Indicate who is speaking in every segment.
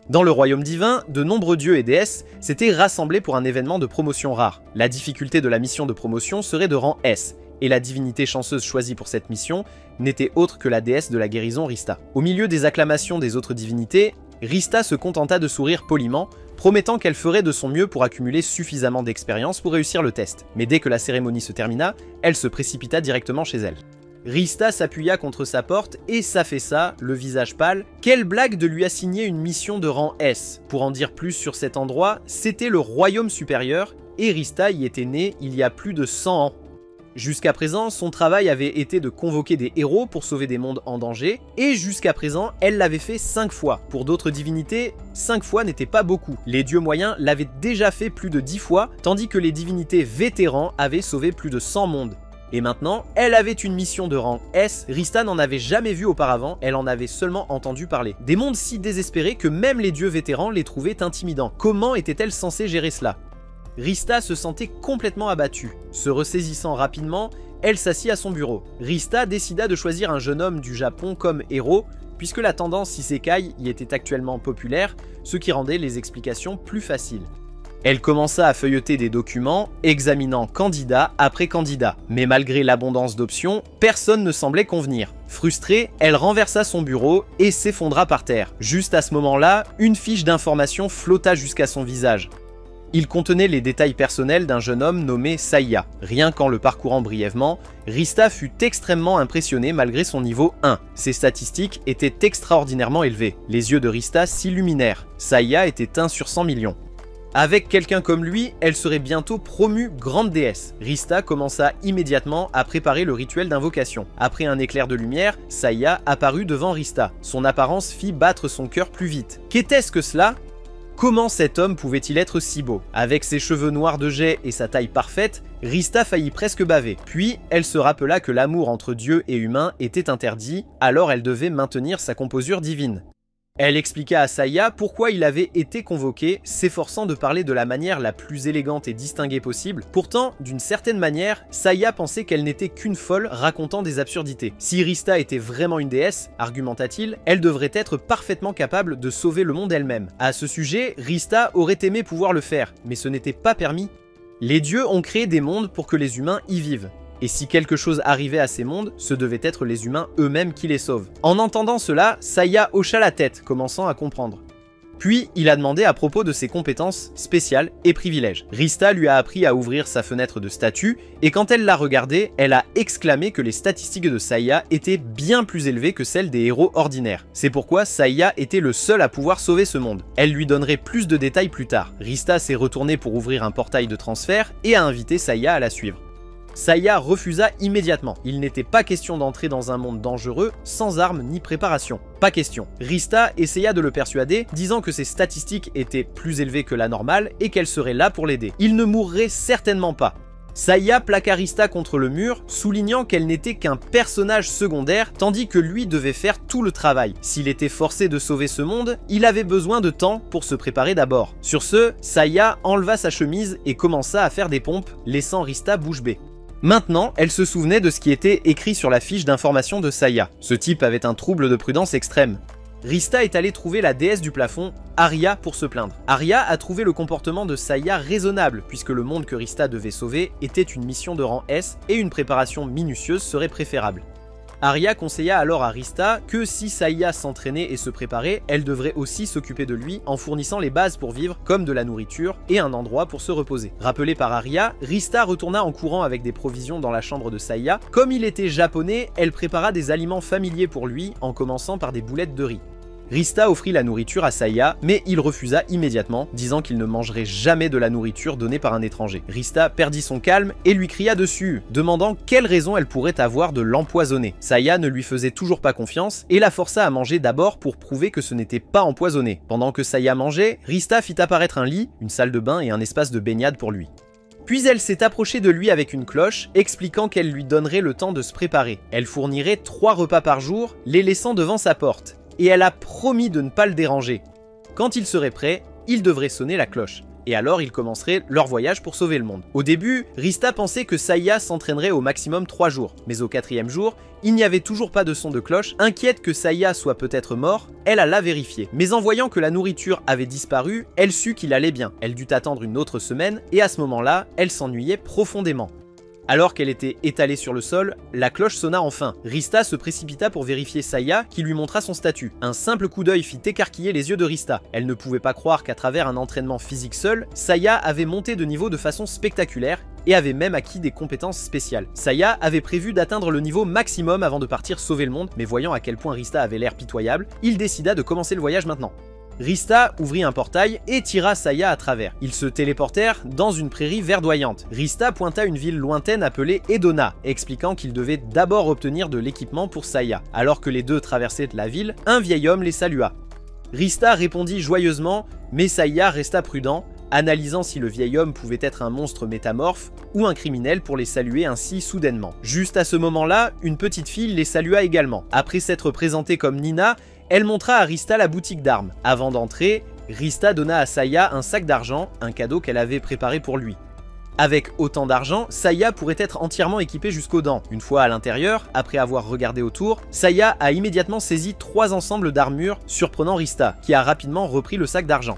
Speaker 1: Dans le royaume divin, de nombreux dieux et déesses s'étaient rassemblés pour un événement de promotion rare. La difficulté de la mission de promotion serait de rang S, et la divinité chanceuse choisie pour cette mission n'était autre que la déesse de la guérison Rista. Au milieu des acclamations des autres divinités, Rista se contenta de sourire poliment, promettant qu'elle ferait de son mieux pour accumuler suffisamment d'expérience pour réussir le test. Mais dès que la cérémonie se termina, elle se précipita directement chez elle. Rista s'appuya contre sa porte et s'affaissa, le visage pâle. Quelle blague de lui assigner une mission de rang S. Pour en dire plus sur cet endroit, c'était le royaume supérieur, et Rista y était née il y a plus de 100 ans. Jusqu'à présent, son travail avait été de convoquer des héros pour sauver des mondes en danger, et jusqu'à présent, elle l'avait fait 5 fois. Pour d'autres divinités, 5 fois n'était pas beaucoup. Les dieux moyens l'avaient déjà fait plus de 10 fois, tandis que les divinités vétérans avaient sauvé plus de 100 mondes. Et maintenant, elle avait une mission de rang S, Rista n'en avait jamais vu auparavant, elle en avait seulement entendu parler. Des mondes si désespérés que même les dieux vétérans les trouvaient intimidants. Comment était-elle censée gérer cela? Rista se sentait complètement abattue. Se ressaisissant rapidement, elle s'assit à son bureau. Rista décida de choisir un jeune homme du Japon comme héros, puisque la tendance isekai y était actuellement populaire, ce qui rendait les explications plus faciles. Elle commença à feuilleter des documents, examinant candidat après candidat. Mais malgré l'abondance d'options, personne ne semblait convenir. Frustrée, elle renversa son bureau et s'effondra par terre. Juste à ce moment-là, une fiche d'information flotta jusqu'à son visage. Il contenait les détails personnels d'un jeune homme nommé Saiya. Rien qu'en le parcourant brièvement, Rista fut extrêmement impressionnée malgré son niveau 1. Ses statistiques étaient extraordinairement élevées. Les yeux de Rista s'illuminèrent. Saiya était 1 sur 100 millions. Avec quelqu'un comme lui, elle serait bientôt promue grande déesse. Rista commença immédiatement à préparer le rituel d'invocation. Après un éclair de lumière, Saiya apparut devant Rista. Son apparence fit battre son cœur plus vite. Qu'était-ce que cela ? Comment cet homme pouvait-il être si beau? Avec ses cheveux noirs de jais et sa taille parfaite, Rista faillit presque baver. Puis, elle se rappela que l'amour entre dieu et humain était interdit, alors elle devait maintenir sa composure divine. Elle expliqua à Saiya pourquoi il avait été convoqué, s'efforçant de parler de la manière la plus élégante et distinguée possible. Pourtant, d'une certaine manière, Saiya pensait qu'elle n'était qu'une folle racontant des absurdités. Si Rista était vraiment une déesse, argumenta-t-il, elle devrait être parfaitement capable de sauver le monde elle-même. À ce sujet, Rista aurait aimé pouvoir le faire, mais ce n'était pas permis. Les dieux ont créé des mondes pour que les humains y vivent. Et si quelque chose arrivait à ces mondes, ce devaient être les humains eux-mêmes qui les sauvent. En entendant cela, Saiya hocha la tête, commençant à comprendre. Puis, il a demandé à propos de ses compétences spéciales et privilèges. Rista lui a appris à ouvrir sa fenêtre de statut, et quand elle l'a regardé, elle a exclamé que les statistiques de Saiya étaient bien plus élevées que celles des héros ordinaires. C'est pourquoi Saiya était le seul à pouvoir sauver ce monde. Elle lui donnerait plus de détails plus tard. Rista s'est retournée pour ouvrir un portail de transfert et a invité Saiya à la suivre. Saiya refusa immédiatement. Il n'était pas question d'entrer dans un monde dangereux, sans armes ni préparation. Pas question. Rista essaya de le persuader, disant que ses statistiques étaient plus élevées que la normale et qu'elle serait là pour l'aider. Il ne mourrait certainement pas. Saiya plaqua Rista contre le mur, soulignant qu'elle n'était qu'un personnage secondaire, tandis que lui devait faire tout le travail. S'il était forcé de sauver ce monde, il avait besoin de temps pour se préparer d'abord. Sur ce, Saiya enleva sa chemise et commença à faire des pompes, laissant Rista bouche bée. Maintenant, elle se souvenait de ce qui était écrit sur la fiche d'information de Saiya. Ce type avait un trouble de prudence extrême. Rista est allée trouver la déesse du plafond, Arya, pour se plaindre. Arya a trouvé le comportement de Saiya raisonnable, puisque le monde que Rista devait sauver était une mission de rang S et une préparation minutieuse serait préférable. Arya conseilla alors à Rista que si Saiya s'entraînait et se préparait, elle devrait aussi s'occuper de lui en fournissant les bases pour vivre, comme de la nourriture et un endroit pour se reposer. Rappelée par Arya, Rista retourna en courant avec des provisions dans la chambre de Saiya. Comme il était japonais, elle prépara des aliments familiers pour lui, en commençant par des boulettes de riz. Rista offrit la nourriture à Saiya, mais il refusa immédiatement, disant qu'il ne mangerait jamais de la nourriture donnée par un étranger. Rista perdit son calme et lui cria dessus, demandant quelle raison elle pourrait avoir de l'empoisonner. Saiya ne lui faisait toujours pas confiance et la força à manger d'abord pour prouver que ce n'était pas empoisonné. Pendant que Saiya mangeait, Rista fit apparaître un lit, une salle de bain et un espace de baignade pour lui. Puis elle s'est approchée de lui avec une cloche, expliquant qu'elle lui donnerait le temps de se préparer. Elle fournirait 3 repas par jour, les laissant devant sa porte. Et elle a promis de ne pas le déranger. Quand il serait prêt, il devrait sonner la cloche. et alors ils commenceraient leur voyage pour sauver le monde. Au début, Rista pensait que Saya s'entraînerait au maximum 3 jours, mais au 4e jour, il n'y avait toujours pas de son de cloche. Inquiète que Saya soit peut-être mort, elle alla vérifier. Mais en voyant que la nourriture avait disparu, elle sut qu'il allait bien. Elle dut attendre une autre semaine, et à ce moment-là, elle s'ennuyait profondément. Alors qu'elle était étalée sur le sol, la cloche sonna enfin. Rista se précipita pour vérifier Saya, qui lui montra son statut. Un simple coup d'œil fit écarquiller les yeux de Rista. Elle ne pouvait pas croire qu'à travers un entraînement physique seul, Saya avait monté de niveau de façon spectaculaire et avait même acquis des compétences spéciales. Saya avait prévu d'atteindre le niveau maximum avant de partir sauver le monde, mais voyant à quel point Rista avait l'air pitoyable, il décida de commencer le voyage maintenant. Rista ouvrit un portail et tira Saya à travers. Ils se téléportèrent dans une prairie verdoyante. Rista pointa une ville lointaine appelée Edona, expliquant qu'il devait d'abord obtenir de l'équipement pour Saya. Alors que les deux traversaient la ville, un vieil homme les salua. Rista répondit joyeusement, mais Saya resta prudent, analysant si le vieil homme pouvait être un monstre métamorphe ou un criminel pour les saluer ainsi soudainement. Juste à ce moment-là, une petite fille les salua également. Après s'être présentée comme Nina, elle montra à Rista la boutique d'armes. Avant d'entrer, Rista donna à Saya un sac d'argent, un cadeau qu'elle avait préparé pour lui. Avec autant d'argent, Saya pourrait être entièrement équipée jusqu'aux dents. Une fois à l'intérieur, après avoir regardé autour, Saya a immédiatement saisi 3 ensembles d'armures, surprenant Rista, qui a rapidement repris le sac d'argent.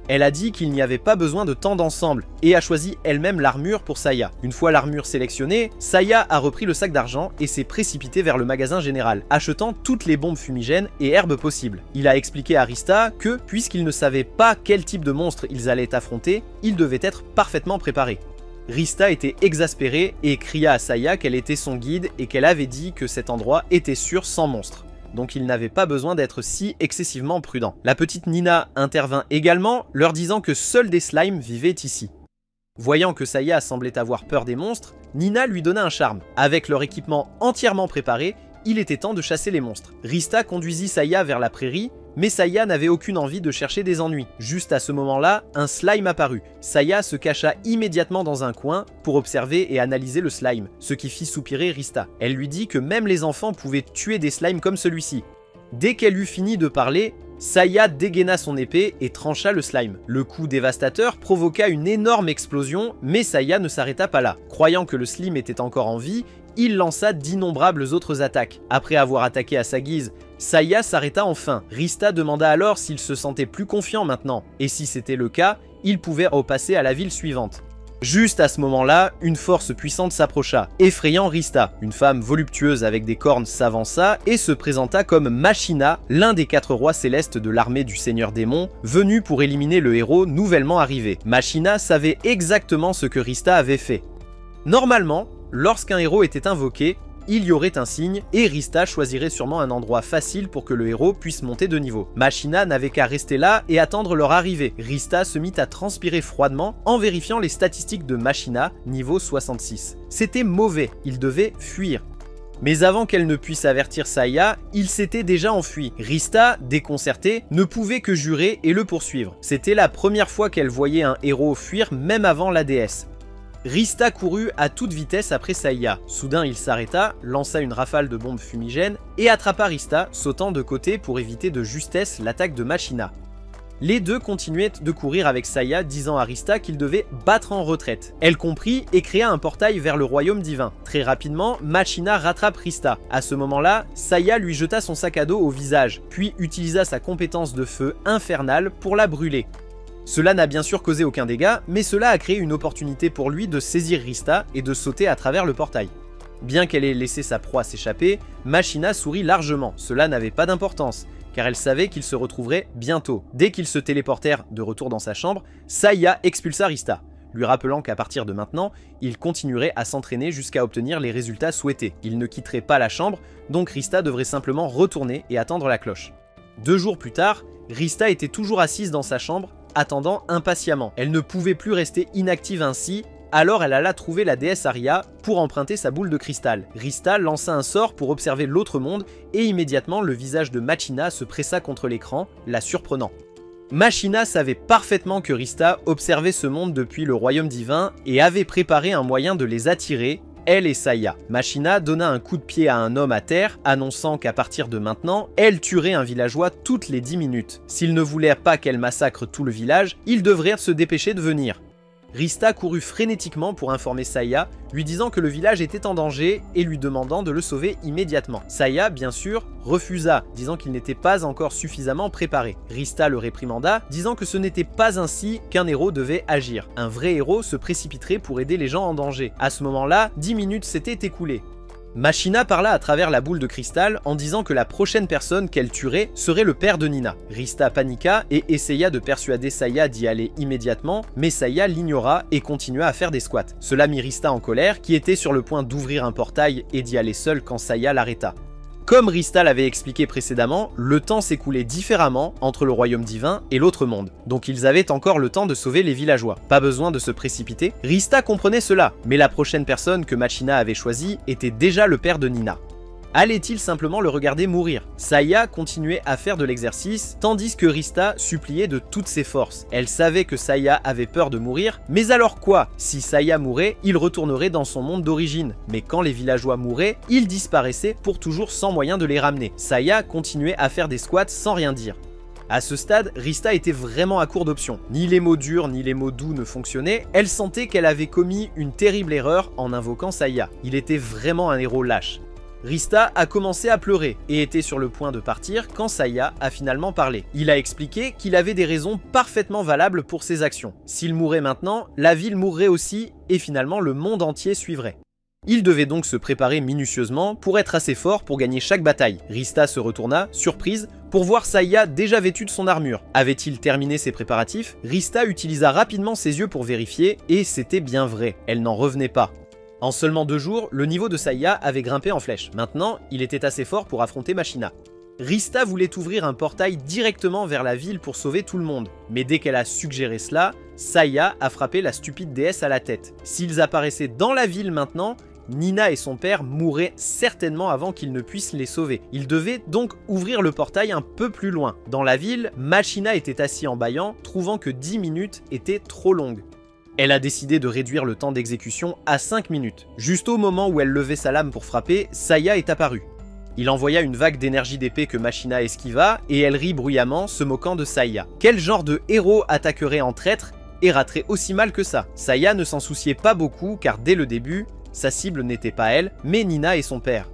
Speaker 1: Elle a dit qu'il n'y avait pas besoin de tant d'ensemble et a choisi elle-même l'armure pour Saya. Une fois l'armure sélectionnée, Saya a repris le sac d'argent et s'est précipité vers le magasin général, achetant toutes les bombes fumigènes et herbes possibles. Il a expliqué à Rista que, puisqu'ils ne savaient pas quel type de monstre ils allaient affronter, ils devaient être parfaitement préparés. Rista était exaspérée et cria à Saya qu'elle était son guide et qu'elle avait dit que cet endroit était sûr sans monstre. Donc il n'avait pas besoin d'être si excessivement prudent. La petite Nina intervint également, leur disant que seuls des slimes vivaient ici. Voyant que Saya semblait avoir peur des monstres, Nina lui donna un charme. Avec leur équipement entièrement préparé, il était temps de chasser les monstres. Rista conduisit Saya vers la prairie, mais Saya n'avait aucune envie de chercher des ennuis. Juste à ce moment-là, un slime apparut. Saya se cacha immédiatement dans un coin pour observer et analyser le slime, ce qui fit soupirer Rista. Elle lui dit que même les enfants pouvaient tuer des slimes comme celui-ci. Dès qu'elle eut fini de parler, Saya dégaina son épée et trancha le slime. Le coup dévastateur provoqua une énorme explosion, mais Saya ne s'arrêta pas là. Croyant que le slime était encore en vie, il lança d'innombrables autres attaques. Après avoir attaqué à sa guise, Saya s'arrêta enfin. Rista demanda alors s'il se sentait plus confiant maintenant, et si c'était le cas, il pouvait repasser à la ville suivante. Juste à ce moment-là, une force puissante s'approcha, effrayant Rista. Une femme voluptueuse avec des cornes s'avança et se présenta comme Machina, l'un des 4 rois célestes de l'armée du Seigneur Démon, venu pour éliminer le héros nouvellement arrivé. Machina savait exactement ce que Rista avait fait. Normalement, lorsqu'un héros était invoqué, il y aurait un signe et Rista choisirait sûrement un endroit facile pour que le héros puisse monter de niveau. Machina n'avait qu'à rester là et attendre leur arrivée. Rista se mit à transpirer froidement en vérifiant les statistiques de Machina, niveau 66. C'était mauvais, il devait fuir. Mais avant qu'elle ne puisse avertir Saya, il s'était déjà enfui. Rista, déconcertée, ne pouvait que jurer et le poursuivre. C'était la première fois qu'elle voyait un héros fuir même avant la déesse. Rista courut à toute vitesse après Saya. Soudain, il s'arrêta, lança une rafale de bombes fumigènes et attrapa Rista, sautant de côté pour éviter de justesse l'attaque de Machina. Les deux continuaient de courir avec Saya, disant à Rista qu'il devait battre en retraite. Elle comprit et créa un portail vers le royaume divin. Très rapidement, Machina rattrape Rista. À ce moment-là, Saya lui jeta son sac à dos au visage, puis utilisa sa compétence de feu infernale pour la brûler. Cela n'a bien sûr causé aucun dégât, mais cela a créé une opportunité pour lui de saisir Rista et de sauter à travers le portail. Bien qu'elle ait laissé sa proie s'échapper, Machina sourit largement. Cela n'avait pas d'importance, car elle savait qu'ils se retrouveraient bientôt. Dès qu'ils se téléportèrent de retour dans sa chambre, Saya expulsa Rista, lui rappelant qu'à partir de maintenant, il continuerait à s'entraîner jusqu'à obtenir les résultats souhaités. Il ne quitterait pas la chambre, donc Rista devrait simplement retourner et attendre la cloche. 2 jours plus tard, Rista était toujours assise dans sa chambre, attendant impatiemment. Elle ne pouvait plus rester inactive ainsi, alors elle alla trouver la déesse Aria pour emprunter sa boule de cristal. Rista lança un sort pour observer l'autre monde et immédiatement le visage de Machina se pressa contre l'écran, la surprenant. Machina savait parfaitement que Rista observait ce monde depuis le royaume divin et avait préparé un moyen de les attirer elle et Saya. Machina donna un coup de pied à un homme à terre, annonçant qu'à partir de maintenant, elle tuerait un villageois toutes les 10 minutes. S'il ne voulait pas qu'elle massacre tout le village, il devrait se dépêcher de venir. Rista courut frénétiquement pour informer Saya, lui disant que le village était en danger et lui demandant de le sauver immédiatement. Saya, bien sûr, refusa, disant qu'il n'était pas encore suffisamment préparé. Rista le réprimanda, disant que ce n'était pas ainsi qu'un héros devait agir. Un vrai héros se précipiterait pour aider les gens en danger. À ce moment-là, 10 minutes s'étaient écoulées. Machina parla à travers la boule de cristal en disant que la prochaine personne qu'elle tuerait serait le père de Nina. Rista paniqua et essaya de persuader Saya d'y aller immédiatement, mais Saya l'ignora et continua à faire des squats. Cela mit Rista en colère, qui était sur le point d'ouvrir un portail et d'y aller seul quand Saya l'arrêta. Comme Rista l'avait expliqué précédemment, le temps s'écoulait différemment entre le royaume divin et l'autre monde, donc ils avaient encore le temps de sauver les villageois. Pas besoin de se précipiter, Rista comprenait cela, mais la prochaine personne que Machina avait choisie était déjà le père de Nina. Allait-il simplement le regarder mourir? Saya continuait à faire de l'exercice, tandis que Rista suppliait de toutes ses forces. Elle savait que Saya avait peur de mourir, mais alors quoi? Si Saya mourait, il retournerait dans son monde d'origine. Mais quand les villageois mouraient, ils disparaissaient pour toujours sans moyen de les ramener. Saya continuait à faire des squats sans rien dire. À ce stade, Rista était vraiment à court d'options. Ni les mots durs ni les mots doux ne fonctionnaient, elle sentait qu'elle avait commis une terrible erreur en invoquant Saya. Il était vraiment un héros lâche. Rista a commencé à pleurer et était sur le point de partir quand Saya a finalement parlé. Il a expliqué qu'il avait des raisons parfaitement valables pour ses actions. S'il mourait maintenant, la ville mourrait aussi et finalement le monde entier suivrait. Il devait donc se préparer minutieusement pour être assez fort pour gagner chaque bataille. Rista se retourna, surprise, pour voir Saya déjà vêtue de son armure. Avait-il terminé ses préparatifs? Rista utilisa rapidement ses yeux pour vérifier et c'était bien vrai, elle n'en revenait pas. En seulement 2 jours, le niveau de Saya avait grimpé en flèche. Maintenant, il était assez fort pour affronter Machina. Rista voulait ouvrir un portail directement vers la ville pour sauver tout le monde. Mais dès qu'elle a suggéré cela, Saya a frappé la stupide déesse à la tête. S'ils apparaissaient dans la ville maintenant, Nina et son père mourraient certainement avant qu'ils ne puissent les sauver. Ils devaient donc ouvrir le portail un peu plus loin. Dans la ville, Machina était assis en bâillant, trouvant que 10 minutes étaient trop longues. Elle a décidé de réduire le temps d'exécution à 5 minutes. Juste au moment où elle levait sa lame pour frapper, Saya est apparu. Il envoya une vague d'énergie d'épée que Machina esquiva et elle rit bruyamment, se moquant de Saya. Quel genre de héros attaquerait en traître et raterait aussi mal que ça? Saya ne s'en souciait pas beaucoup car dès le début, sa cible n'était pas elle, mais Nina et son père.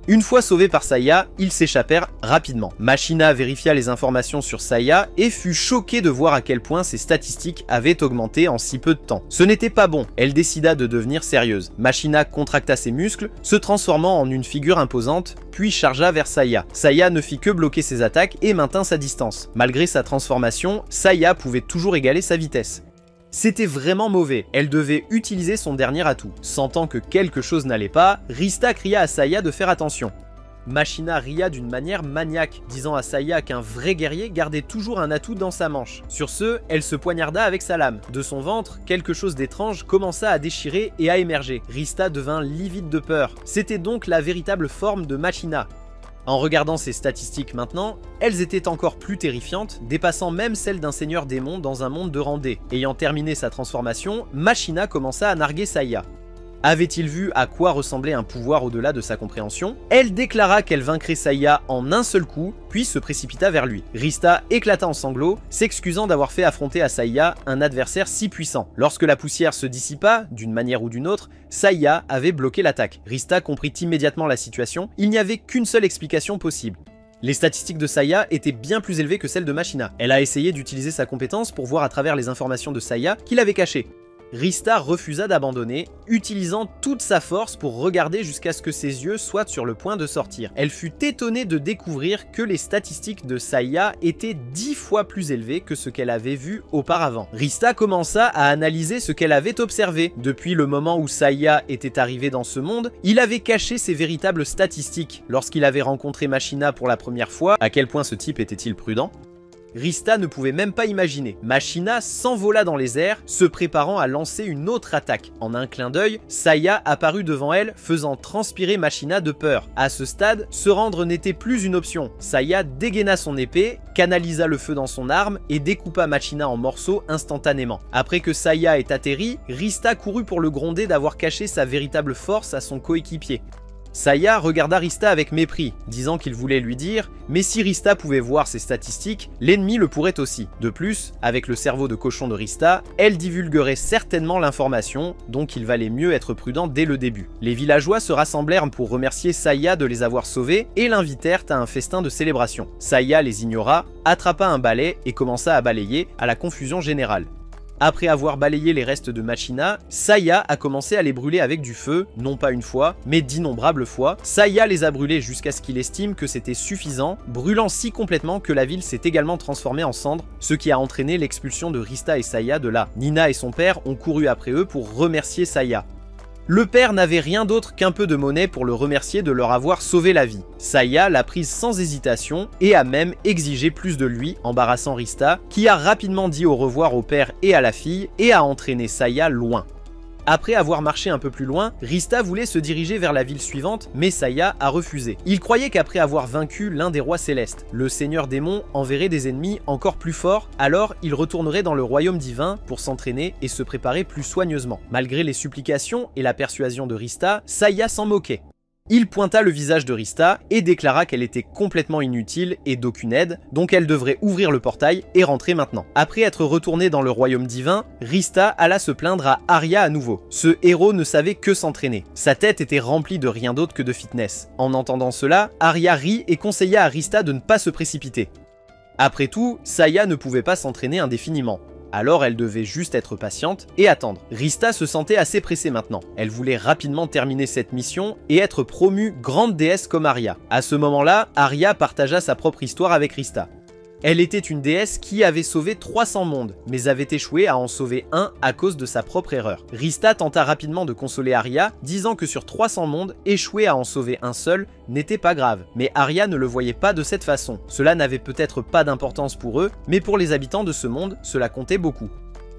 Speaker 1: Une fois sauvés par Saya, ils s'échappèrent rapidement. Machina vérifia les informations sur Saya et fut choquée de voir à quel point ses statistiques avaient augmenté en si peu de temps. Ce n'était pas bon, elle décida de devenir sérieuse. Machina contracta ses muscles, se transformant en une figure imposante, puis chargea vers Saya. Saya ne fit que bloquer ses attaques et maintint sa distance. Malgré sa transformation, Saya pouvait toujours égaler sa vitesse. C'était vraiment mauvais, elle devait utiliser son dernier atout. Sentant que quelque chose n'allait pas, Rista cria à Saya de faire attention. Machina ria d'une manière maniaque, disant à Saya qu'un vrai guerrier gardait toujours un atout dans sa manche. Sur ce, elle se poignarda avec sa lame. De son ventre, quelque chose d'étrange commença à déchirer et à émerger. Rista devint livide de peur. C'était donc la véritable forme de Machina. En regardant ses statistiques maintenant, elles étaient encore plus terrifiantes, dépassant même celles d'un seigneur démon dans un monde de rang D. Ayant terminé sa transformation, Machina commença à narguer Saya. Avait-il vu à quoi ressemblait un pouvoir au-delà de sa compréhension? Elle déclara qu'elle vaincrait Saya en un seul coup, puis se précipita vers lui. Rista éclata en sanglots, s'excusant d'avoir fait affronter à Saya un adversaire si puissant. Lorsque la poussière se dissipa, d'une manière ou d'une autre, Saya avait bloqué l'attaque. Rista comprit immédiatement la situation, il n'y avait qu'une seule explication possible. Les statistiques de Saya étaient bien plus élevées que celles de Machina. Elle a essayé d'utiliser sa compétence pour voir à travers les informations de Saya qu'il avait cachées. Rista refusa d'abandonner, utilisant toute sa force pour regarder jusqu'à ce que ses yeux soient sur le point de sortir. Elle fut étonnée de découvrir que les statistiques de Saya étaient 10 fois plus élevées que ce qu'elle avait vu auparavant. Rista commença à analyser ce qu'elle avait observé. Depuis le moment où Saya était arrivé dans ce monde, il avait caché ses véritables statistiques. Lorsqu'il avait rencontré Machina pour la première fois, à quel point ce type était-il prudent? Rista ne pouvait même pas imaginer. Machina s'envola dans les airs, se préparant à lancer une autre attaque. En un clin d'œil, Saya apparut devant elle, faisant transpirer Machina de peur. À ce stade, se rendre n'était plus une option. Saya dégaina son épée, canalisa le feu dans son arme et découpa Machina en morceaux instantanément. Après que Saya ait atterri, Rista courut pour le gronder d'avoir caché sa véritable force à son coéquipier. Saya regarda Rista avec mépris, disant qu'il voulait lui dire « Mais si Rista pouvait voir ses statistiques, l'ennemi le pourrait aussi. » De plus, avec le cerveau de cochon de Rista, elle divulguerait certainement l'information, donc il valait mieux être prudent dès le début. Les villageois se rassemblèrent pour remercier Saya de les avoir sauvés et l'invitèrent à un festin de célébration. Saya les ignora, attrapa un balai et commença à balayer, à la confusion générale. Après avoir balayé les restes de Machina, Saya a commencé à les brûler avec du feu, non pas une fois, mais d'innombrables fois. Saya les a brûlés jusqu'à ce qu'il estime que c'était suffisant, brûlant si complètement que la ville s'est également transformée en cendres, ce qui a entraîné l'expulsion de Rista et Saya de là. Nina et son père ont couru après eux pour remercier Saya. Le père n'avait rien d'autre qu'un peu de monnaie pour le remercier de leur avoir sauvé la vie. Saya l'a prise sans hésitation et a même exigé plus de lui, embarrassant Rista, qui a rapidement dit au revoir au père et à la fille et a entraîné Saya loin. Après avoir marché un peu plus loin, Rista voulait se diriger vers la ville suivante, mais Saya a refusé. Il croyait qu'après avoir vaincu l'un des rois célestes, le seigneur démon enverrait des ennemis encore plus forts, alors il retournerait dans le royaume divin pour s'entraîner et se préparer plus soigneusement. Malgré les supplications et la persuasion de Rista, Saya s'en moquait. Il pointa le visage de Rista et déclara qu'elle était complètement inutile et d'aucune aide, donc elle devrait ouvrir le portail et rentrer maintenant. Après être retournée dans le royaume divin, Rista alla se plaindre à Arya à nouveau. Ce héros ne savait que s'entraîner. Sa tête était remplie de rien d'autre que de fitness. En entendant cela, Arya rit et conseilla à Rista de ne pas se précipiter. Après tout, Saya ne pouvait pas s'entraîner indéfiniment. Alors elle devait juste être patiente et attendre. Rista se sentait assez pressée maintenant. Elle voulait rapidement terminer cette mission et être promue grande déesse comme Arya. À ce moment-là, Arya partagea sa propre histoire avec Rista. Elle était une déesse qui avait sauvé 300 mondes, mais avait échoué à en sauver un à cause de sa propre erreur. Rista tenta rapidement de consoler Arya, disant que sur 300 mondes, échouer à en sauver un seul n'était pas grave. Mais Arya ne le voyait pas de cette façon. Cela n'avait peut-être pas d'importance pour eux, mais pour les habitants de ce monde, cela comptait beaucoup.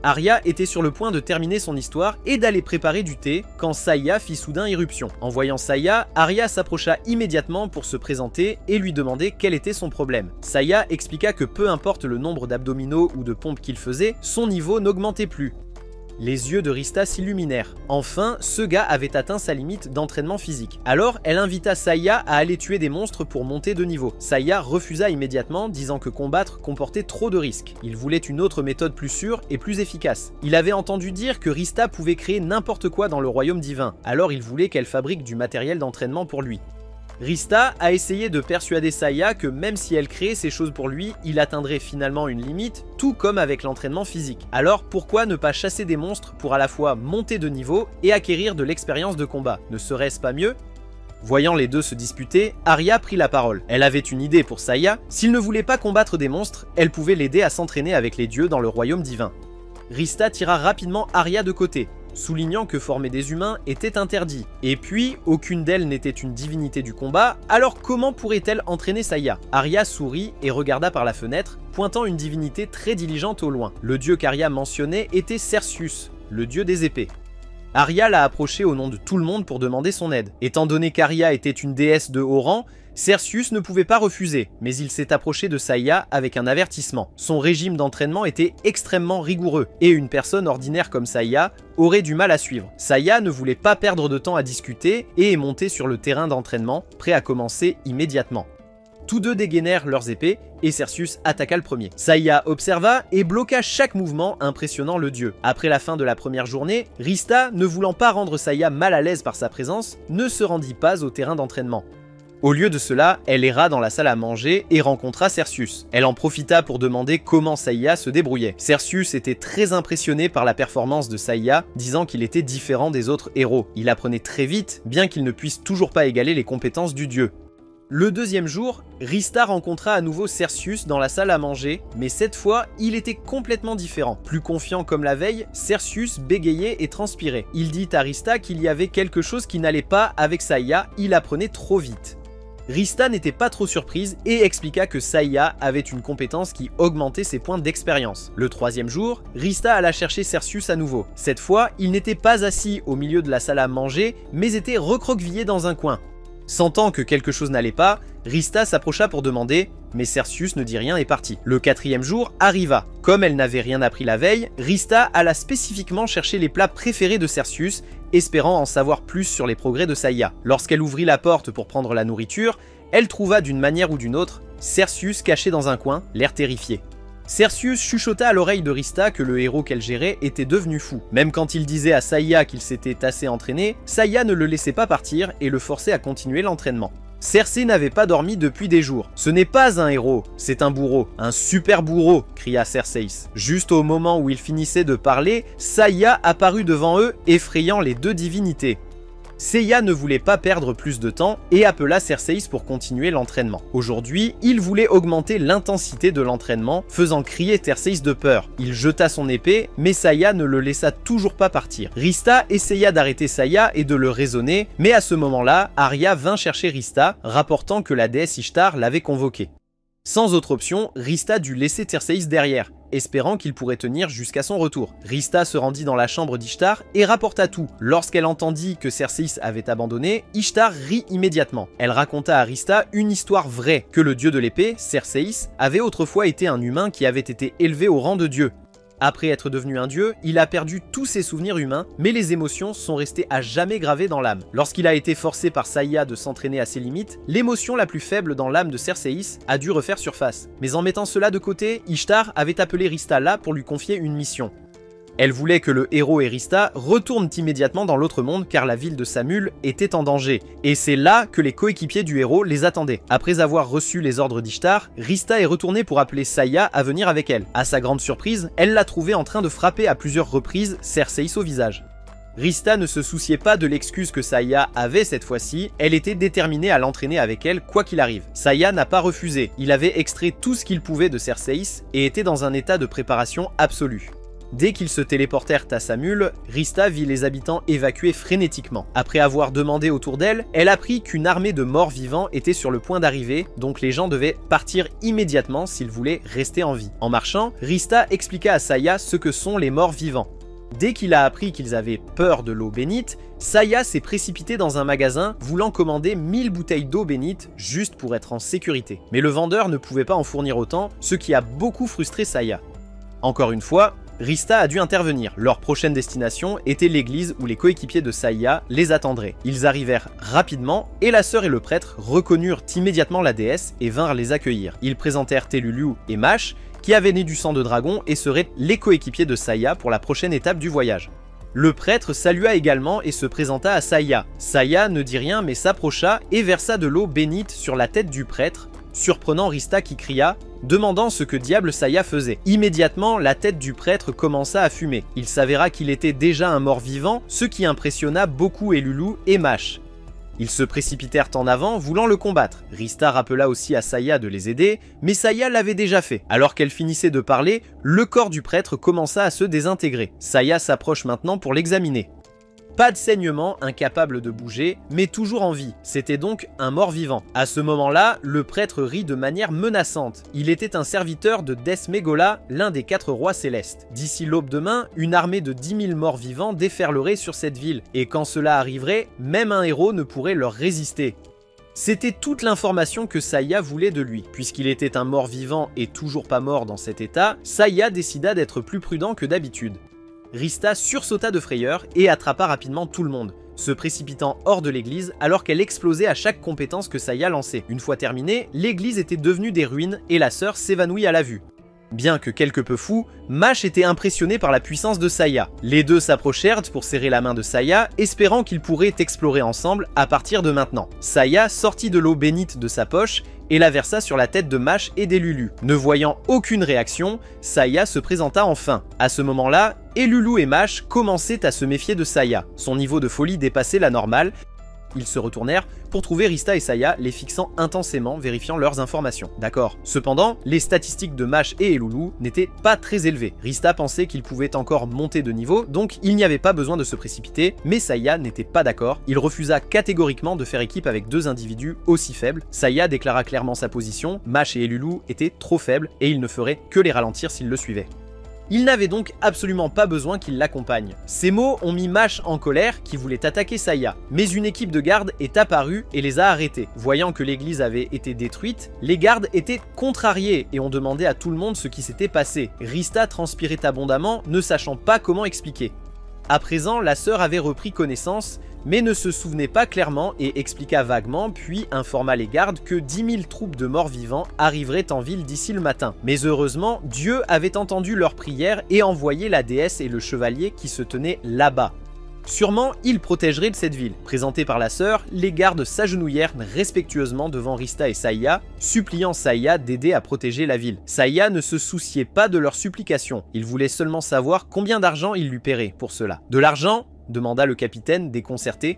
Speaker 1: Arya était sur le point de terminer son histoire et d'aller préparer du thé quand Saya fit soudain irruption. En voyant Saya, Arya s'approcha immédiatement pour se présenter et lui demander quel était son problème. Saya expliqua que peu importe le nombre d'abdominaux ou de pompes qu'il faisait, son niveau n'augmentait plus. Les yeux de Rista s'illuminèrent. Enfin, ce gars avait atteint sa limite d'entraînement physique. Alors, elle invita Saya à aller tuer des monstres pour monter de niveau. Saya refusa immédiatement, disant que combattre comportait trop de risques. Il voulait une autre méthode plus sûre et plus efficace. Il avait entendu dire que Rista pouvait créer n'importe quoi dans le royaume divin, alors il voulait qu'elle fabrique du matériel d'entraînement pour lui. Rista a essayé de persuader Saya que même si elle créait ces choses pour lui, il atteindrait finalement une limite, tout comme avec l'entraînement physique. Alors pourquoi ne pas chasser des monstres pour à la fois monter de niveau et acquérir de l'expérience de combat? Ne serait-ce pas mieux? Voyant les deux se disputer, Arya prit la parole. Elle avait une idée pour Saya, s'il ne voulait pas combattre des monstres, elle pouvait l'aider à s'entraîner avec les dieux dans le royaume divin. Rista tira rapidement Arya de côté, soulignant que former des humains était interdit. Et puis, aucune d'elles n'était une divinité du combat, alors comment pourrait-elle entraîner Saya? Arya sourit et regarda par la fenêtre, pointant une divinité très diligente au loin. Le dieu qu'Arya mentionnait était Cercius, le dieu des épées. Arya l'a approché au nom de tout le monde pour demander son aide. Étant donné qu'Arya était une déesse de haut rang, Cercius ne pouvait pas refuser, mais il s'est approché de Saya avec un avertissement. Son régime d'entraînement était extrêmement rigoureux, et une personne ordinaire comme Saya aurait du mal à suivre. Saya ne voulait pas perdre de temps à discuter et est monté sur le terrain d'entraînement, prêt à commencer immédiatement. Tous deux dégainèrent leurs épées et Cercius attaqua le premier. Saya observa et bloqua chaque mouvement, impressionnant le dieu. Après la fin de la première journée, Rista, ne voulant pas rendre Saya mal à l'aise par sa présence, ne se rendit pas au terrain d'entraînement. Au lieu de cela, elle erra dans la salle à manger et rencontra Cercius. Elle en profita pour demander comment Saya se débrouillait. Cercius était très impressionné par la performance de Saya, disant qu'il était différent des autres héros. Il apprenait très vite, bien qu'il ne puisse toujours pas égaler les compétences du dieu. Le deuxième jour, Rista rencontra à nouveau Cercius dans la salle à manger, mais cette fois, il était complètement différent. Plus confiant comme la veille, Cercius bégayait et transpirait. Il dit à Rista qu'il y avait quelque chose qui n'allait pas avec Saya, il apprenait trop vite. Rista n'était pas trop surprise et expliqua que Saya avait une compétence qui augmentait ses points d'expérience. Le troisième jour, Rista alla chercher Cercius à nouveau. Cette fois, il n'était pas assis au milieu de la salle à manger, mais était recroquevillé dans un coin. Sentant que quelque chose n'allait pas, Rista s'approcha pour demander, mais Cercius ne dit rien et partit. Le quatrième jour arriva. Comme elle n'avait rien appris la veille, Rista alla spécifiquement chercher les plats préférés de Cercius, espérant en savoir plus sur les progrès de Saya. Lorsqu'elle ouvrit la porte pour prendre la nourriture, elle trouva d'une manière ou d'une autre Cercius caché dans un coin, l'air terrifié. Cercius chuchota à l'oreille de Rista que le héros qu'elle gérait était devenu fou. Même quand il disait à Saya qu'il s'était assez entraîné, Saya ne le laissait pas partir et le forçait à continuer l'entraînement. Cersei n'avait pas dormi depuis des jours. « Ce n'est pas un héros, c'est un bourreau. Un super bourreau !» cria Cersei. Juste au moment où il finissait de parler, Saya apparut devant eux, effrayant les deux divinités. Seiya ne voulait pas perdre plus de temps et appela Cersei pour continuer l'entraînement. Aujourd'hui, il voulait augmenter l'intensité de l'entraînement, faisant crier Cersei de peur. Il jeta son épée, mais Saya ne le laissa toujours pas partir. Rista essaya d'arrêter Saya et de le raisonner, mais à ce moment-là, Arya vint chercher Rista, rapportant que la déesse Ishtar l'avait convoqué. Sans autre option, Rista dut laisser Cersei derrière, espérant qu'il pourrait tenir jusqu'à son retour. Rista se rendit dans la chambre d'Ishtar et rapporta tout. Lorsqu'elle entendit que Cersei avait abandonné, Ishtar rit immédiatement. Elle raconta à Rista une histoire vraie, que le dieu de l'épée, Cersei, avait autrefois été un humain qui avait été élevé au rang de dieu. Après être devenu un dieu, il a perdu tous ses souvenirs humains, mais les émotions sont restées à jamais gravées dans l'âme. Lorsqu'il a été forcé par Saya de s'entraîner à ses limites, l'émotion la plus faible dans l'âme de Cersei a dû refaire surface. Mais en mettant cela de côté, Ishtar avait appelé Rista là pour lui confier une mission. Elle voulait que le héros et Rista retournent immédiatement dans l'autre monde car la ville de Samul était en danger. Et c'est là que les coéquipiers du héros les attendaient. Après avoir reçu les ordres d'Ishtar, Rista est retournée pour appeler Saya à venir avec elle. À sa grande surprise, elle l'a trouvé en train de frapper à plusieurs reprises Cersei au visage. Rista ne se souciait pas de l'excuse que Saya avait cette fois-ci, elle était déterminée à l'entraîner avec elle quoi qu'il arrive. Saya n'a pas refusé, il avait extrait tout ce qu'il pouvait de Cersei et était dans un état de préparation absolue. Dès qu'ils se téléportèrent à Samul, Rista vit les habitants évacués frénétiquement. Après avoir demandé autour d'elle, elle apprit qu'une armée de morts vivants était sur le point d'arriver, donc les gens devaient partir immédiatement s'ils voulaient rester en vie. En marchant, Rista expliqua à Saya ce que sont les morts vivants. Dès qu'il a appris qu'ils avaient peur de l'eau bénite, Saya s'est précipité dans un magasin voulant commander 1000 bouteilles d'eau bénite juste pour être en sécurité. Mais le vendeur ne pouvait pas en fournir autant, ce qui a beaucoup frustré Saya. Encore une fois, Rista a dû intervenir. Leur prochaine destination était l'église où les coéquipiers de Saya les attendraient. Ils arrivèrent rapidement et la sœur et le prêtre reconnurent immédiatement la déesse et vinrent les accueillir. Ils présentèrent Telulu et Mash, qui avaient né du sang de dragon et seraient les coéquipiers de Saya pour la prochaine étape du voyage. Le prêtre salua également et se présenta à Saya. Saya ne dit rien mais s'approcha et versa de l'eau bénite sur la tête du prêtre, surprenant Rista qui cria, demandant ce que diable Saya faisait. Immédiatement, la tête du prêtre commença à fumer. Il s'avéra qu'il était déjà un mort-vivant, ce qui impressionna beaucoup Elulu et Mash. Ils se précipitèrent en avant, voulant le combattre. Rista rappela aussi à Saya de les aider, mais Saya l'avait déjà fait. Alors qu'elle finissait de parler, le corps du prêtre commença à se désintégrer. Saya s'approche maintenant pour l'examiner. Pas de saignement, incapable de bouger, mais toujours en vie. C'était donc un mort-vivant. À ce moment-là, le prêtre rit de manière menaçante. Il était un serviteur de Desmegola, l'un des 4 rois célestes. D'ici l'aube demain, une armée de 10 000 morts-vivants déferlerait sur cette ville, et quand cela arriverait, même un héros ne pourrait leur résister. C'était toute l'information que Saya voulait de lui. Puisqu'il était un mort-vivant et toujours pas mort dans cet état, Saya décida d'être plus prudent que d'habitude. Rista sursauta de frayeur et attrapa rapidement tout le monde, se précipitant hors de l'église alors qu'elle explosait à chaque compétence que Saya lançait. Une fois terminée, l'église était devenue des ruines et la sœur s'évanouit à la vue. Bien que quelque peu fou, Mash était impressionné par la puissance de Saya. Les deux s'approchèrent pour serrer la main de Saya, espérant qu'ils pourraient explorer ensemble à partir de maintenant. Saya sortit de l'eau bénite de sa poche et la versa sur la tête de Mash et d'Elulu. Ne voyant aucune réaction, Saya se présenta enfin. À ce moment-là, Elulu et Mash commençaient à se méfier de Saya. Son niveau de folie dépassait la normale, Ils se retournèrent pour trouver Rista et Saya les fixant intensément, vérifiant leurs informations. D'accord. Cependant, les statistiques de Mash et Elulu n'étaient pas très élevées. Rista pensait qu'il pouvait encore monter de niveau, donc il n'y avait pas besoin de se précipiter, mais Saya n'était pas d'accord. Il refusa catégoriquement de faire équipe avec deux individus aussi faibles. Saya déclara clairement sa position, Mash et Elulu étaient trop faibles et il ne ferait que les ralentir s'ils le suivaient. Il n'avait donc absolument pas besoin qu'il l'accompagne. Ces mots ont mis Mash en colère qui voulait attaquer Saya, mais une équipe de gardes est apparue et les a arrêtés. Voyant que l'église avait été détruite, les gardes étaient contrariés et ont demandé à tout le monde ce qui s'était passé. Rista transpirait abondamment, ne sachant pas comment expliquer. À présent, la sœur avait repris connaissance, mais ne se souvenait pas clairement et expliqua vaguement, puis informa les gardes que 10 000 troupes de morts vivants arriveraient en ville d'ici le matin. Mais heureusement, Dieu avait entendu leurs prières et envoyé la déesse et le chevalier qui se tenaient là-bas. Sûrement, ils protégeraient de cette ville. Présentés par la sœur, les gardes s'agenouillèrent respectueusement devant Rista et Saya, suppliant Saya d'aider à protéger la ville. Saya ne se souciait pas de leurs supplications, il voulait seulement savoir combien d'argent il lui paierait pour cela. De l'argent ? Demanda le capitaine déconcerté.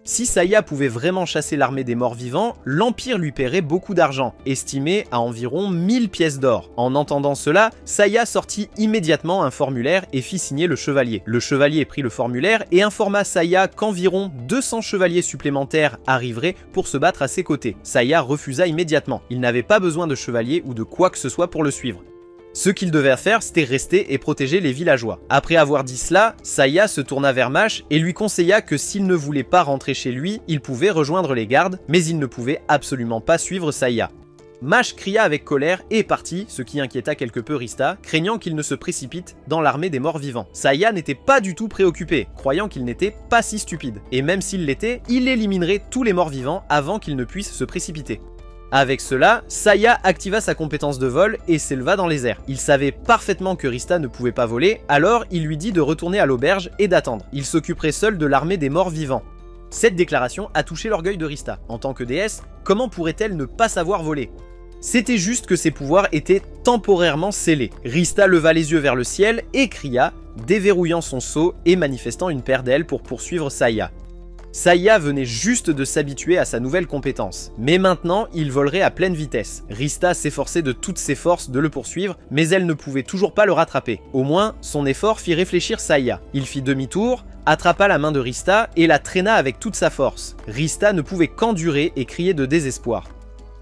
Speaker 1: Si Saya pouvait vraiment chasser l'armée des morts vivants, l'Empire lui paierait beaucoup d'argent, estimé à environ 1000 pièces d'or. En entendant cela, Saya sortit immédiatement un formulaire et fit signer le chevalier. Le chevalier prit le formulaire et informa Saya qu'environ 200 chevaliers supplémentaires arriveraient pour se battre à ses côtés. Saya refusa immédiatement. Il n'avait pas besoin de chevalier ou de quoi que ce soit pour le suivre. Ce qu'il devait faire, c'était rester et protéger les villageois. Après avoir dit cela, Saya se tourna vers Mash et lui conseilla que s'il ne voulait pas rentrer chez lui, il pouvait rejoindre les gardes, mais il ne pouvait absolument pas suivre Saya. Mash cria avec colère et partit, ce qui inquiéta quelque peu Rista, craignant qu'il ne se précipite dans l'armée des morts vivants. Saya n'était pas du tout préoccupé, croyant qu'il n'était pas si stupide. Et même s'il l'était, il éliminerait tous les morts vivants avant qu'il ne puisse se précipiter. Avec cela, Saya activa sa compétence de vol et s'éleva dans les airs. Il savait parfaitement que Rista ne pouvait pas voler, alors il lui dit de retourner à l'auberge et d'attendre. Il s'occuperait seul de l'armée des morts vivants. Cette déclaration a touché l'orgueil de Rista. En tant que déesse, comment pourrait-elle ne pas savoir voler ? C'était juste que ses pouvoirs étaient temporairement scellés. Rista leva les yeux vers le ciel et cria, déverrouillant son sceau et manifestant une paire d'ailes pour poursuivre Saya. Saya venait juste de s'habituer à sa nouvelle compétence, mais maintenant il volerait à pleine vitesse. Rista s'efforçait de toutes ses forces de le poursuivre, mais elle ne pouvait toujours pas le rattraper. Au moins, son effort fit réfléchir Saya. Il fit demi-tour, attrapa la main de Rista et la traîna avec toute sa force. Rista ne pouvait qu'endurer et crier de désespoir.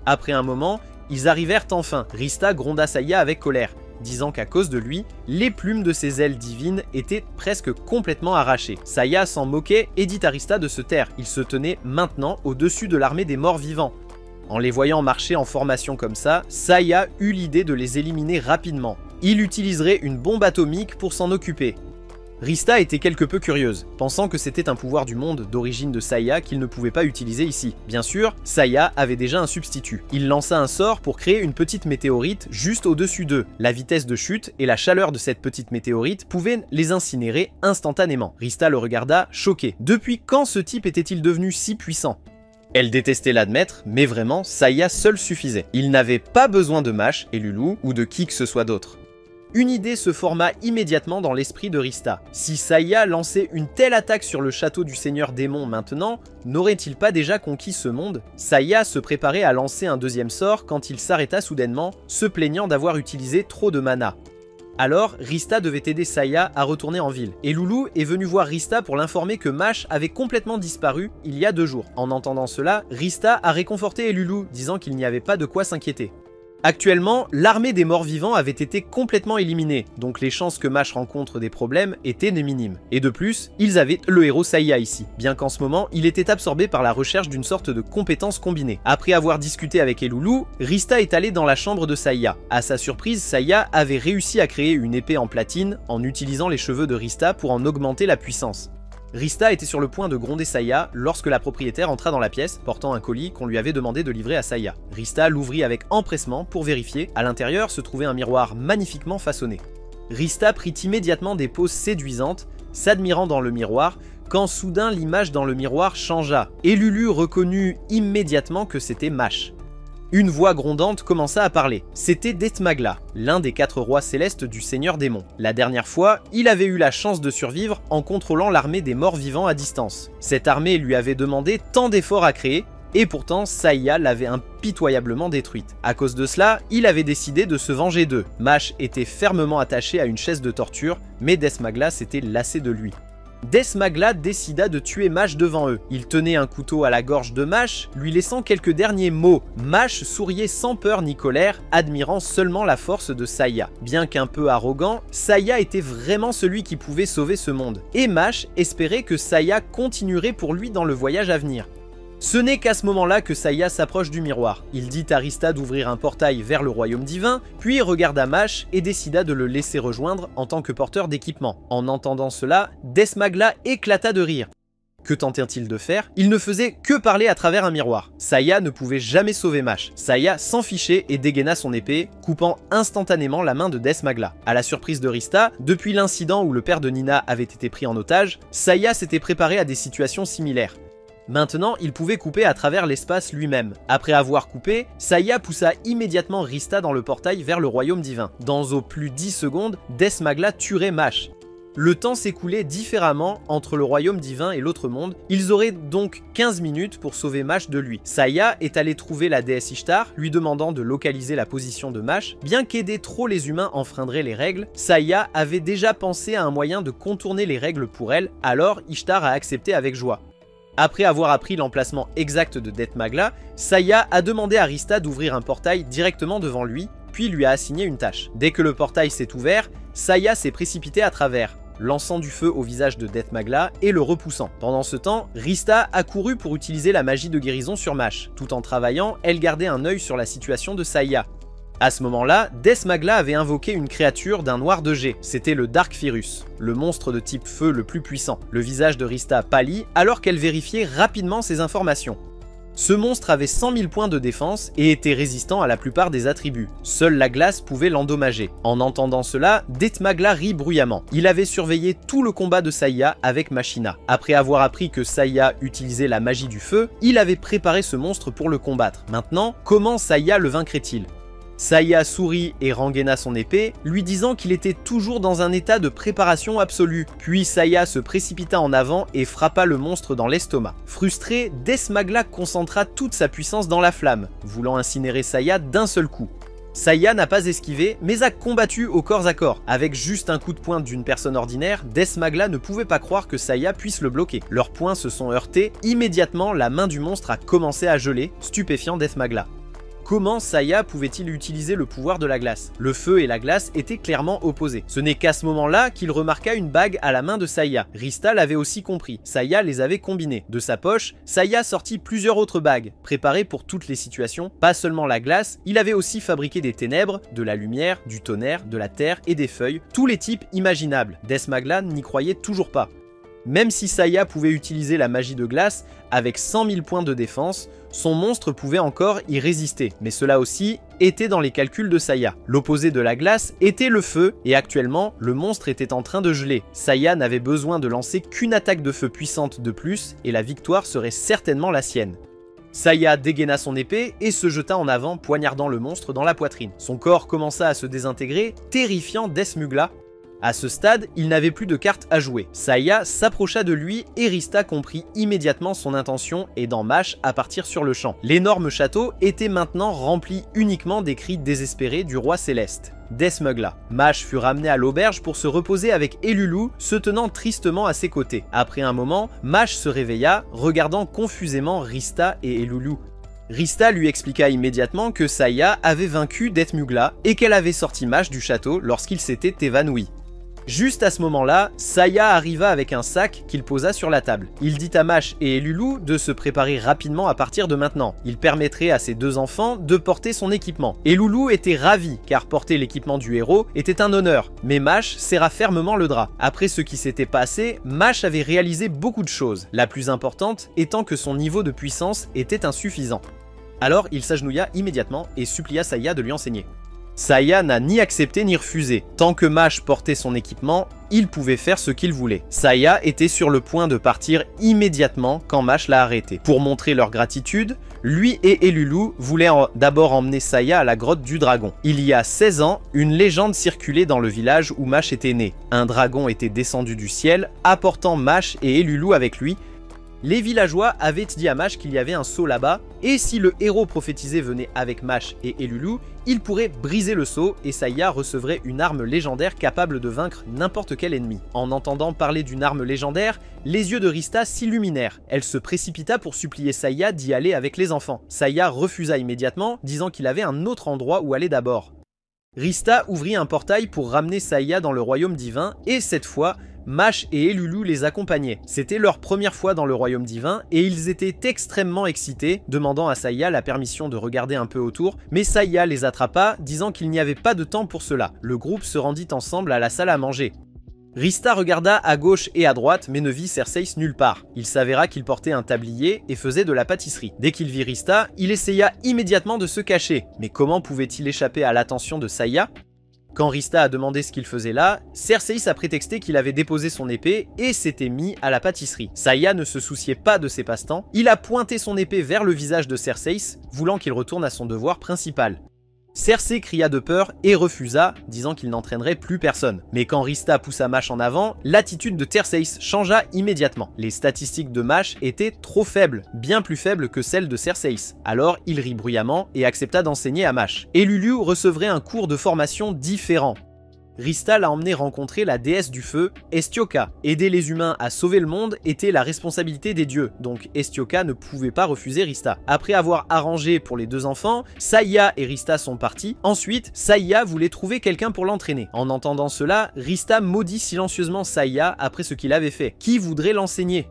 Speaker 1: Après un moment, ils arrivèrent enfin. Rista gronda Saya avec colère, disant qu'à cause de lui, les plumes de ses ailes divines étaient presque complètement arrachées. Saya s'en moquait et dit à Rista de se taire. Il se tenait maintenant au-dessus de l'armée des morts vivants. En les voyant marcher en formation comme ça, Saya eut l'idée de les éliminer rapidement. Il utiliserait une bombe atomique pour s'en occuper. Rista était quelque peu curieuse, pensant que c'était un pouvoir du monde d'origine de Saya qu'il ne pouvait pas utiliser ici. Bien sûr, Saya avait déjà un substitut. Il lança un sort pour créer une petite météorite juste au-dessus d'eux. La vitesse de chute et la chaleur de cette petite météorite pouvaient les incinérer instantanément. Rista le regarda, choqué. Depuis quand ce type était-il devenu si puissant ? Elle détestait l'admettre, mais vraiment, Saya seul suffisait. Il n'avait pas besoin de Mash, Elulu ou de qui que ce soit d'autre. Une idée se forma immédiatement dans l'esprit de Rista. Si Saya lançait une telle attaque sur le château du Seigneur Démon maintenant, n'aurait-il pas déjà conquis ce monde ? Saya se préparait à lancer un deuxième sort quand il s'arrêta soudainement, se plaignant d'avoir utilisé trop de mana. Alors, Rista devait aider Saya à retourner en ville. Et Elulu est venu voir Rista pour l'informer que Mash avait complètement disparu il y a 2 jours. En entendant cela, Rista a réconforté Elulu, disant qu'il n'y avait pas de quoi s'inquiéter. Actuellement, l'armée des morts vivants avait été complètement éliminée, donc les chances que Mash rencontre des problèmes étaient minimes. Et de plus, ils avaient le héros Saya ici, bien qu'en ce moment, il était absorbé par la recherche d'une sorte de compétence combinée. Après avoir discuté avec Elulu, Rista est allé dans la chambre de Saya. À sa surprise, Saya avait réussi à créer une épée en platine en utilisant les cheveux de Rista pour en augmenter la puissance. Rista était sur le point de gronder Saya lorsque la propriétaire entra dans la pièce, portant un colis qu'on lui avait demandé de livrer à Saya. Rista l'ouvrit avec empressement pour vérifier. À l'intérieur se trouvait un miroir magnifiquement façonné. Rista prit immédiatement des poses séduisantes, s'admirant dans le miroir, quand soudain l'image dans le miroir changea. Elulu reconnut immédiatement que c'était Mash. Une voix grondante commença à parler. C'était Dethmagla, l'un des 4 rois célestes du Seigneur Démon. La dernière fois, il avait eu la chance de survivre en contrôlant l'armée des morts vivants à distance. Cette armée lui avait demandé tant d'efforts à créer, et pourtant Saïa l'avait impitoyablement détruite. À cause de cela, il avait décidé de se venger d'eux. Mash était fermement attaché à une chaise de torture, mais Dethmagla s'était lassé de lui. Dethmagla décida de tuer Mash devant eux. Il tenait un couteau à la gorge de Mash, lui laissant quelques derniers mots. Mash souriait sans peur ni colère, admirant seulement la force de Saïa. Bien qu'un peu arrogant, Saïa était vraiment celui qui pouvait sauver ce monde. Et Mash espérait que Saïa continuerait pour lui dans le voyage à venir. Ce n'est qu'à ce moment-là que Saïa s'approche du miroir. Il dit à Rista d'ouvrir un portail vers le royaume divin, puis regarda Mash et décida de le laisser rejoindre en tant que porteur d'équipement. En entendant cela, Dethmagla éclata de rire. Que tentait-il de faire? Il ne faisait que parler à travers un miroir. Saïa ne pouvait jamais sauver Mash. Saïa s'en fichait et dégaina son épée, coupant instantanément la main de Dethmagla. À la surprise de Rista, depuis l'incident où le père de Nina avait été pris en otage, Saïa s'était préparé à des situations similaires. Maintenant, il pouvait couper à travers l'espace lui-même. Après avoir coupé, Saïa poussa immédiatement Rista dans le portail vers le royaume divin. Dans au plus 10 secondes, Dethmagla tuerait Mash. Le temps s'écoulait différemment entre le royaume divin et l'autre monde, ils auraient donc 15 minutes pour sauver Mash de lui. Saïa est allé trouver la déesse Ishtar, lui demandant de localiser la position de Mash. Bien qu'aider trop les humains enfreindrait les règles, Saïa avait déjà pensé à un moyen de contourner les règles pour elle, alors Ishtar a accepté avec joie. Après avoir appris l'emplacement exact de Dethmagla, Saïa a demandé à Rista d'ouvrir un portail directement devant lui, puis lui a assigné une tâche. Dès que le portail s'est ouvert, Saïa s'est précipité à travers, lançant du feu au visage de Dethmagla et le repoussant. Pendant ce temps, Rista a couru pour utiliser la magie de guérison sur Mash. Tout en travaillant, elle gardait un œil sur la situation de Saïa. À ce moment-là, Dethmagla avait invoqué une créature d'un noir de jet. C'était le Dark Firus, le monstre de type feu le plus puissant. Le visage de Rista pâlit alors qu'elle vérifiait rapidement ses informations. Ce monstre avait 100 000 points de défense et était résistant à la plupart des attributs. Seule la glace pouvait l'endommager. En entendant cela, Dethmagla rit bruyamment. Il avait surveillé tout le combat de Saïa avec Machina. Après avoir appris que Saïa utilisait la magie du feu, il avait préparé ce monstre pour le combattre. Maintenant, comment Saïa le vaincrait-il ? Saïa sourit et rengaina son épée, lui disant qu'il était toujours dans un état de préparation absolue. Puis Saïa se précipita en avant et frappa le monstre dans l'estomac. Frustré, Dethmagla concentra toute sa puissance dans la flamme, voulant incinérer Saïa d'un seul coup. Saïa n'a pas esquivé, mais a combattu au corps à corps. Avec juste un coup de poing d'une personne ordinaire, Dethmagla ne pouvait pas croire que Saïa puisse le bloquer. Leurs poings se sont heurtés, immédiatement la main du monstre a commencé à geler, stupéfiant Dethmagla. Comment Saïa pouvait-il utiliser le pouvoir de la glace? Le feu et la glace étaient clairement opposés. Ce n'est qu'à ce moment-là qu'il remarqua une bague à la main de Saïa. Rista l'avait aussi compris. Saïa les avait combinées. De sa poche, Saïa sortit plusieurs autres bagues, préparées pour toutes les situations. Pas seulement la glace, il avait aussi fabriqué des ténèbres, de la lumière, du tonnerre, de la terre et des feuilles, tous les types imaginables. Dethmagla n'y croyait toujours pas. Même si Saïa pouvait utiliser la magie de glace, avec 100 000 points de défense, son monstre pouvait encore y résister, mais cela aussi était dans les calculs de Saïa. L'opposé de la glace était le feu, et actuellement, le monstre était en train de geler. Saïa n'avait besoin de lancer qu'une attaque de feu puissante de plus, et la victoire serait certainement la sienne. Saïa dégaina son épée et se jeta en avant, poignardant le monstre dans la poitrine. Son corps commença à se désintégrer, terrifiant Dethmagla. À ce stade, il n'avait plus de cartes à jouer. Saïa s'approcha de lui et Rista comprit immédiatement son intention aidant Mash à partir sur le champ. L'énorme château était maintenant rempli uniquement des cris désespérés du roi céleste, Dethmagla. Mash fut ramené à l'auberge pour se reposer avec Elulu, se tenant tristement à ses côtés. Après un moment, Mash se réveilla, regardant confusément Rista et Elulu. Rista lui expliqua immédiatement que Saïa avait vaincu Dethmagla et qu'elle avait sorti Mash du château lorsqu'il s'était évanoui. Juste à ce moment-là, Saïa arriva avec un sac qu'il posa sur la table. Il dit à Mash et Elulu de se préparer rapidement à partir de maintenant. Il permettrait à ses deux enfants de porter son équipement. Elulu était ravi car porter l'équipement du héros était un honneur, mais Mash serra fermement le drap. Après ce qui s'était passé, Mash avait réalisé beaucoup de choses, la plus importante étant que son niveau de puissance était insuffisant. Alors il s'agenouilla immédiatement et supplia Saïa de lui enseigner. Saïa n'a ni accepté ni refusé. Tant que Mash portait son équipement, il pouvait faire ce qu'il voulait. Saïa était sur le point de partir immédiatement quand Mash l'a arrêté. Pour montrer leur gratitude, Lui et Elulu voulaient d'abord emmener Saya à la grotte du dragon. Il y a 16 ans, une légende circulait dans le village où Mash était né. Un dragon était descendu du ciel, apportant Mash et Elulu avec lui. Les villageois avaient dit à Mash qu'il y avait un seau là-bas, et si le héros prophétisé venait avec Mash et Elulu, il pourrait briser le seau et Saya recevrait une arme légendaire capable de vaincre n'importe quel ennemi. En entendant parler d'une arme légendaire, les yeux de Rista s'illuminèrent. Elle se précipita pour supplier Saya d'y aller avec les enfants. Saya refusa immédiatement, disant qu'il avait un autre endroit où aller d'abord. Rista ouvrit un portail pour ramener Saya dans le royaume divin, et cette fois, Mash et Elulu les accompagnaient. C'était leur première fois dans le royaume divin et ils étaient extrêmement excités, demandant à Saya la permission de regarder un peu autour, mais Saya les attrapa, disant qu'il n'y avait pas de temps pour cela. Le groupe se rendit ensemble à la salle à manger. Rista regarda à gauche et à droite mais ne vit Cerseis nulle part. Il s'avéra qu'il portait un tablier et faisait de la pâtisserie. Dès qu'il vit Rista, il essaya immédiatement de se cacher. Mais comment pouvait-il échapper à l'attention de Saya ? Quand Rista a demandé ce qu'il faisait là, Cerseis a prétexté qu'il avait déposé son épée et s'était mis à la pâtisserie. Saya ne se souciait pas de ses passe-temps, il a pointé son épée vers le visage de Cerseis, voulant qu'il retourne à son devoir principal. Cersei cria de peur et refusa, disant qu'il n'entraînerait plus personne. Mais quand Rista poussa Mash en avant, l'attitude de Cerseis changea immédiatement. Les statistiques de Mash étaient trop faibles, bien plus faibles que celles de Cerseis. Alors il rit bruyamment et accepta d'enseigner à Mash. Elulu recevrait un cours de formation différent. Rista l'a emmené rencontrer la déesse du feu, Estioka. Aider les humains à sauver le monde était la responsabilité des dieux, donc Estioka ne pouvait pas refuser Rista. Après avoir arrangé pour les deux enfants, Saya et Rista sont partis. Ensuite, Saya voulait trouver quelqu'un pour l'entraîner. En entendant cela, Rista maudit silencieusement Saya après ce qu'il avait fait. Qui voudrait l'enseigner ?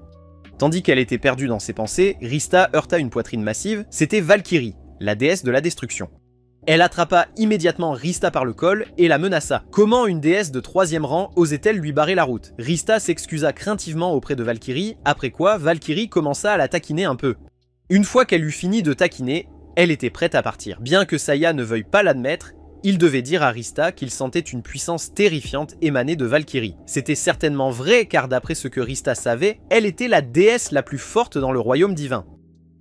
Speaker 1: Tandis qu'elle était perdue dans ses pensées, Rista heurta une poitrine massive, c'était Valkyrie, la déesse de la destruction. Elle attrapa immédiatement Rista par le col et la menaça. Comment une déesse de 3e rang osait-elle lui barrer la route? Rista s'excusa craintivement auprès de Valkyrie, après quoi Valkyrie commença à la taquiner un peu. Une fois qu'elle eut fini de taquiner, elle était prête à partir. Bien que Saya ne veuille pas l'admettre, il devait dire à Rista qu'il sentait une puissance terrifiante émaner de Valkyrie. C'était certainement vrai car d'après ce que Rista savait, elle était la déesse la plus forte dans le royaume divin.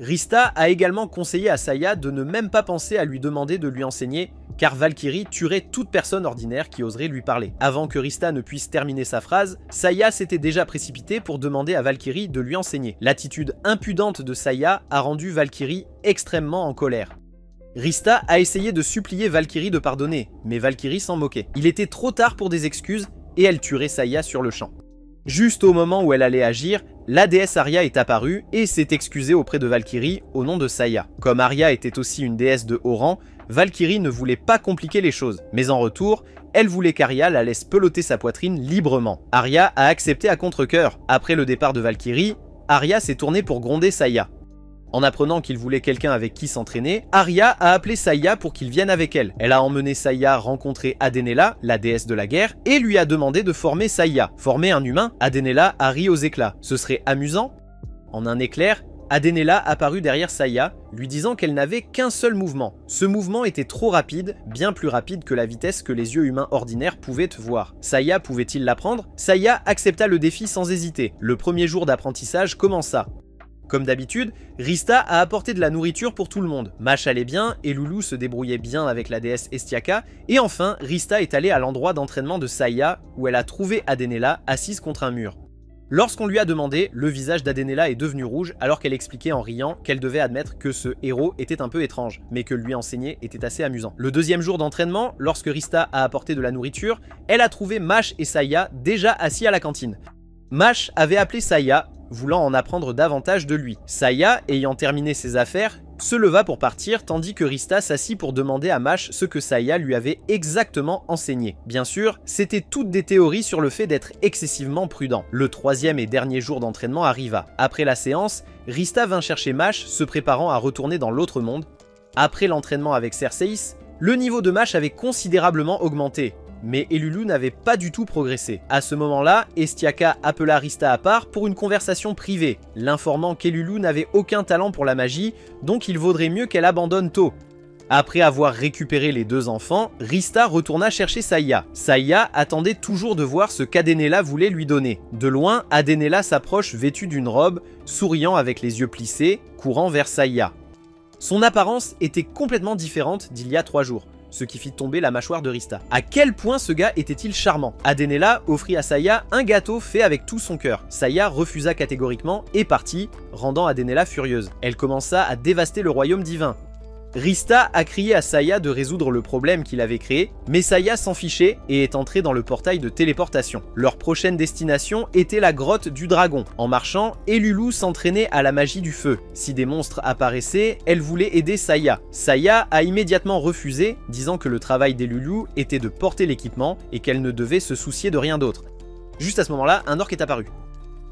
Speaker 1: Rista a également conseillé à Saya de ne même pas penser à lui demander de lui enseigner, car Valkyrie tuerait toute personne ordinaire qui oserait lui parler. Avant que Rista ne puisse terminer sa phrase, Saya s'était déjà précipité pour demander à Valkyrie de lui enseigner. L'attitude impudente de Saya a rendu Valkyrie extrêmement en colère. Rista a essayé de supplier Valkyrie de pardonner, mais Valkyrie s'en moquait. Il était trop tard pour des excuses et elle tuerait Saya sur le champ. Juste au moment où elle allait agir, la déesse Arya est apparue et s'est excusée auprès de Valkyrie au nom de Saya. Comme Arya était aussi une déesse de haut rang, Valkyrie ne voulait pas compliquer les choses, mais en retour, elle voulait qu'Arya la laisse peloter sa poitrine librement. Arya a accepté à contre-cœur. Après le départ de Valkyrie, Arya s'est tournée pour gronder Saya. En apprenant qu'il voulait quelqu'un avec qui s'entraîner, Arya a appelé Saya pour qu'il vienne avec elle. Elle a emmené Saya rencontrer Adenela, la déesse de la guerre, et lui a demandé de former Saya. Former un humain, Adenela a ri aux éclats. Ce serait amusant? En un éclair, Adenela apparut derrière Saya, lui disant qu'elle n'avait qu'un seul mouvement. Ce mouvement était trop rapide, bien plus rapide que la vitesse que les yeux humains ordinaires pouvaient voir. Saya pouvait-il l'apprendre? Saya accepta le défi sans hésiter. Le premier jour d'apprentissage commença. Comme d'habitude, Rista a apporté de la nourriture pour tout le monde. Mash allait bien, et Loulou se débrouillait bien avec la déesse Estiaka, et enfin, Rista est allée à l'endroit d'entraînement de Saya, où elle a trouvé Adenela assise contre un mur. Lorsqu'on lui a demandé, le visage d'Adenela est devenu rouge alors qu'elle expliquait en riant qu'elle devait admettre que ce héros était un peu étrange, mais que lui enseigner était assez amusant. Le deuxième jour d'entraînement, lorsque Rista a apporté de la nourriture, elle a trouvé Mash et Saya déjà assis à la cantine. Mash avait appelé Saya, voulant en apprendre davantage de lui. Saya, ayant terminé ses affaires, se leva pour partir tandis que Rista s'assit pour demander à Mash ce que Saya lui avait exactement enseigné. Bien sûr, c'était toutes des théories sur le fait d'être excessivement prudent. Le troisième et dernier jour d'entraînement arriva. Après la séance, Rista vint chercher Mash, se préparant à retourner dans l'autre monde. Après l'entraînement avec Cerseis, le niveau de Mash avait considérablement augmenté. Mais Elulu n'avait pas du tout progressé. À ce moment-là, Estiaka appela Rista à part pour une conversation privée, l'informant qu'Elulu n'avait aucun talent pour la magie, donc il vaudrait mieux qu'elle abandonne tôt. Après avoir récupéré les deux enfants, Rista retourna chercher Saya. Saya attendait toujours de voir ce qu'Adenela voulait lui donner. De loin, Adenela s'approche vêtue d'une robe, souriant avec les yeux plissés, courant vers Saya. Son apparence était complètement différente d'il y a 3 jours, ce qui fit tomber la mâchoire de Rista. À quel point ce gars était-il charmant? Adenella offrit à Saya un gâteau fait avec tout son cœur. Saya refusa catégoriquement et partit, rendant Adenella furieuse. Elle commença à dévaster le royaume divin. Rista a crié à Saya de résoudre le problème qu'il avait créé, mais Saya s'en fichait et est entrée dans le portail de téléportation. Leur prochaine destination était la grotte du dragon. En marchant, Elulu s'entraînait à la magie du feu. Si des monstres apparaissaient, elle voulait aider Saya. Saya a immédiatement refusé, disant que le travail d'Elulu était de porter l'équipement et qu'elle ne devait se soucier de rien d'autre. Juste à ce moment-là, un orc est apparu.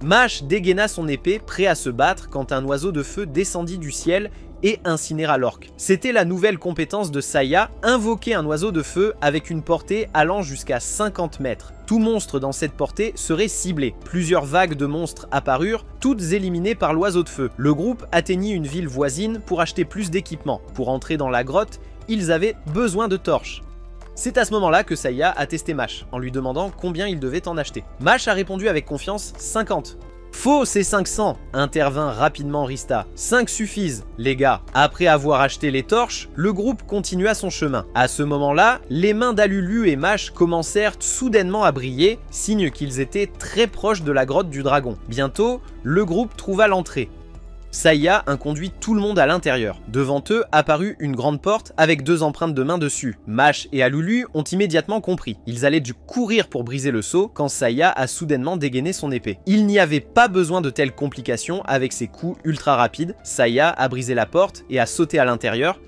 Speaker 1: Mash dégaina son épée, prêt à se battre, quand un oiseau de feu descendit du ciel et incinéra l'orque. C'était la nouvelle compétence de Saya, invoquer un oiseau de feu avec une portée allant jusqu'à 50 mètres. Tout monstre dans cette portée serait ciblé. Plusieurs vagues de monstres apparurent, toutes éliminées par l'oiseau de feu. Le groupe atteignit une ville voisine pour acheter plus d'équipements. Pour entrer dans la grotte, ils avaient besoin de torches. C'est à ce moment-là que Saya a testé Mash, en lui demandant combien il devait en acheter. Mash a répondu avec confiance 50. Faux, c'est 500, intervint rapidement Rista. 5 suffisent, les gars. Après avoir acheté les torches, le groupe continua son chemin. À ce moment-là, les mains d'Alulu et Mash commencèrent soudainement à briller, signe qu'ils étaient très proches de la grotte du dragon. Bientôt, le groupe trouva l'entrée. Saya inconduit tout le monde à l'intérieur. Devant eux apparut une grande porte avec 2 empreintes de main dessus. Mash et Alulu ont immédiatement compris. Ils allaient dû courir pour briser le sceau quand Saya a soudainement dégainé son épée. Il n'y avait pas besoin de telles complications avec ses coups ultra rapides. Saya a brisé la porte et a sauté à l'intérieur.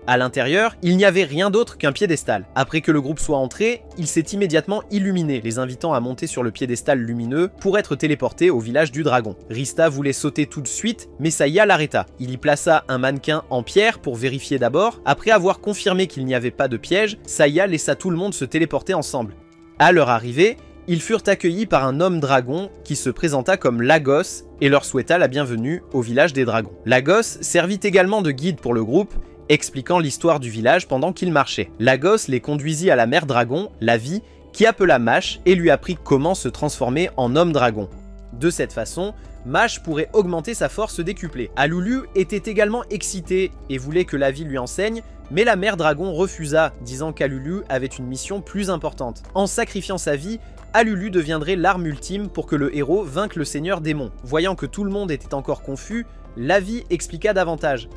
Speaker 1: À l'intérieur, il n'y avait rien d'autre qu'un piédestal. Après que le groupe soit entré, il s'est immédiatement illuminé, les invitant à monter sur le piédestal lumineux pour être téléporté au village du dragon. Rista voulait sauter tout de suite, mais Saya l'arrêta. Il y plaça un mannequin en pierre pour vérifier d'abord. Après avoir confirmé qu'il n'y avait pas de piège, Saya laissa tout le monde se téléporter ensemble. À leur arrivée, ils furent accueillis par un homme dragon qui se présenta comme Lagos et leur souhaita la bienvenue au village des dragons. Lagos servit également de guide pour le groupe, expliquant l'histoire du village pendant qu'il marchait. Lagos les conduisit à la mère dragon, la vie, qui appela Mash et lui apprit comment se transformer en homme dragon. De cette façon, Mash pourrait augmenter sa force décuplée. Alulu était également excité et voulait que la vie lui enseigne, mais la mère dragon refusa, disant qu'Alulu avait une mission plus importante. En sacrifiant sa vie, Alulu deviendrait l'arme ultime pour que le héros vainque le seigneur démon. Voyant que tout le monde était encore confus, la vie expliqua davantage.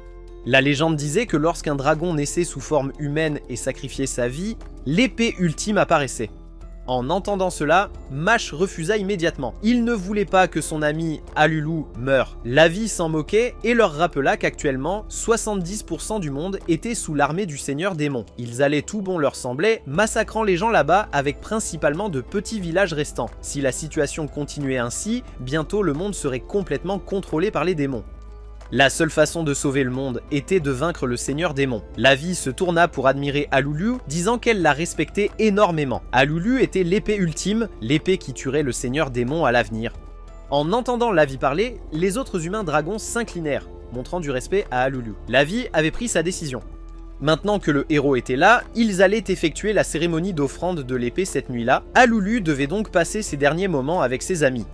Speaker 1: La légende disait que lorsqu'un dragon naissait sous forme humaine et sacrifiait sa vie, l'épée ultime apparaissait. En entendant cela, Mash refusa immédiatement. Il ne voulait pas que son ami Alulu meure. La vie s'en moquait et leur rappela qu'actuellement, 70% du monde était sous l'armée du seigneur démon. Ils allaient tout bon leur semblait, massacrant les gens là-bas avec principalement de petits villages restants. Si la situation continuait ainsi, bientôt le monde serait complètement contrôlé par les démons. La seule façon de sauver le monde était de vaincre le seigneur démon. La vie se tourna pour admirer Alulu, disant qu'elle la respectait énormément. Alulu était l'épée ultime, l'épée qui tuerait le seigneur démon à l'avenir. En entendant la vie parler, les autres humains dragons s'inclinèrent, montrant du respect à Alulu. La vie avait pris sa décision. Maintenant que le héros était là, ils allaient effectuer la cérémonie d'offrande de l'épée cette nuit-là. Alulu devait donc passer ses derniers moments avec ses amis.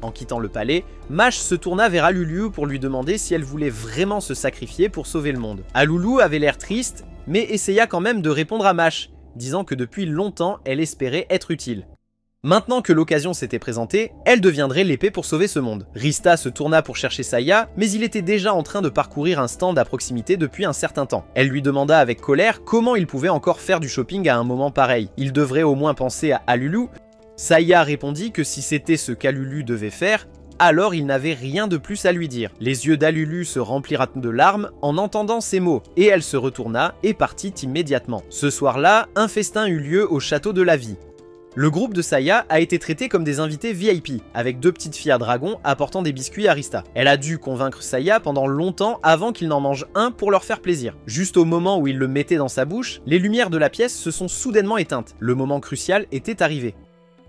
Speaker 1: En quittant le palais, Mash se tourna vers Alulu pour lui demander si elle voulait vraiment se sacrifier pour sauver le monde. Alulu avait l'air triste, mais essaya quand même de répondre à Mash, disant que depuis longtemps elle espérait être utile. Maintenant que l'occasion s'était présentée, elle deviendrait l'épée pour sauver ce monde. Rista se tourna pour chercher Saya, mais il était déjà en train de parcourir un stand à proximité depuis un certain temps. Elle lui demanda avec colère comment il pouvait encore faire du shopping à un moment pareil. Il devrait au moins penser à Alulu. Saya répondit que si c'était ce qu'Alulu devait faire, alors il n'avait rien de plus à lui dire. Les yeux d'Alulu se remplirent de larmes en entendant ces mots, et elle se retourna et partit immédiatement. Ce soir-là, un festin eut lieu au château de la vie. Le groupe de Saya a été traité comme des invités VIP, avec 2 petites filles à dragon apportant des biscuits à Rista. Elle a dû convaincre Saya pendant longtemps avant qu'il n'en mange un pour leur faire plaisir. Juste au moment où il le mettait dans sa bouche, les lumières de la pièce se sont soudainement éteintes. Le moment crucial était arrivé.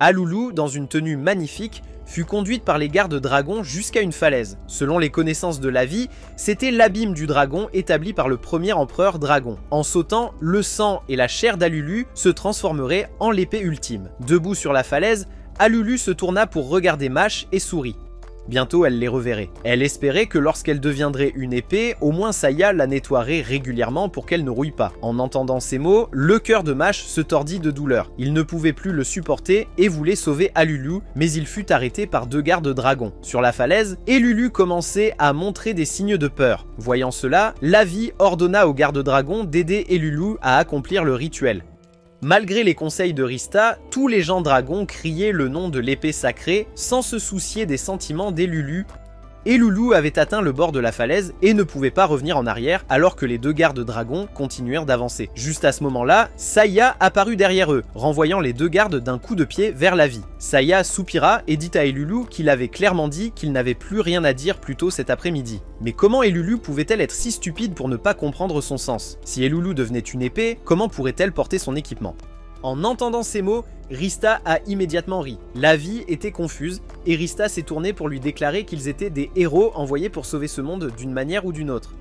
Speaker 1: Alulu, dans une tenue magnifique, fut conduite par les gardes dragons jusqu'à une falaise. Selon les connaissances de la vie, c'était l'abîme du dragon établi par le premier empereur dragon. En sautant, le sang et la chair d'Alulu se transformeraient en l'épée ultime. Debout sur la falaise, Alulu se tourna pour regarder Mash et sourit. Bientôt, elle les reverrait. Elle espérait que lorsqu'elle deviendrait une épée, au moins Saya la nettoierait régulièrement pour qu'elle ne rouille pas. En entendant ces mots, le cœur de Mash se tordit de douleur. Il ne pouvait plus le supporter et voulait sauver Alulu, mais il fut arrêté par 2 gardes dragons. Sur la falaise, Lulu commençait à montrer des signes de peur. Voyant cela, Lavi ordonna aux gardes dragons d'aider Lulu à accomplir le rituel. Malgré les conseils de Rista, tous les gens dragons criaient le nom de l'épée sacrée sans se soucier des sentiments d'Elulu. Elulu avait atteint le bord de la falaise et ne pouvait pas revenir en arrière alors que les 2 gardes dragons continuèrent d'avancer. Juste à ce moment-là, Saya apparut derrière eux, renvoyant les 2 gardes d'un coup de pied vers Lavi. Saya soupira et dit à Elulu qu'il avait clairement dit qu'il n'avait plus rien à dire plus tôt cet après-midi. Mais comment Elulu pouvait-elle être si stupide pour ne pas comprendre son sens? Si Elulu devenait une épée, comment pourrait-elle porter son équipement? En entendant ces mots, Rista a immédiatement ri. Lavi était confuse et Rista s'est tournée pour lui déclarer qu'ils étaient des héros envoyés pour sauver ce monde d'une manière ou d'une autre.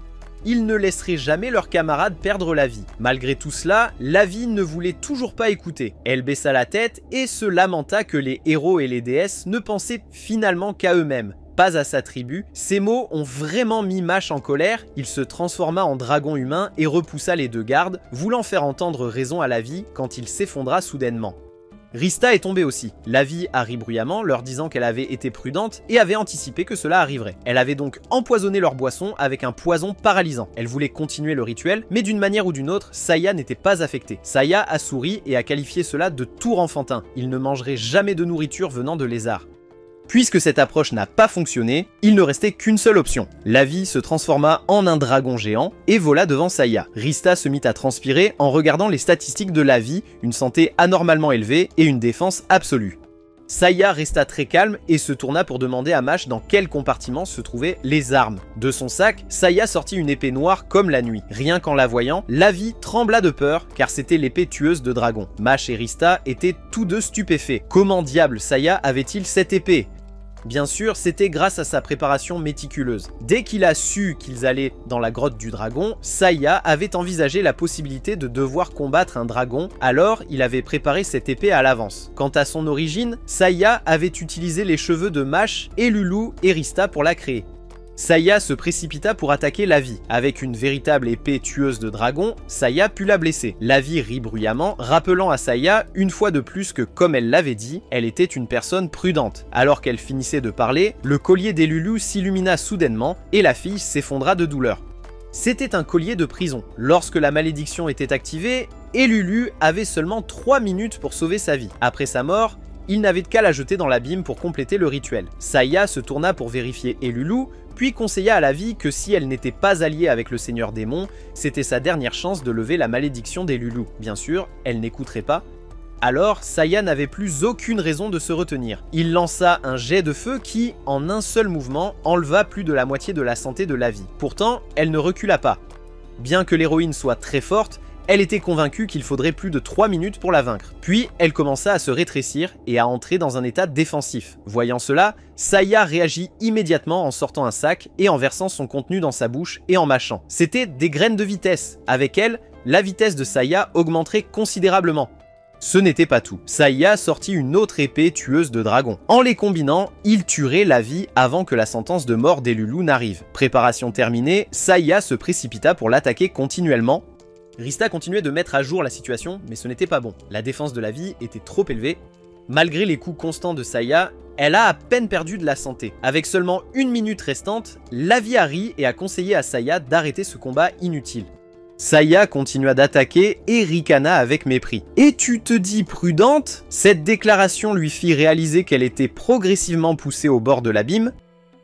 Speaker 1: Ils ne laisseraient jamais leurs camarades perdre la vie. Malgré tout cela, Lavi ne voulait toujours pas écouter. Elle baissa la tête et se lamenta que les héros et les déesses ne pensaient finalement qu'à eux-mêmes, pas à sa tribu. Ces mots ont vraiment mis Mash en colère. Il se transforma en dragon humain et repoussa les 2 gardes, voulant faire entendre raison à Lavi quand il s'effondra soudainement. Rista est tombée aussi. Lavi a ri bruyamment, leur disant qu'elle avait été prudente et avait anticipé que cela arriverait. Elle avait donc empoisonné leur boisson avec un poison paralysant. Elle voulait continuer le rituel, mais d'une manière ou d'une autre, Saya n'était pas affectée. Saya a souri et a qualifié cela de tour enfantin. Il ne mangerait jamais de nourriture venant de lézards. Puisque cette approche n'a pas fonctionné, il ne restait qu'une seule option. Lavi se transforma en un dragon géant et vola devant Saya. Rista se mit à transpirer en regardant les statistiques de Lavi, une santé anormalement élevée et une défense absolue. Saya resta très calme et se tourna pour demander à Mash dans quel compartiment se trouvaient les armes. De son sac, Saya sortit une épée noire comme la nuit. Rien qu'en la voyant, Lavi trembla de peur car c'était l'épée tueuse de dragon. Mash et Rista étaient tous 2 stupéfaits. Comment diable Saya avait-il cette épée ? Bien sûr, c'était grâce à sa préparation méticuleuse. Dès qu'il a su qu'ils allaient dans la grotte du dragon, Saya avait envisagé la possibilité de devoir combattre un dragon, alors il avait préparé cette épée à l'avance. Quant à son origine, Saya avait utilisé les cheveux de Mash, Lulu et Rista pour la créer. Saya se précipita pour attaquer Lavi. Avec une véritable épée tueuse de dragon, Saya put la blesser. Lavi rit bruyamment, rappelant à Saya une fois de plus que, comme elle l'avait dit, elle était une personne prudente. Alors qu'elle finissait de parler, le collier d'Elulu s'illumina soudainement et la fille s'effondra de douleur. C'était un collier de prison. Lorsque la malédiction était activée, Elulu avait seulement 3 minutes pour sauver sa vie. Après sa mort, il n'avait qu'à la jeter dans l'abîme pour compléter le rituel. Saya se tourna pour vérifier Elulu, puis conseilla à Lavi que si elle n'était pas alliée avec le Seigneur Démon, c'était sa dernière chance de lever la malédiction d'Elulu. Bien sûr, elle n'écouterait pas. Alors, Saya n'avait plus aucune raison de se retenir. Il lança un jet de feu qui, en un seul mouvement, enleva plus de la moitié de la santé de Lavi. Pourtant, elle ne recula pas. Bien que l'héroïne soit très forte, elle était convaincue qu'il faudrait plus de 3 minutes pour la vaincre. Puis, elle commença à se rétrécir et à entrer dans un état défensif. Voyant cela, Saya réagit immédiatement en sortant un sac et en versant son contenu dans sa bouche et en mâchant. C'était des graines de vitesse. Avec elles, la vitesse de Saya augmenterait considérablement. Ce n'était pas tout. Saya sortit une autre épée tueuse de dragon. En les combinant, il tuerait Lavi avant que la sentence de mort d'Elulu n'arrive. Préparation terminée, Saya se précipita pour l'attaquer continuellement. Rista continuait de mettre à jour la situation, mais ce n'était pas bon. La défense de Lavi était trop élevée. Malgré les coups constants de Saya, elle a à peine perdu de la santé. Avec seulement 1 minute restante, Lavi a ri et a conseillé à Saya d'arrêter ce combat inutile. Saya continua d'attaquer et ricana avec mépris. « Et tu te dis prudente ?» Cette déclaration lui fit réaliser qu'elle était progressivement poussée au bord de l'abîme.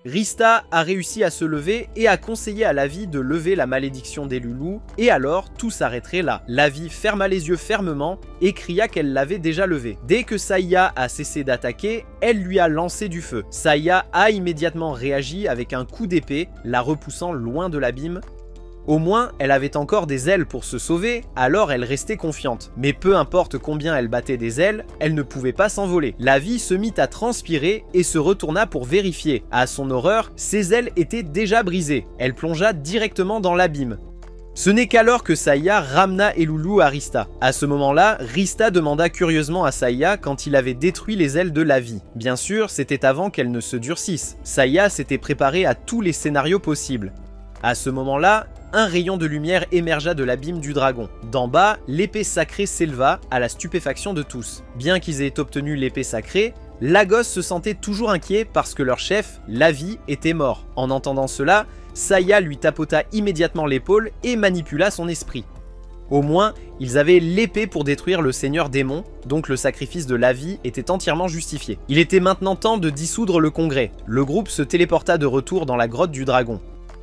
Speaker 1: Rista a réussi à se lever et a conseillé à Lavi de lever la malédiction d'Elulu, et alors tout s'arrêterait là. Lavi ferma les yeux fermement et cria qu'elle l'avait déjà levé. Dès que Saya a cessé d'attaquer, elle lui a lancé du feu. Saya a immédiatement réagi avec un coup d'épée, la repoussant loin de l'abîme. Au moins, elle avait encore des ailes pour se sauver, alors elle restait confiante. Mais peu importe combien elle battait des ailes, elle ne pouvait pas s'envoler. Lavi se mit à transpirer et se retourna pour vérifier. À son horreur, ses ailes étaient déjà brisées. Elle plongea directement dans l'abîme. Ce n'est qu'alors que Saya ramena Elulu à Rista. À ce moment-là, Rista demanda curieusement à Saya quand il avait détruit les ailes de Lavi. Bien sûr, c'était avant qu'elles ne se durcissent. Saya s'était préparé à tous les scénarios possibles. À ce moment-là, un rayon de lumière émergea de l'abîme du dragon. D'en bas, l'épée sacrée s'éleva à la stupéfaction de tous. Bien qu'ils aient obtenu l'épée sacrée, Lagos se sentait toujours inquiet parce que leur chef, Lavi, était mort. En entendant cela, Saya lui tapota immédiatement l'épaule et manipula son esprit. Au moins, ils avaient l'épée pour détruire le seigneur démon, donc le sacrifice de Lavi était entièrement justifié. Il était maintenant temps de dissoudre le congrès. Le groupe se téléporta de retour dans la grotte du dragon.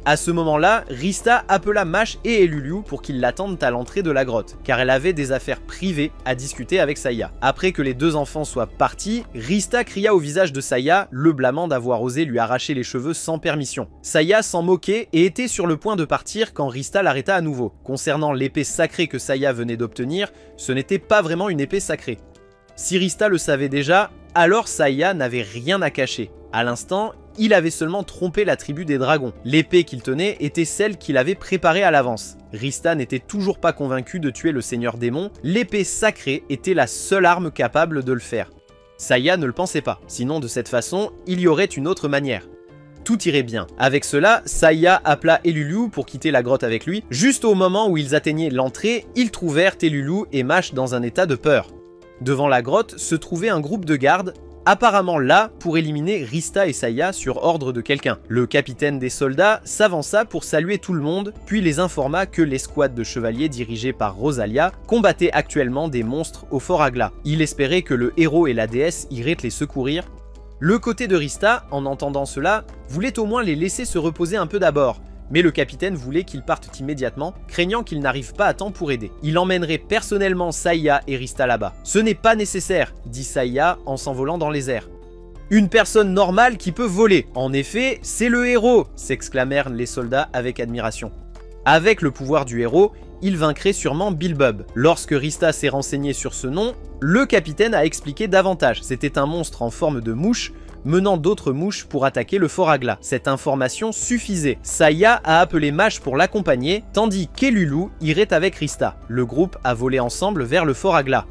Speaker 1: À ce moment-là, Rista appela Mash et Elulu pour qu'ils l'attendent à l'entrée de la grotte, car elle avait des affaires privées à discuter avec Saya. Après que les deux enfants soient partis, Rista cria au visage de Saya, le blâmant d'avoir osé lui arracher les cheveux sans permission. Saya s'en moquait et était sur le point de partir quand Rista l'arrêta à nouveau. Concernant l'épée sacrée que Saya venait d'obtenir, ce n'était pas vraiment une épée sacrée. Si Rista le savait déjà, alors Saya n'avait rien à cacher. À l'instant, il avait seulement trompé la tribu des dragons. L'épée qu'il tenait était celle qu'il avait préparée à l'avance. Rista n'était toujours pas convaincu de tuer le seigneur démon, l'épée sacrée était la seule arme capable de le faire. Saya ne le pensait pas, sinon de cette façon, il y aurait une autre manière. Tout irait bien. Avec cela, Saya appela Elulu pour quitter la grotte avec lui. Juste au moment où ils atteignaient l'entrée, ils trouvèrent Elulu et Mash dans un état de peur. Devant la grotte se trouvait un groupe de gardes, apparemment là pour éliminer Rista et Saya sur ordre de quelqu'un. Le capitaine des soldats s'avança pour saluer tout le monde, puis les informa que l'escouade de chevaliers dirigée par Rosalia combattait actuellement des monstres au Fort Agla. Il espérait que le héros et la déesse iraient les secourir. Le côté de Rista, en entendant cela, voulait au moins les laisser se reposer un peu d'abord, mais le capitaine voulait qu'ils partent immédiatement, craignant qu'ils n'arrivent pas à temps pour aider. Il emmènerait personnellement Saya et Rista là-bas. « Ce n'est pas nécessaire », dit Saya en s'envolant dans les airs. « Une personne normale qui peut voler. En effet, c'est le héros !» s'exclamèrent les soldats avec admiration. Avec le pouvoir du héros, il vaincrait sûrement Bilbub. Lorsque Rista s'est renseigné sur ce nom, le capitaine a expliqué davantage. C'était un monstre en forme de mouche, menant d'autres mouches pour attaquer le Fort Agla. Cette information suffisait. Saya a appelé Mash pour l'accompagner, tandis qu'Elulu irait avec Rista. Le groupe a volé ensemble vers le Fort Agla.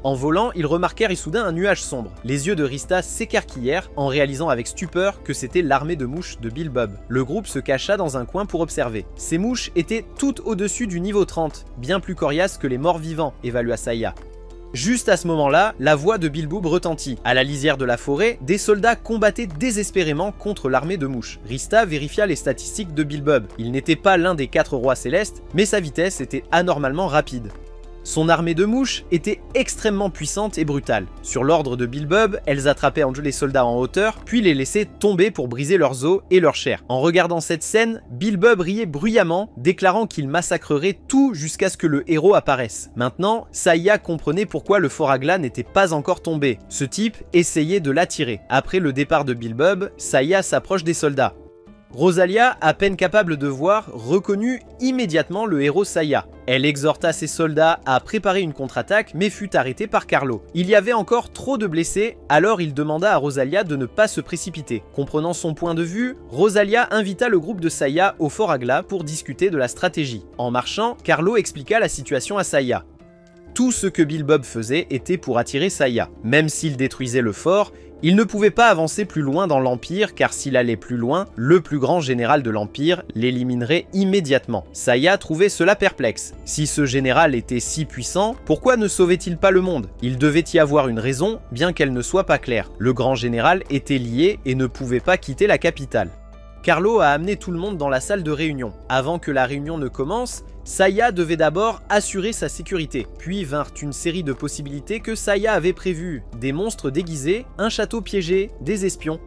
Speaker 1: En volant, ils remarquèrent soudain un nuage sombre. Les yeux de Rista s'écarquillèrent en réalisant avec stupeur que c'était l'armée de mouches de Bilbub. Le groupe se cacha dans un coin pour observer. Ces mouches étaient toutes au-dessus du niveau 30, bien plus coriaces que les morts vivants, évalua Saya. Juste à ce moment-là, la voix de Bilbub retentit. À la lisière de la forêt, des soldats combattaient désespérément contre l'armée de mouches. Rista vérifia les statistiques de Bilbub. Il n'était pas l'un des 4 rois célestes, mais sa vitesse était anormalement rapide. Son armée de mouches était extrêmement puissante et brutale. Sur l'ordre de Bilbub, elles attrapaient les soldats en hauteur, puis les laissaient tomber pour briser leurs os et leur chair. En regardant cette scène, Bilbub riait bruyamment, déclarant qu'il massacrerait tout jusqu'à ce que le héros apparaisse. Maintenant, Saya comprenait pourquoi le Fort Agla n'était pas encore tombé. Ce type essayait de l'attirer. Après le départ de Bilbub, Saya s'approche des soldats. Rosalia, à peine capable de voir, reconnut immédiatement le héros Saya. Elle exhorta ses soldats à préparer une contre-attaque mais fut arrêtée par Carlo. Il y avait encore trop de blessés, alors il demanda à Rosalia de ne pas se précipiter. Comprenant son point de vue, Rosalia invita le groupe de Saya au Fort Agla pour discuter de la stratégie. En marchant, Carlo expliqua la situation à Saya. Tout ce que Bilbub faisait était pour attirer Saya. Même s'il détruisait le fort, il ne pouvait pas avancer plus loin dans l'Empire car s'il allait plus loin, le plus grand général de l'Empire l'éliminerait immédiatement. Saya trouvait cela perplexe. Si ce général était si puissant, pourquoi ne sauvait-il pas le monde? Il devait y avoir une raison, bien qu'elle ne soit pas claire. Le grand général était lié et ne pouvait pas quitter la capitale. Carlo a amené tout le monde dans la salle de réunion. Avant que la réunion ne commence, Saya devait d'abord assurer sa sécurité. Puis vinrent une série de possibilités que Saya avait prévues. Des monstres déguisés, un château piégé, des espions.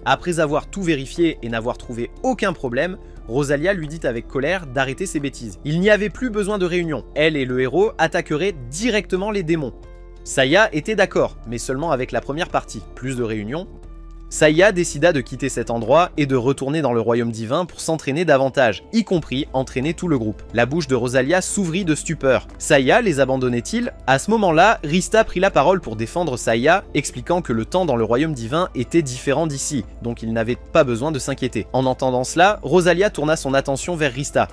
Speaker 1: Après avoir tout vérifié et n'avoir trouvé aucun problème, Rosalia lui dit avec colère d'arrêter ses bêtises. Il n'y avait plus besoin de réunion. Elle et le héros attaqueraient directement les démons. Saya était d'accord, mais seulement avec la première partie. Plus de réunions. Saya décida de quitter cet endroit et de retourner dans le royaume divin pour s'entraîner davantage, y compris entraîner tout le groupe. La bouche de Rosalia s'ouvrit de stupeur. Saya les abandonnait-il? À ce moment-là, Rista prit la parole pour défendre Saya, expliquant que le temps dans le royaume divin était différent d'ici, donc il n'avait pas besoin de s'inquiéter. En entendant cela, Rosalia tourna son attention vers Rista.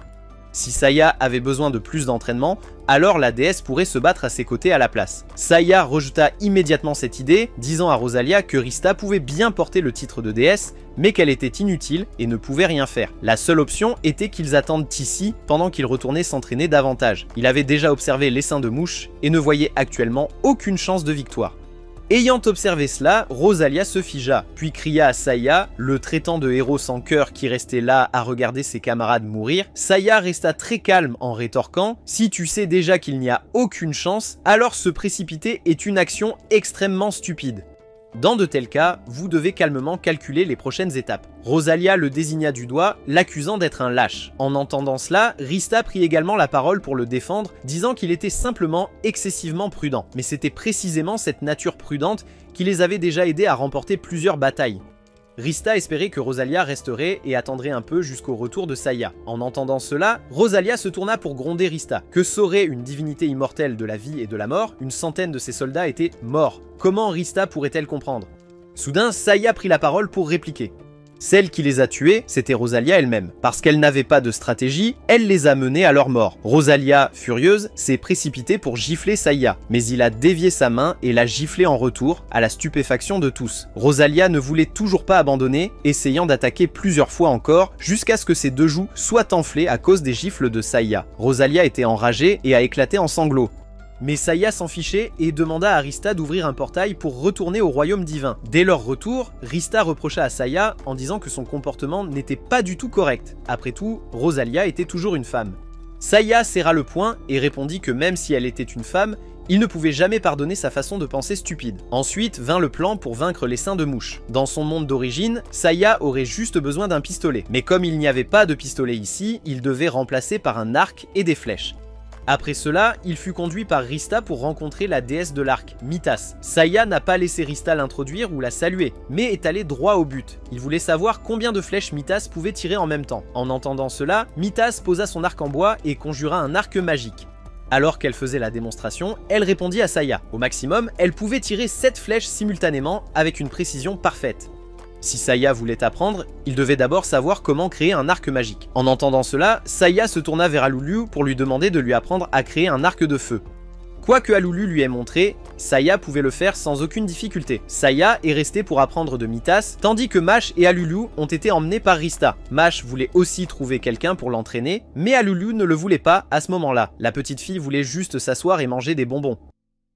Speaker 1: Si Saya avait besoin de plus d'entraînement, alors la déesse pourrait se battre à ses côtés à la place. Saya rejeta immédiatement cette idée, disant à Rosalia que Rista pouvait bien porter le titre de déesse, mais qu'elle était inutile et ne pouvait rien faire. La seule option était qu'ils attendent ici pendant qu'il retournait s'entraîner davantage. Il avait déjà observé l'essaim de mouche et ne voyait actuellement aucune chance de victoire. Ayant observé cela, Rosalia se figea, puis cria à Saya, le traitant de héros sans cœur qui restait là à regarder ses camarades mourir. Saya resta très calme en rétorquant « Si tu sais déjà qu'il n'y a aucune chance, alors se précipiter est une action extrêmement stupide. » Dans de tels cas, vous devez calmement calculer les prochaines étapes. Rosalia le désigna du doigt, l'accusant d'être un lâche. En entendant cela, Rista prit également la parole pour le défendre, disant qu'il était simplement excessivement prudent. Mais c'était précisément cette nature prudente qui les avait déjà aidés à remporter plusieurs batailles. Rista espérait que Rosalia resterait et attendrait un peu jusqu'au retour de Saya. En entendant cela, Rosalia se tourna pour gronder Rista. Que saurait une divinité immortelle de la vie et de la mort? Une centaine de ses soldats étaient morts. Comment Rista pourrait-elle comprendre? Soudain, Saya prit la parole pour répliquer. Celle qui les a tués, c'était Rosalia elle-même. Parce qu'elle n'avait pas de stratégie, elle les a menés à leur mort. Rosalia, furieuse, s'est précipitée pour gifler Saya, mais il a dévié sa main et l'a giflé en retour, à la stupéfaction de tous. Rosalia ne voulait toujours pas abandonner, essayant d'attaquer plusieurs fois encore, jusqu'à ce que ses deux joues soient enflées à cause des gifles de Saya. Rosalia était enragée et a éclaté en sanglots. Mais Saya s'en fichait et demanda à Rista d'ouvrir un portail pour retourner au royaume divin. Dès leur retour, Rista reprocha à Saya en disant que son comportement n'était pas du tout correct. Après tout, Rosalia était toujours une femme. Saya serra le poing et répondit que même si elle était une femme, il ne pouvait jamais pardonner sa façon de penser stupide. Ensuite vint le plan pour vaincre l'essaim de mouche. Dans son monde d'origine, Saya aurait juste besoin d'un pistolet. Mais comme il n'y avait pas de pistolet ici, il devait remplacer par un arc et des flèches. Après cela, il fut conduit par Rista pour rencontrer la déesse de l'arc, Mithas. Saya n'a pas laissé Rista l'introduire ou la saluer, mais est allé droit au but. Il voulait savoir combien de flèches Mithas pouvait tirer en même temps. En entendant cela, Mithas posa son arc en bois et conjura un arc magique. Alors qu'elle faisait la démonstration, elle répondit à Saya. Au maximum, elle pouvait tirer 7 flèches simultanément avec une précision parfaite. Si Saya voulait apprendre, il devait d'abord savoir comment créer un arc magique. En entendant cela, Saya se tourna vers Alulu pour lui demander de lui apprendre à créer un arc de feu. Quoi que Alulu lui ait montré, Saya pouvait le faire sans aucune difficulté. Saya est resté pour apprendre de Mithas, tandis que Mash et Alulu ont été emmenés par Rista. Mash voulait aussi trouver quelqu'un pour l'entraîner, mais Alulu ne le voulait pas à ce moment-là. La petite fille voulait juste s'asseoir et manger des bonbons.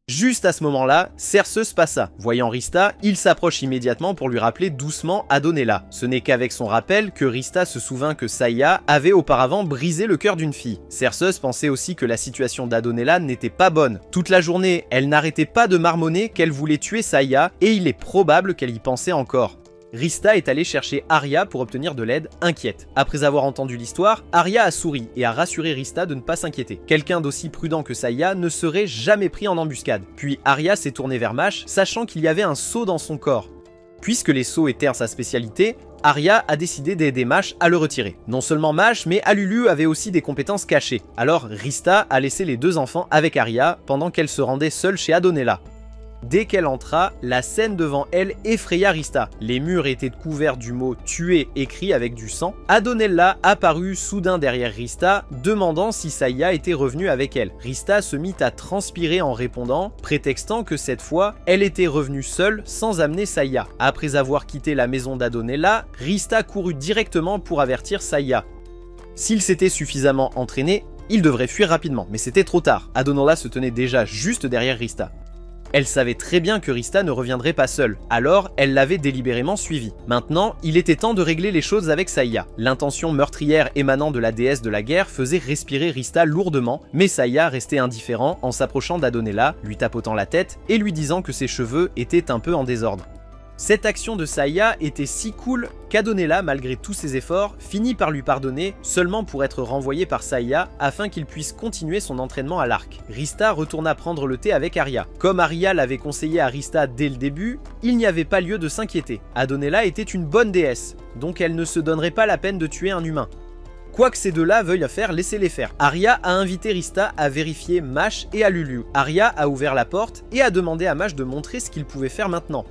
Speaker 1: Juste à ce moment-là, Cerceus passa. Voyant Rista, il s'approche immédiatement pour lui rappeler doucement Adonella. Ce n'est qu'avec son rappel que Rista se souvint que Saya avait auparavant brisé le cœur d'une fille. Cerceus pensait aussi que la situation d'Adonella n'était pas bonne. Toute la journée, elle n'arrêtait pas de marmonner qu'elle voulait tuer Saya et il est probable qu'elle y pensait encore. Rista est allé chercher Arya pour obtenir de l'aide, inquiète. Après avoir entendu l'histoire, Arya a souri et a rassuré Rista de ne pas s'inquiéter. Quelqu'un d'aussi prudent que Saya ne serait jamais pris en embuscade. Puis Arya s'est tournée vers Mash, sachant qu'il y avait un sceau dans son corps. Puisque les sceaux étaient sa spécialité, Arya a décidé d'aider Mash à le retirer. Non seulement Mash, mais Alulu avait aussi des compétences cachées. Alors Rista a laissé les deux enfants avec Arya pendant qu'elle se rendait seule chez Adonella. Dès qu'elle entra, la scène devant elle effraya Rista. Les murs étaient couverts du mot « tuer » écrit avec du sang. Adonella apparut soudain derrière Rista, demandant si Saya était revenue avec elle. Rista se mit à transpirer en répondant, prétextant que cette fois, elle était revenue seule sans amener Saya. Après avoir quitté la maison d'Adonella, Rista courut directement pour avertir Saya. S'il s'était suffisamment entraîné, il devrait fuir rapidement, mais c'était trop tard. Adonella se tenait déjà juste derrière Rista. Elle savait très bien que Rista ne reviendrait pas seule, alors elle l'avait délibérément suivi. Maintenant, il était temps de régler les choses avec Saya. L'intention meurtrière émanant de la déesse de la guerre faisait respirer Rista lourdement, mais Saya restait indifférent en s'approchant d'Adonella, lui tapotant la tête et lui disant que ses cheveux étaient un peu en désordre. Cette action de Saya était si cool qu'Adonella, malgré tous ses efforts, finit par lui pardonner, seulement pour être renvoyé par Saya afin qu'il puisse continuer son entraînement à l'arc. Rista retourna prendre le thé avec Arya. Comme Arya l'avait conseillé à Rista dès le début, il n'y avait pas lieu de s'inquiéter. Adonella était une bonne déesse, donc elle ne se donnerait pas la peine de tuer un humain. Quoi que ces deux-là veuillent faire, laissez-les faire. Arya a invité Rista à vérifier Mash et Alulu. Arya a ouvert la porte et a demandé à Mash de montrer ce qu'il pouvait faire maintenant.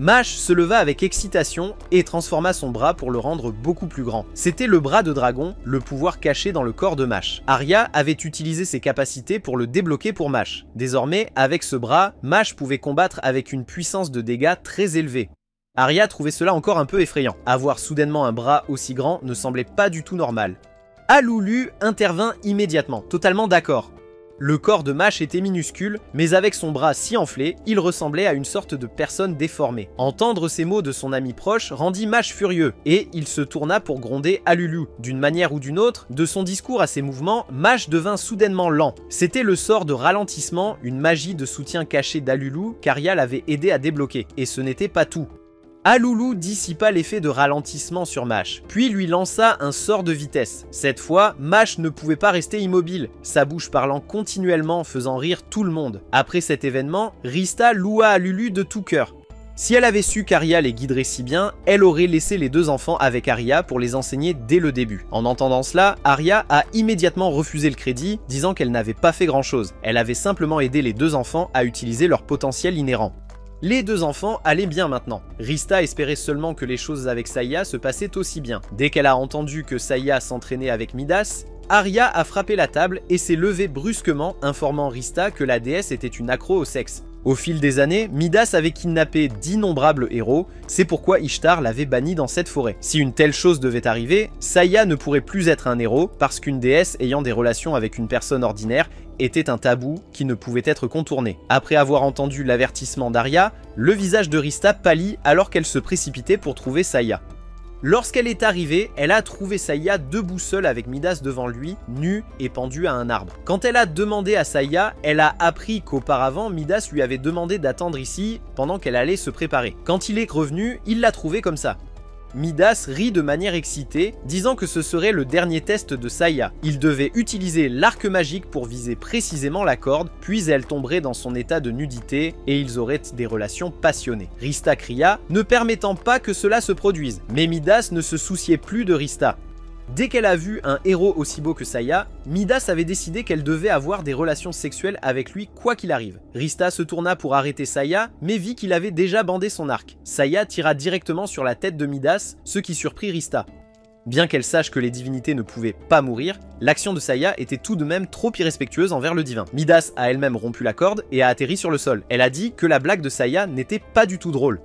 Speaker 1: Mash se leva avec excitation et transforma son bras pour le rendre beaucoup plus grand. C'était le bras de dragon, le pouvoir caché dans le corps de Mash. Arya avait utilisé ses capacités pour le débloquer pour Mash. Désormais, avec ce bras, Mash pouvait combattre avec une puissance de dégâts très élevée. Arya trouvait cela encore un peu effrayant. Avoir soudainement un bras aussi grand ne semblait pas du tout normal. Alulu intervint immédiatement, totalement d'accord. Le corps de Mash était minuscule, mais avec son bras si enflé, il ressemblait à une sorte de personne déformée. Entendre ces mots de son ami proche rendit Mash furieux, et il se tourna pour gronder Alulu. D'une manière ou d'une autre, de son discours à ses mouvements, Mash devint soudainement lent. C'était le sort de ralentissement, une magie de soutien caché d'Alulu qu'Arya l'avait aidé à débloquer, et ce n'était pas tout. Alulu dissipa l'effet de ralentissement sur Mash, puis lui lança un sort de vitesse. Cette fois, Mash ne pouvait pas rester immobile, sa bouche parlant continuellement faisant rire tout le monde. Après cet événement, Rista loua Alulu de tout cœur. Si elle avait su qu'Arya les guiderait si bien, elle aurait laissé les deux enfants avec Arya pour les enseigner dès le début. En entendant cela, Arya a immédiatement refusé le crédit, disant qu'elle n'avait pas fait grand chose. Elle avait simplement aidé les deux enfants à utiliser leur potentiel inhérent. Les deux enfants allaient bien maintenant. Rista espérait seulement que les choses avec Saya se passaient aussi bien. Dès qu'elle a entendu que Saya s'entraînait avec Midas, Arya a frappé la table et s'est levée brusquement, informant Rista que la déesse était une accro au sexe. Au fil des années, Midas avait kidnappé d'innombrables héros, c'est pourquoi Ishtar l'avait banni dans cette forêt. Si une telle chose devait arriver, Saya ne pourrait plus être un héros, parce qu'une déesse ayant des relations avec une personne ordinaire était un tabou qui ne pouvait être contourné. Après avoir entendu l'avertissement d'Arya, le visage de Rista pâlit alors qu'elle se précipitait pour trouver Saya. Lorsqu'elle est arrivée, elle a trouvé Saya debout seule avec Midas devant lui, nu et pendu à un arbre. Quand elle a demandé à Saya, elle a appris qu'auparavant Midas lui avait demandé d'attendre ici pendant qu'elle allait se préparer. Quand il est revenu, il l'a trouvée comme ça. Midas rit de manière excitée, disant que ce serait le dernier test de Saya. Il devait utiliser l'arc magique pour viser précisément la corde, puis elle tomberait dans son état de nudité et ils auraient des relations passionnées. Rista cria, ne permettant pas que cela se produise, mais Midas ne se souciait plus de Rista. Dès qu'elle a vu un héros aussi beau que Saya, Midas avait décidé qu'elle devait avoir des relations sexuelles avec lui quoi qu'il arrive. Rista se tourna pour arrêter Saya, mais vit qu'il avait déjà bandé son arc. Saya tira directement sur la tête de Midas, ce qui surprit Rista. Bien qu'elle sache que les divinités ne pouvaient pas mourir, l'action de Saya était tout de même trop irrespectueuse envers le divin. Midas a elle-même rompu la corde et a atterri sur le sol. Elle a dit que la blague de Saya n'était pas du tout drôle.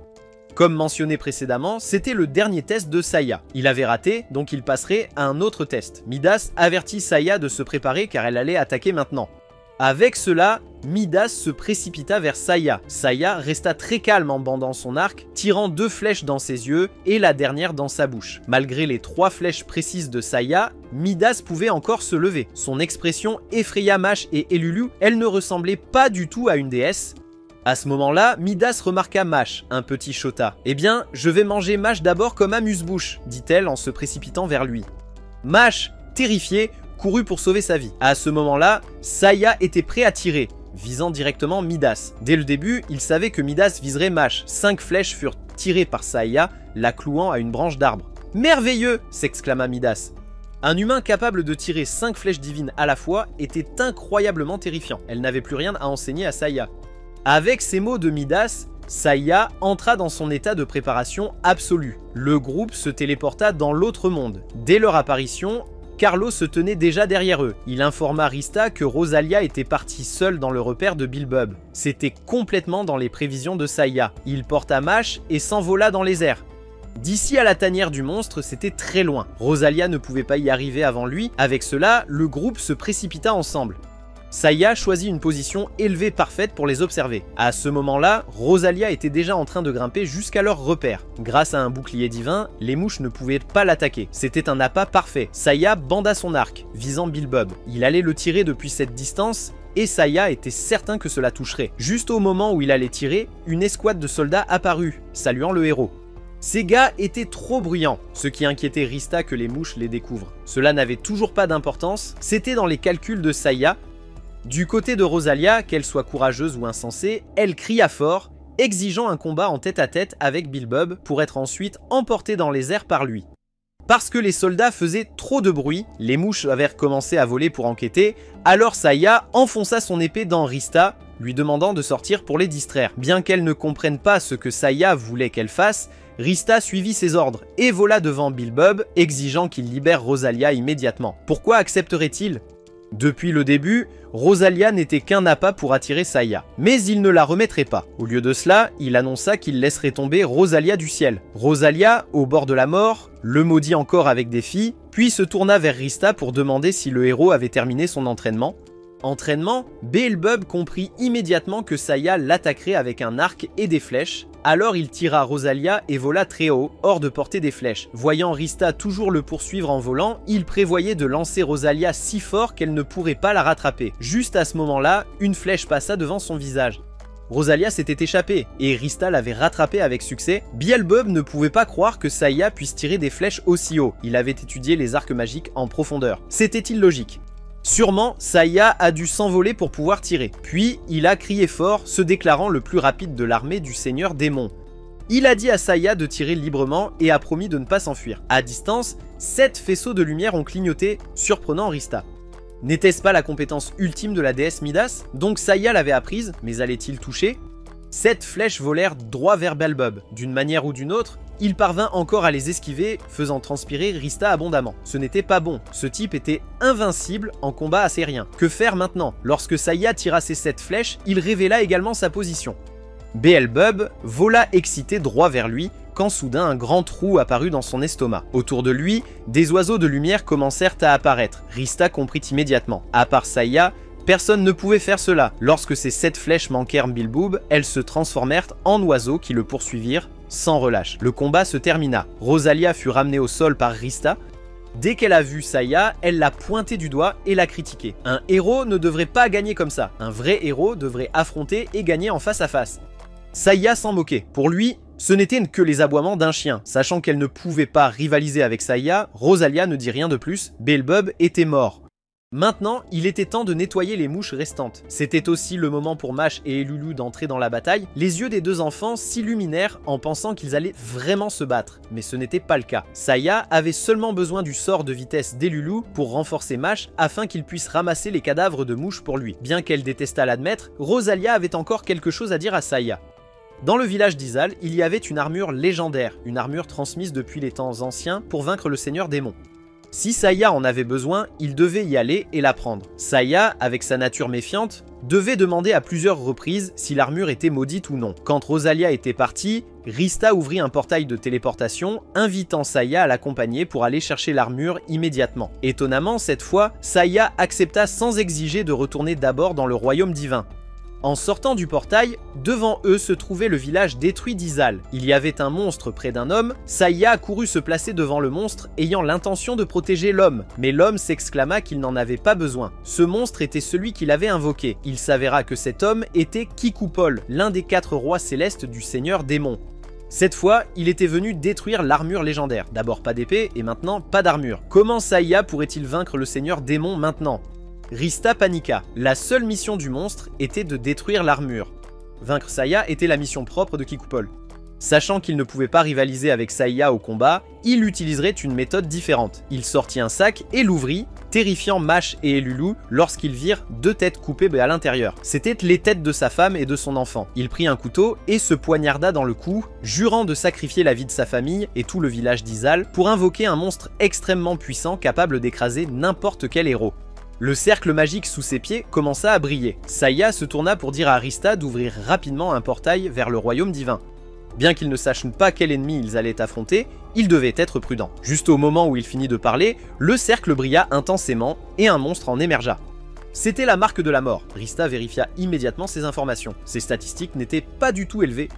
Speaker 1: Comme mentionné précédemment, c'était le dernier test de Saya. Il avait raté, donc il passerait à un autre test. Midas avertit Saya de se préparer car elle allait attaquer maintenant. Avec cela, Midas se précipita vers Saya. Saya resta très calme en bandant son arc, tirant 2 flèches dans ses yeux et la dernière dans sa bouche. Malgré les 3 flèches précises de Saya, Midas pouvait encore se lever. Son expression effraya Mash et Elulu, elle ne ressemblait pas du tout à une déesse. À ce moment-là, Midas remarqua Mash, un petit Shota. « Eh bien, je vais manger Mash d'abord comme amuse-bouche », dit-elle en se précipitant vers lui. Mash, terrifié, courut pour sauver sa vie. À ce moment-là, Saya était prêt à tirer, visant directement Midas. Dès le début, il savait que Midas viserait Mash. 5 flèches furent tirées par Saya, la clouant à une branche d'arbre. « Merveilleux !» s'exclama Midas. Un humain capable de tirer 5 flèches divines à la fois était incroyablement terrifiant. Elle n'avait plus rien à enseigner à Saya. Avec ces mots de Midas, Saya entra dans son état de préparation absolue. Le groupe se téléporta dans l'autre monde. Dès leur apparition, Carlo se tenait déjà derrière eux. Il informa Rista que Rosalia était partie seule dans le repère de Bilbub. C'était complètement dans les prévisions de Saya. Il porta Mash et s'envola dans les airs. D'ici à la tanière du monstre, c'était très loin. Rosalia ne pouvait pas y arriver avant lui. Avec cela, le groupe se précipita ensemble. Saya choisit une position élevée parfaite pour les observer. À ce moment-là, Rosalia était déjà en train de grimper jusqu'à leur repère. Grâce à un bouclier divin, les mouches ne pouvaient pas l'attaquer. C'était un appât parfait. Saya banda son arc, visant Bilbub. Il allait le tirer depuis cette distance, et Saya était certain que cela toucherait. Juste au moment où il allait tirer, une escouade de soldats apparut, saluant le héros. Ces gars étaient trop bruyants, ce qui inquiétait Rista que les mouches les découvrent. Cela n'avait toujours pas d'importance, c'était dans les calculs de Saya. Du côté de Rosalia, qu'elle soit courageuse ou insensée, elle cria fort, exigeant un combat en tête-à-tête avec Bilbub pour être ensuite emporté dans les airs par lui. Parce que les soldats faisaient trop de bruit, les mouches avaient recommencé à voler pour enquêter, alors Saya enfonça son épée dans Rista, lui demandant de sortir pour les distraire. Bien qu'elle ne comprenne pas ce que Saya voulait qu'elle fasse, Rista suivit ses ordres et vola devant Beelzebub, exigeant qu'il libère Rosalia immédiatement. Pourquoi accepterait-il ? Depuis le début, Rosalia n'était qu'un appât pour attirer Saya. Mais il ne la remettrait pas. Au lieu de cela, il annonça qu'il laisserait tomber Rosalia du ciel. Rosalia, au bord de la mort, le maudit encore avec des filles, puis se tourna vers Rista pour demander si le héros avait terminé son entraînement. Beelzebub comprit immédiatement que Saya l'attaquerait avec un arc et des flèches, alors il tira Rosalia et vola très haut, hors de portée des flèches. Voyant Rista toujours le poursuivre en volant, il prévoyait de lancer Rosalia si fort qu'elle ne pourrait pas la rattraper. Juste à ce moment-là, une flèche passa devant son visage. Rosalia s'était échappée, et Rista l'avait rattrapée avec succès. Beelzebub ne pouvait pas croire que Saya puisse tirer des flèches aussi haut. Il avait étudié les arcs magiques en profondeur. C'était illogique. Sûrement, Saya a dû s'envoler pour pouvoir tirer. Puis, il a crié fort, se déclarant le plus rapide de l'armée du Seigneur Démon. Il a dit à Saya de tirer librement et a promis de ne pas s'enfuir. À distance, 7 faisceaux de lumière ont clignoté, surprenant Rista. N'était-ce pas la compétence ultime de la déesse Midas? Donc Saya l'avait apprise, mais allait-il toucher? 7 flèches volèrent droit vers Beelzebub. D'une manière ou d'une autre, il parvint encore à les esquiver, faisant transpirer Rista abondamment. Ce n'était pas bon, ce type était invincible en combat assyrien. Que faire maintenant? Lorsque Saya tira ses 7 flèches, il révéla également sa position. Beelzebub vola excité droit vers lui, quand soudain un grand trou apparut dans son estomac. Autour de lui, des oiseaux de lumière commencèrent à apparaître. Rista comprit immédiatement. À part Saya, personne ne pouvait faire cela. Lorsque ces 7 flèches manquèrent Beelzebub, elles se transformèrent en oiseaux qui le poursuivirent sans relâche. Le combat se termina. Rosalia fut ramenée au sol par Rista. Dès qu'elle a vu Saya, elle l'a pointé du doigt et l'a critiqué. Un héros ne devrait pas gagner comme ça. Un vrai héros devrait affronter et gagner en face à face. Saya s'en moquait. Pour lui, ce n'étaient que les aboiements d'un chien. Sachant qu'elle ne pouvait pas rivaliser avec Saya, Rosalia ne dit rien de plus. Beelzebub était mort. Maintenant, il était temps de nettoyer les mouches restantes. C'était aussi le moment pour Mash et Elulu d'entrer dans la bataille. Les yeux des deux enfants s'illuminèrent en pensant qu'ils allaient vraiment se battre, mais ce n'était pas le cas. Saya avait seulement besoin du sort de vitesse d'Elulu pour renforcer Mash afin qu'il puisse ramasser les cadavres de mouches pour lui. Bien qu'elle détestât l'admettre, Rosalia avait encore quelque chose à dire à Saya. Dans le village d'Izal, il y avait une armure légendaire, une armure transmise depuis les temps anciens pour vaincre le Seigneur Démon. Si Saya en avait besoin, il devait y aller et la prendre. Saya, avec sa nature méfiante, devait demander à plusieurs reprises si l'armure était maudite ou non. Quand Rosalia était partie, Rista ouvrit un portail de téléportation, invitant Saya à l'accompagner pour aller chercher l'armure immédiatement. Étonnamment, cette fois, Saya accepta sans exiger de retourner d'abord dans le royaume divin. En sortant du portail, devant eux se trouvait le village détruit d'Izal. Il y avait un monstre près d'un homme. Saya courut se placer devant le monstre, ayant l'intention de protéger l'homme. Mais l'homme s'exclama qu'il n'en avait pas besoin. Ce monstre était celui qu'il avait invoqué. Il s'avéra que cet homme était Kikupol, l'un des 4 rois célestes du Seigneur Démon. Cette fois, il était venu détruire l'armure légendaire. D'abord pas d'épée, et maintenant pas d'armure. Comment Saya pourrait-il vaincre le Seigneur Démon maintenant? Rista paniqua. La seule mission du monstre était de détruire l'armure. Vaincre Saya était la mission propre de Kikupol. Sachant qu'il ne pouvait pas rivaliser avec Saya au combat, il utiliserait une méthode différente. Il sortit un sac et l'ouvrit, terrifiant Mash et Elulu lorsqu'ils virent 2 têtes coupées à l'intérieur. C'étaient les têtes de sa femme et de son enfant. Il prit un couteau et se poignarda dans le cou, jurant de sacrifier la vie de sa famille et tout le village d'Izal pour invoquer un monstre extrêmement puissant capable d'écraser n'importe quel héros. Le cercle magique sous ses pieds commença à briller. Saya se tourna pour dire à Rista d'ouvrir rapidement un portail vers le royaume divin. Bien qu'ils ne sachent pas quel ennemi ils allaient affronter, ils devaient être prudents. Juste au moment où il finit de parler, le cercle brilla intensément et un monstre en émergea. C'était la marque de la mort. Rista vérifia immédiatement ces informations. Ses statistiques n'étaient pas du tout élevées.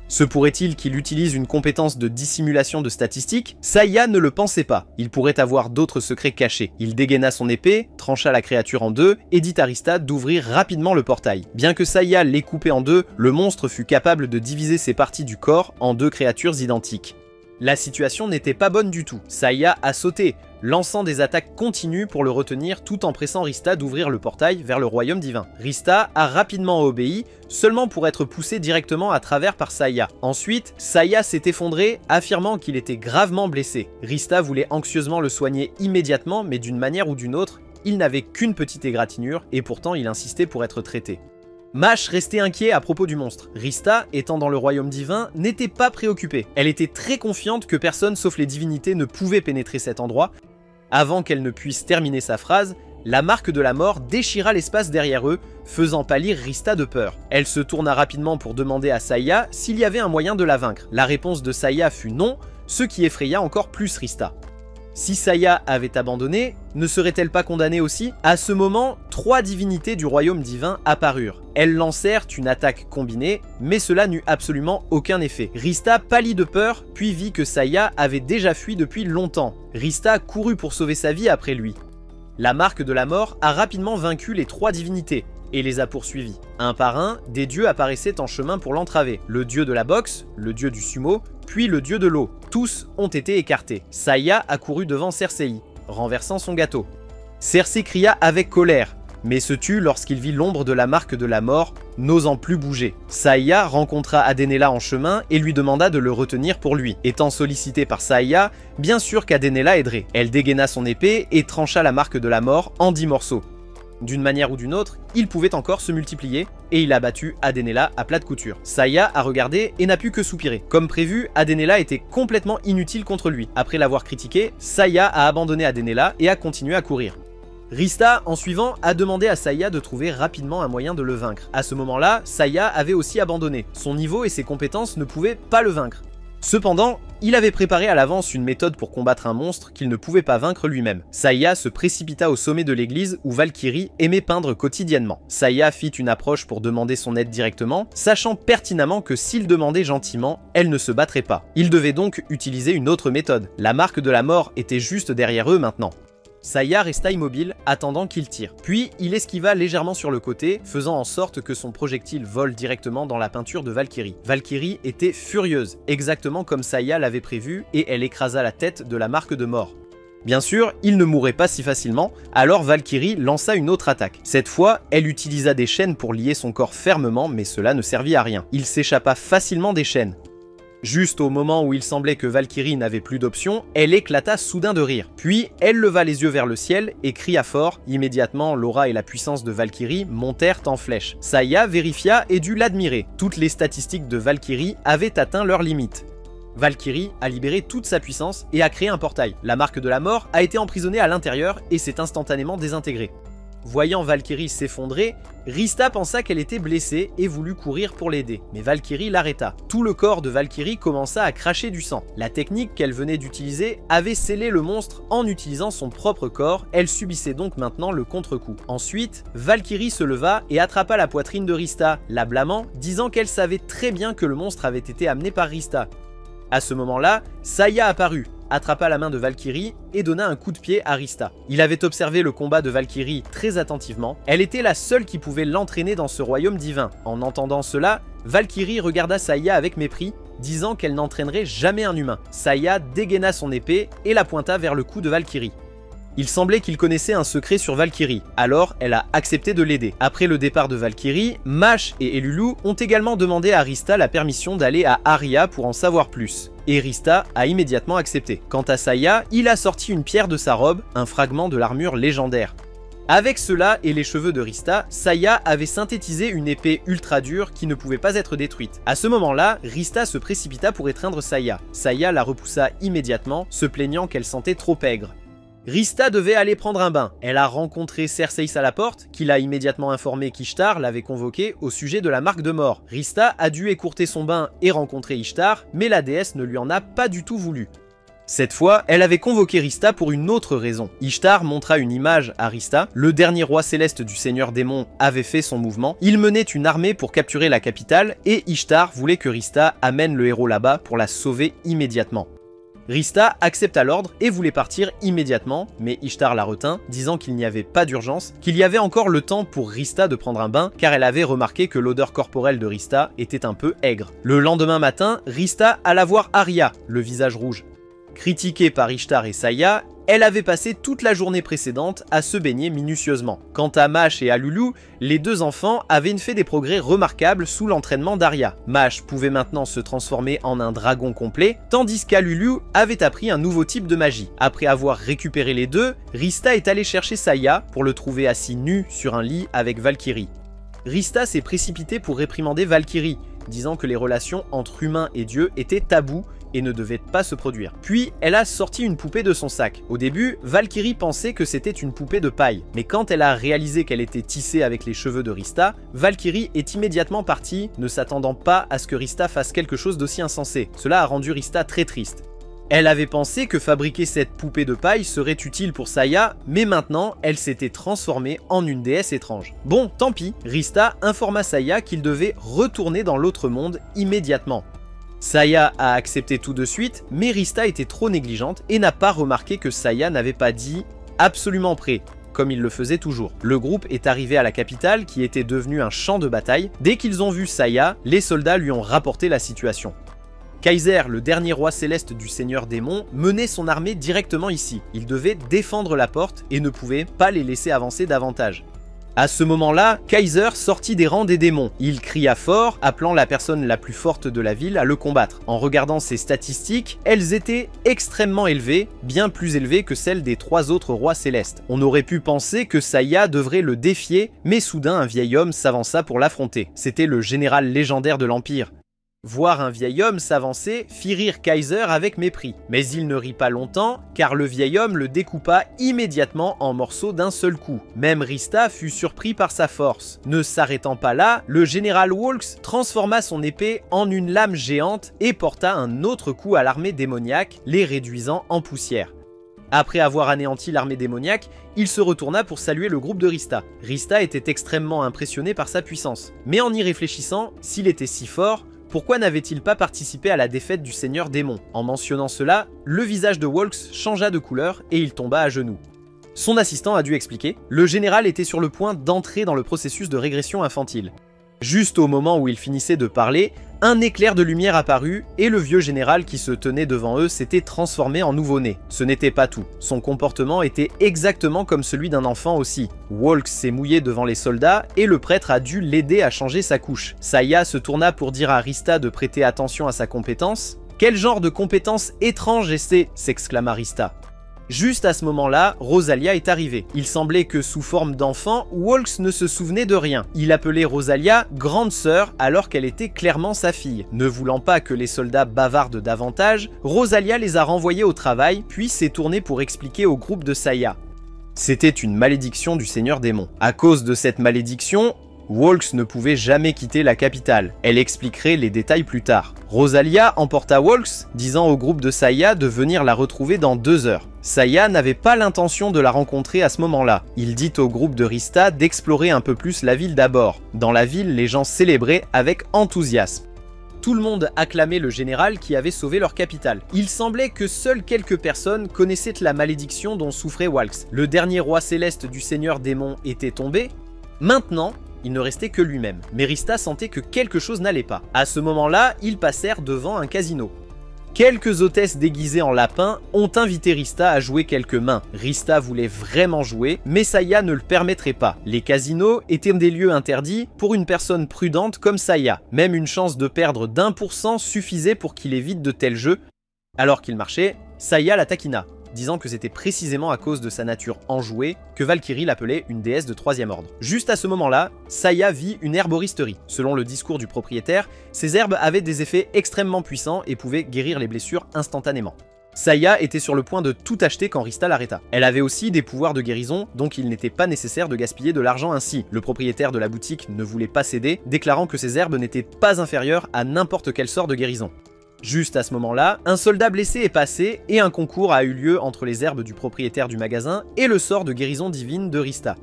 Speaker 1: Se pourrait-il qu'il utilise une compétence de dissimulation de statistiques? Saya ne le pensait pas. Il pourrait avoir d'autres secrets cachés. Il dégaina son épée, trancha la créature en 2 et dit à Rista d'ouvrir rapidement le portail. Bien que Saya l'ait coupé en 2, le monstre fut capable de diviser ses parties du corps en 2 créatures identiques. La situation n'était pas bonne du tout. Saya a sauté, lançant des attaques continues pour le retenir tout en pressant Rista d'ouvrir le portail vers le royaume divin. Rista a rapidement obéi, seulement pour être poussé directement à travers par Saya. Ensuite, Saya s'est effondré, affirmant qu'il était gravement blessé. Rista voulait anxieusement le soigner immédiatement, mais d'une manière ou d'une autre, il n'avait qu'une petite égratignure et pourtant il insistait pour être traité. Mash restait inquiet à propos du monstre. Rista, étant dans le royaume divin, n'était pas préoccupée. Elle était très confiante que personne sauf les divinités ne pouvait pénétrer cet endroit. Avant qu'elle ne puisse terminer sa phrase, la marque de la mort déchira l'espace derrière eux, faisant pâlir Rista de peur. Elle se tourna rapidement pour demander à Saya s'il y avait un moyen de la vaincre. La réponse de Saya fut non, ce qui effraya encore plus Rista. Si Saya avait abandonné, ne serait-elle pas condamnée aussi? À ce moment, 3 divinités du royaume divin apparurent. Elles lancèrent une attaque combinée, mais cela n'eut absolument aucun effet. Rista pâlit de peur, puis vit que Saya avait déjà fui depuis longtemps. Rista courut pour sauver sa vie après lui. La marque de la mort a rapidement vaincu les 3 divinités et les a poursuivis. Un par un, des dieux apparaissaient en chemin pour l'entraver. Le dieu de la boxe, le dieu du sumo, puis le dieu de l'eau. Tous ont été écartés. Saya accourut devant Cersei, renversant son gâteau. Cersei cria avec colère, mais se tut lorsqu'il vit l'ombre de la marque de la mort, n'osant plus bouger. Saya rencontra Adenela en chemin et lui demanda de le retenir pour lui. Étant sollicité par Saya, bien sûr qu'Adenela aiderait. Elle dégaina son épée et trancha la marque de la mort en 10 morceaux. D'une manière ou d'une autre, il pouvait encore se multiplier, et il a battu Adenela à plat de couture. Saya a regardé et n'a pu que soupirer. Comme prévu, Adenela était complètement inutile contre lui. Après l'avoir critiqué, Saya a abandonné Adenela et a continué à courir. Rista, en suivant, a demandé à Saya de trouver rapidement un moyen de le vaincre. À ce moment-là, Saya avait aussi abandonné. Son niveau et ses compétences ne pouvaient pas le vaincre. Cependant, il avait préparé à l'avance une méthode pour combattre un monstre qu'il ne pouvait pas vaincre lui-même. Saya se précipita au sommet de l'église où Valkyrie aimait peindre quotidiennement. Saya fit une approche pour demander son aide directement, sachant pertinemment que s'il demandait gentiment, elle ne se battrait pas. Il devait donc utiliser une autre méthode. La marque de la mort était juste derrière eux maintenant. Saya resta immobile, attendant qu'il tire. Puis, il esquiva légèrement sur le côté, faisant en sorte que son projectile vole directement dans la peinture de Valkyrie. Valkyrie était furieuse, exactement comme Saya l'avait prévu, et elle écrasa la tête de la marque de mort. Bien sûr, il ne mourrait pas si facilement, alors Valkyrie lança une autre attaque. Cette fois, elle utilisa des chaînes pour lier son corps fermement, mais cela ne servit à rien. Il s'échappa facilement des chaînes. Juste au moment où il semblait que Valkyrie n'avait plus d'option, elle éclata soudain de rire. Puis, elle leva les yeux vers le ciel et cria fort. Immédiatement, l'aura et la puissance de Valkyrie montèrent en flèche. Saya vérifia et dut l'admirer. Toutes les statistiques de Valkyrie avaient atteint leurs limites. Valkyrie a libéré toute sa puissance et a créé un portail. La marque de la mort a été emprisonnée à l'intérieur et s'est instantanément désintégrée. Voyant Valkyrie s'effondrer, Rista pensa qu'elle était blessée et voulut courir pour l'aider, mais Valkyrie l'arrêta. Tout le corps de Valkyrie commença à cracher du sang. La technique qu'elle venait d'utiliser avait scellé le monstre en utilisant son propre corps, elle subissait donc maintenant le contre-coup. Ensuite, Valkyrie se leva et attrapa la poitrine de Rista, la blâmant, disant qu'elle savait très bien que le monstre avait été amené par Rista. À ce moment-là, Saya apparut, attrapa la main de Valkyrie et donna un coup de pied à Rista. Il avait observé le combat de Valkyrie très attentivement. Elle était la seule qui pouvait l'entraîner dans ce royaume divin. En entendant cela, Valkyrie regarda Saya avec mépris, disant qu'elle n'entraînerait jamais un humain. Saya dégaina son épée et la pointa vers le cou de Valkyrie. Il semblait qu'il connaissait un secret sur Valkyrie, alors elle a accepté de l'aider. Après le départ de Valkyrie, Mash et Elulu ont également demandé à Rista la permission d'aller à Aria pour en savoir plus. Et Rista a immédiatement accepté. Quant à Saya, il a sorti une pierre de sa robe, un fragment de l'armure légendaire. Avec cela et les cheveux de Rista, Saya avait synthétisé une épée ultra dure qui ne pouvait pas être détruite. À ce moment-là, Rista se précipita pour étreindre Saya. Saya la repoussa immédiatement, se plaignant qu'elle sentait trop aigre. Rista devait aller prendre un bain. Elle a rencontré Cersei à la porte, qui l'a immédiatement informé qu'Ishtar l'avait convoqué au sujet de la marque de mort. Rista a dû écourter son bain et rencontrer Ishtar, mais la déesse ne lui en a pas du tout voulu. Cette fois, elle avait convoqué Rista pour une autre raison. Ishtar montra une image à Rista. Le dernier roi céleste du Seigneur Démon avait fait son mouvement. Il menait une armée pour capturer la capitale et Ishtar voulait que Rista amène le héros là-bas pour la sauver immédiatement. Rista accepta l'ordre et voulait partir immédiatement, mais Ishtar la retint, disant qu'il n'y avait pas d'urgence, qu'il y avait encore le temps pour Rista de prendre un bain, car elle avait remarqué que l'odeur corporelle de Rista était un peu aigre. Le lendemain matin, Rista alla voir Arya, le visage rouge. Critiquée par Ishtar et Saya, elle avait passé toute la journée précédente à se baigner minutieusement. Quant à Mash et à Lulu, les deux enfants avaient fait des progrès remarquables sous l'entraînement d'Arya. Mash pouvait maintenant se transformer en un dragon complet, tandis qu'Alulu avait appris un nouveau type de magie. Après avoir récupéré les deux, Rista est allé chercher Saya pour le trouver assis nu sur un lit avec Valkyrie. Rista s'est précipitée pour réprimander Valkyrie, disant que les relations entre humains et dieux étaient tabous et ne devaient pas se produire. Puis, elle a sorti une poupée de son sac. Au début, Valkyrie pensait que c'était une poupée de paille, mais quand elle a réalisé qu'elle était tissée avec les cheveux de Rista, Valkyrie est immédiatement partie, ne s'attendant pas à ce que Rista fasse quelque chose d'aussi insensé. Cela a rendu Rista très triste. Elle avait pensé que fabriquer cette poupée de paille serait utile pour Saya, mais maintenant, elle s'était transformée en une déesse étrange. Bon, tant pis, Rista informa Saya qu'il devait retourner dans l'autre monde immédiatement. Saya a accepté tout de suite, mais Rista était trop négligente et n'a pas remarqué que Saya n'avait pas dit « absolument prêt », comme il le faisait toujours. Le groupe est arrivé à la capitale, qui était devenue un champ de bataille. Dès qu'ils ont vu Saya, les soldats lui ont rapporté la situation. Kaiser, le dernier roi céleste du Seigneur Démon, menait son armée directement ici. Il devait défendre la porte et ne pouvait pas les laisser avancer davantage. À ce moment-là, Kaiser sortit des rangs des démons. Il cria fort, appelant la personne la plus forte de la ville à le combattre. En regardant ses statistiques, elles étaient extrêmement élevées, bien plus élevées que celles des 3 autres rois célestes. On aurait pu penser que Saya devrait le défier, mais soudain un vieil homme s'avança pour l'affronter. C'était le général légendaire de l'Empire. Voir un vieil homme s'avancer fit rire Kaiser avec mépris. Mais il ne rit pas longtemps, car le vieil homme le découpa immédiatement en morceaux d'un seul coup. Même Rista fut surpris par sa force. Ne s'arrêtant pas là, le général Walks transforma son épée en une lame géante et porta un autre coup à l'armée démoniaque, les réduisant en poussière. Après avoir anéanti l'armée démoniaque, il se retourna pour saluer le groupe de Rista. Rista était extrêmement impressionné par sa puissance. Mais en y réfléchissant, s'il était si fort, pourquoi n'avait-il pas participé à la défaite du Seigneur Démon? En mentionnant cela, le visage de Walks changea de couleur et il tomba à genoux. Son assistant a dû expliquer, le général était sur le point d'entrer dans le processus de régression infantile. Juste au moment où il finissait de parler, un éclair de lumière apparut et le vieux général qui se tenait devant eux s'était transformé en nouveau-né. Ce n'était pas tout. Son comportement était exactement comme celui d'un enfant aussi. Walks s'est mouillé devant les soldats et le prêtre a dû l'aider à changer sa couche. Saya se tourna pour dire à Rista de prêter attention à sa compétence. « Quel genre de compétence étrange est-ce » s'exclama Rista. Juste à ce moment-là, Rosalia est arrivée. Il semblait que sous forme d'enfant, Walks ne se souvenait de rien. Il appelait Rosalia grande sœur alors qu'elle était clairement sa fille. Ne voulant pas que les soldats bavardent davantage, Rosalia les a renvoyés au travail, puis s'est tournée pour expliquer au groupe de Saya. C'était une malédiction du Seigneur Démon. À cause de cette malédiction, Walks ne pouvait jamais quitter la capitale. Elle expliquerait les détails plus tard. Rosalia emporta Walks, disant au groupe de Saya de venir la retrouver dans 2 heures. Saya n'avait pas l'intention de la rencontrer à ce moment-là. Il dit au groupe de Rista d'explorer un peu plus la ville d'abord. Dans la ville, les gens célébraient avec enthousiasme. Tout le monde acclamait le général qui avait sauvé leur capitale. Il semblait que seules quelques personnes connaissaient la malédiction dont souffrait Walks. Le dernier roi céleste du Seigneur Démon était tombé. Maintenant, il ne restait que lui-même. Mais Rista sentait que quelque chose n'allait pas. À ce moment-là, ils passèrent devant un casino. Quelques hôtesses déguisées en lapins ont invité Rista à jouer quelques mains. Rista voulait vraiment jouer, mais Saya ne le permettrait pas. Les casinos étaient des lieux interdits pour une personne prudente comme Saya. Même une chance de perdre d'1% suffisait pour qu'il évite de tels jeux. Alors qu'il marchait, Saya la taquina, disant que c'était précisément à cause de sa nature enjouée que Valkyrie l'appelait une déesse de 3e ordre. Juste à ce moment-là, Saya vit une herboristerie. Selon le discours du propriétaire, ces herbes avaient des effets extrêmement puissants et pouvaient guérir les blessures instantanément. Saya était sur le point de tout acheter quand Rista l'arrêta. Elle avait aussi des pouvoirs de guérison, donc il n'était pas nécessaire de gaspiller de l'argent ainsi. Le propriétaire de la boutique ne voulait pas céder, déclarant que ces herbes n'étaient pas inférieures à n'importe quel sort de guérison. Juste à ce moment-là, un soldat blessé est passé et un concours a eu lieu entre les herbes du propriétaire du magasin et le sort de guérison divine de Rista.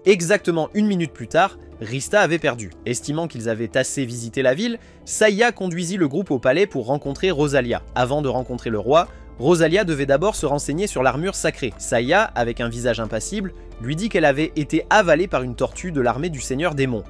Speaker 1: Exactement 1 minute plus tard, Rista avait perdu. Estimant qu'ils avaient assez visité la ville, Saya conduisit le groupe au palais pour rencontrer Rosalia. Avant de rencontrer le roi, Rosalia devait d'abord se renseigner sur l'armure sacrée. Saya, avec un visage impassible, lui dit qu'elle avait été avalée par une tortue de l'armée du Seigneur Démon.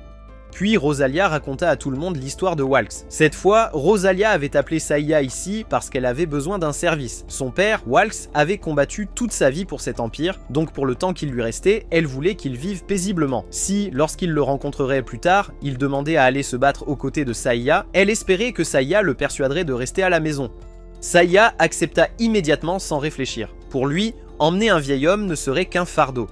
Speaker 1: Puis Rosalia raconta à tout le monde l'histoire de Walks. Cette fois, Rosalia avait appelé Saya ici parce qu'elle avait besoin d'un service. Son père, Walks, avait combattu toute sa vie pour cet empire, donc pour le temps qu'il lui restait, elle voulait qu'il vive paisiblement. Si, lorsqu'il le rencontrerait plus tard, il demandait à aller se battre aux côtés de Saya, elle espérait que Saya le persuaderait de rester à la maison. Saya accepta immédiatement sans réfléchir. Pour lui, emmener un vieil homme ne serait qu'un fardeau.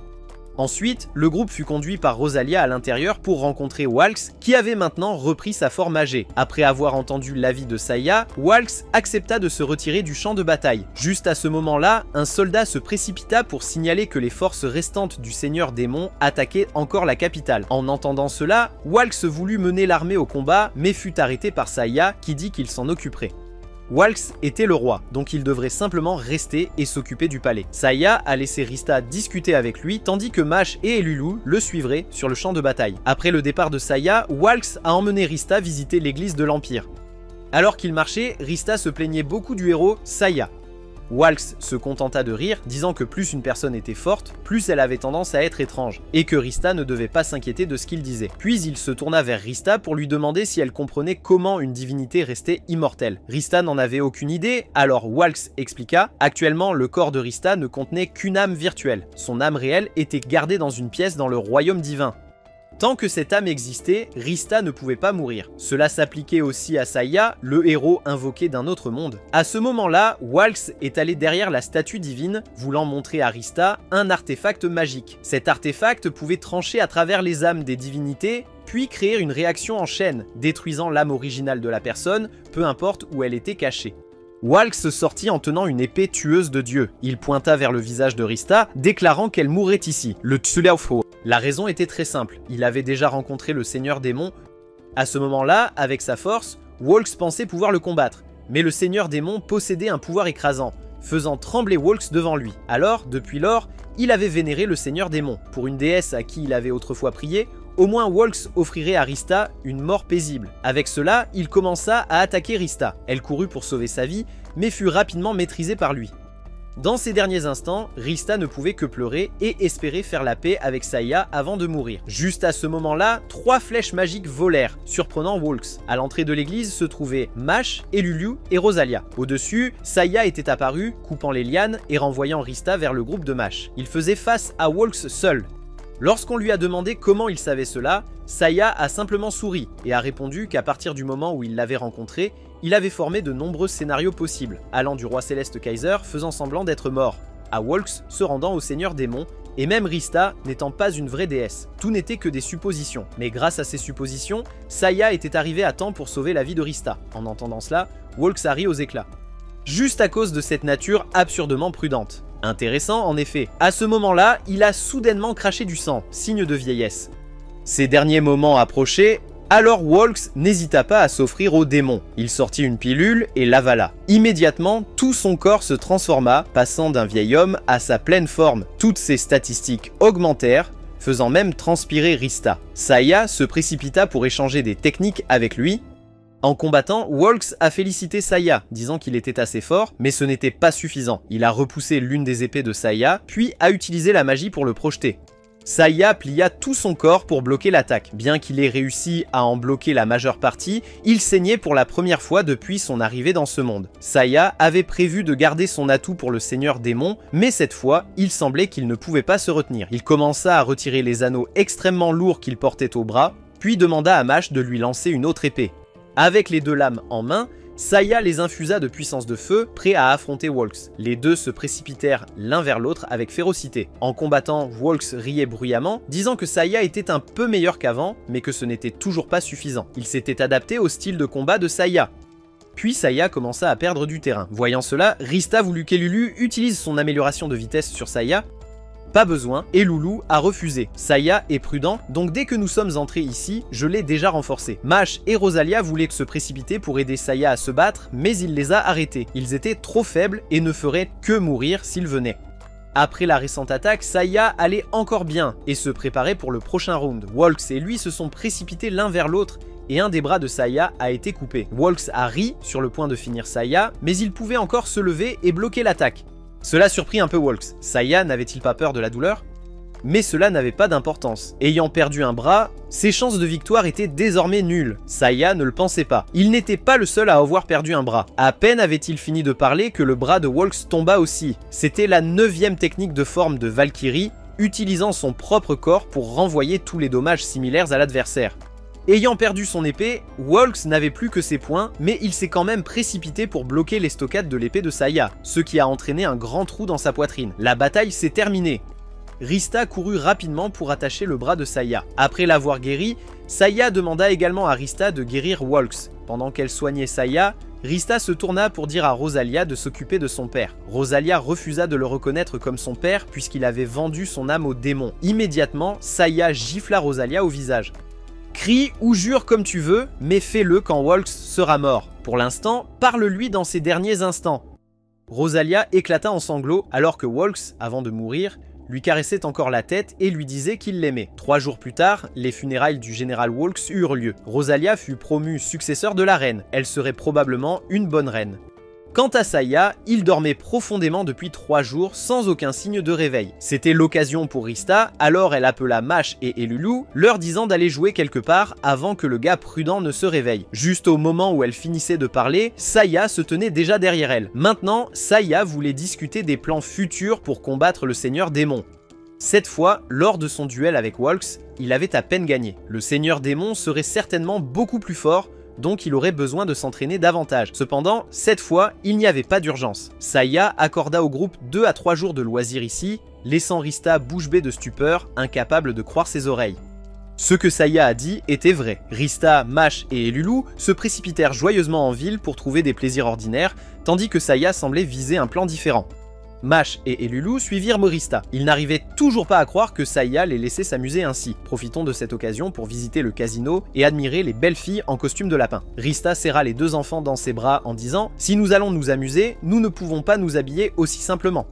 Speaker 1: Ensuite, le groupe fut conduit par Rosalia à l'intérieur pour rencontrer Walks, qui avait maintenant repris sa forme âgée. Après avoir entendu l'avis de Saya, Walks accepta de se retirer du champ de bataille. Juste à ce moment-là, un soldat se précipita pour signaler que les forces restantes du Seigneur Démon attaquaient encore la capitale. En entendant cela, Walks voulut mener l'armée au combat, mais fut arrêté par Saya, qui dit qu'il s'en occuperait. Walks était le roi, donc il devrait simplement rester et s'occuper du palais. Saya a laissé Rista discuter avec lui, tandis que Mash et Elulu le suivraient sur le champ de bataille. Après le départ de Saya, Walks a emmené Rista visiter l'église de l'Empire. Alors qu'il marchait, Rista se plaignait beaucoup du héros Saya. Walks se contenta de rire, disant que plus une personne était forte, plus elle avait tendance à être étrange, et que Rista ne devait pas s'inquiéter de ce qu'il disait. Puis il se tourna vers Rista pour lui demander si elle comprenait comment une divinité restait immortelle. Rista n'en avait aucune idée, alors Walks expliqua: actuellement le corps de Rista ne contenait qu'une âme virtuelle, son âme réelle était gardée dans une pièce dans le royaume divin. Tant que cette âme existait, Rista ne pouvait pas mourir. Cela s'appliquait aussi à Saya, le héros invoqué d'un autre monde. À ce moment-là, Walks est allé derrière la statue divine, voulant montrer à Rista un artefact magique. Cet artefact pouvait trancher à travers les âmes des divinités, puis créer une réaction en chaîne, détruisant l'âme originale de la personne, peu importe où elle était cachée. Walks sortit en tenant une épée tueuse de dieu. Il pointa vers le visage de Rista, déclarant qu'elle mourrait ici, le Tsuleufo. La raison était très simple, il avait déjà rencontré le Seigneur Démon. À ce moment-là, avec sa force, Walks pensait pouvoir le combattre, mais le Seigneur Démon possédait un pouvoir écrasant, faisant trembler Walks devant lui. Alors, depuis lors, il avait vénéré le Seigneur Démon. Pour une déesse à qui il avait autrefois prié, au moins Walks offrirait à Rista une mort paisible. Avec cela, il commença à attaquer Rista. Elle courut pour sauver sa vie, mais fut rapidement maîtrisée par lui. Dans ces derniers instants, Rista ne pouvait que pleurer et espérer faire la paix avec Saya avant de mourir. Juste à ce moment-là, 3 flèches magiques volèrent, surprenant Walks. À l'entrée de l'église se trouvaient Mash, Elulu et Rosalia. Au-dessus, Saya était apparu, coupant les lianes et renvoyant Rista vers le groupe de Mash. Il faisait face à Walks seul. Lorsqu'on lui a demandé comment il savait cela, Saya a simplement souri et a répondu qu'à partir du moment où il l'avait rencontré, il avait formé de nombreux scénarios possibles, allant du roi céleste Kaiser faisant semblant d'être mort, à Walks se rendant au Seigneur Démon, et même Rista n'étant pas une vraie déesse. Tout n'était que des suppositions, mais grâce à ces suppositions, Saya était arrivé à temps pour sauver la vie de Rista. En entendant cela, Walks a ri aux éclats. Juste à cause de cette nature absurdement prudente. Intéressant en effet, à ce moment-là, il a soudainement craché du sang, signe de vieillesse. Ces derniers moments approchaient, alors Walks n'hésita pas à s'offrir au démon. Il sortit une pilule et l'avala. Immédiatement, tout son corps se transforma, passant d'un vieil homme à sa pleine forme. Toutes ses statistiques augmentèrent, faisant même transpirer Rista. Saya se précipita pour échanger des techniques avec lui. En combattant, Walks a félicité Saya, disant qu'il était assez fort, mais ce n'était pas suffisant. Il a repoussé l'une des épées de Saya, puis a utilisé la magie pour le projeter. Saya plia tout son corps pour bloquer l'attaque. Bien qu'il ait réussi à en bloquer la majeure partie, il saignait pour la première fois depuis son arrivée dans ce monde. Saya avait prévu de garder son atout pour le Seigneur Démon, mais cette fois, il semblait qu'il ne pouvait pas se retenir. Il commença à retirer les anneaux extrêmement lourds qu'il portait au bras, puis demanda à Mash de lui lancer une autre épée. Avec les 2 lames en main, Saya les infusa de puissance de feu, prêt à affronter Walks. Les deux se précipitèrent l'un vers l'autre avec férocité. En combattant, Walks riait bruyamment, disant que Saya était un peu meilleur qu'avant, mais que ce n'était toujours pas suffisant. Il s'était adapté au style de combat de Saya. Puis Saya commença à perdre du terrain. Voyant cela, Rista voulut qu'Elulu utilise son amélioration de vitesse sur Saya. Pas besoin, et Loulou a refusé. Saya est prudent, donc dès que nous sommes entrés ici, je l'ai déjà renforcé. Mash et Rosalia voulaient se précipiter pour aider Saya à se battre, mais il les a arrêtés. Ils étaient trop faibles et ne feraient que mourir s'ils venaient. Après la récente attaque, Saya allait encore bien et se préparait pour le prochain round. Walks et lui se sont précipités l'un vers l'autre et un des bras de Saya a été coupé. Walks a ri sur le point de finir Saya, mais il pouvait encore se lever et bloquer l'attaque. Cela surprit un peu Walks. Saya n'avait-il pas peur de la douleur? Mais cela n'avait pas d'importance. Ayant perdu un bras, ses chances de victoire étaient désormais nulles. Saya ne le pensait pas. Il n'était pas le seul à avoir perdu un bras. À peine avait-il fini de parler que le bras de Walks tomba aussi. C'était la 9e technique de forme de Valkyrie, utilisant son propre corps pour renvoyer tous les dommages similaires à l'adversaire. Ayant perdu son épée, Walks n'avait plus que ses poings, mais il s'est quand même précipité pour bloquer l'estocade de l'épée de Saya, ce qui a entraîné un grand trou dans sa poitrine. La bataille s'est terminée. Rista courut rapidement pour attacher le bras de Saya. Après l'avoir guéri, Saya demanda également à Rista de guérir Walks. Pendant qu'elle soignait Saya, Rista se tourna pour dire à Rosalia de s'occuper de son père. Rosalia refusa de le reconnaître comme son père puisqu'il avait vendu son âme au démon. Immédiatement, Saya gifla Rosalia au visage. Crie ou jure comme tu veux, mais fais-le quand Walks sera mort. Pour l'instant, parle-lui dans ses derniers instants. Rosalia éclata en sanglots alors que Walks, avant de mourir, lui caressait encore la tête et lui disait qu'il l'aimait. 3 jours plus tard, les funérailles du général Walks eurent lieu. Rosalia fut promue successeur de la reine. Elle serait probablement une bonne reine. Quant à Saya, il dormait profondément depuis 3 jours sans aucun signe de réveil. C'était l'occasion pour Rista, alors elle appela Mash et Elulu, leur disant d'aller jouer quelque part avant que le gars prudent ne se réveille. Juste au moment où elle finissait de parler, Saya se tenait déjà derrière elle. Maintenant, Saya voulait discuter des plans futurs pour combattre le seigneur démon. Cette fois, lors de son duel avec Walks, il avait à peine gagné. Le seigneur démon serait certainement beaucoup plus fort, donc il aurait besoin de s'entraîner davantage. Cependant, cette fois, il n'y avait pas d'urgence. Saya accorda au groupe 2 à 3 jours de loisirs ici, laissant Rista bouche bée de stupeur, incapable de croire ses oreilles. Ce que Saya a dit était vrai. Rista, Mash et Elulu se précipitèrent joyeusement en ville pour trouver des plaisirs ordinaires, tandis que Saya semblait viser un plan différent. Mash et Elulu suivirent Rista. Ils n'arrivaient toujours pas à croire que Saya les laissait s'amuser ainsi. Profitons de cette occasion pour visiter le casino et admirer les belles filles en costume de lapin. Rista serra les 2 enfants dans ses bras en disant « Si nous allons nous amuser, nous ne pouvons pas nous habiller aussi simplement. »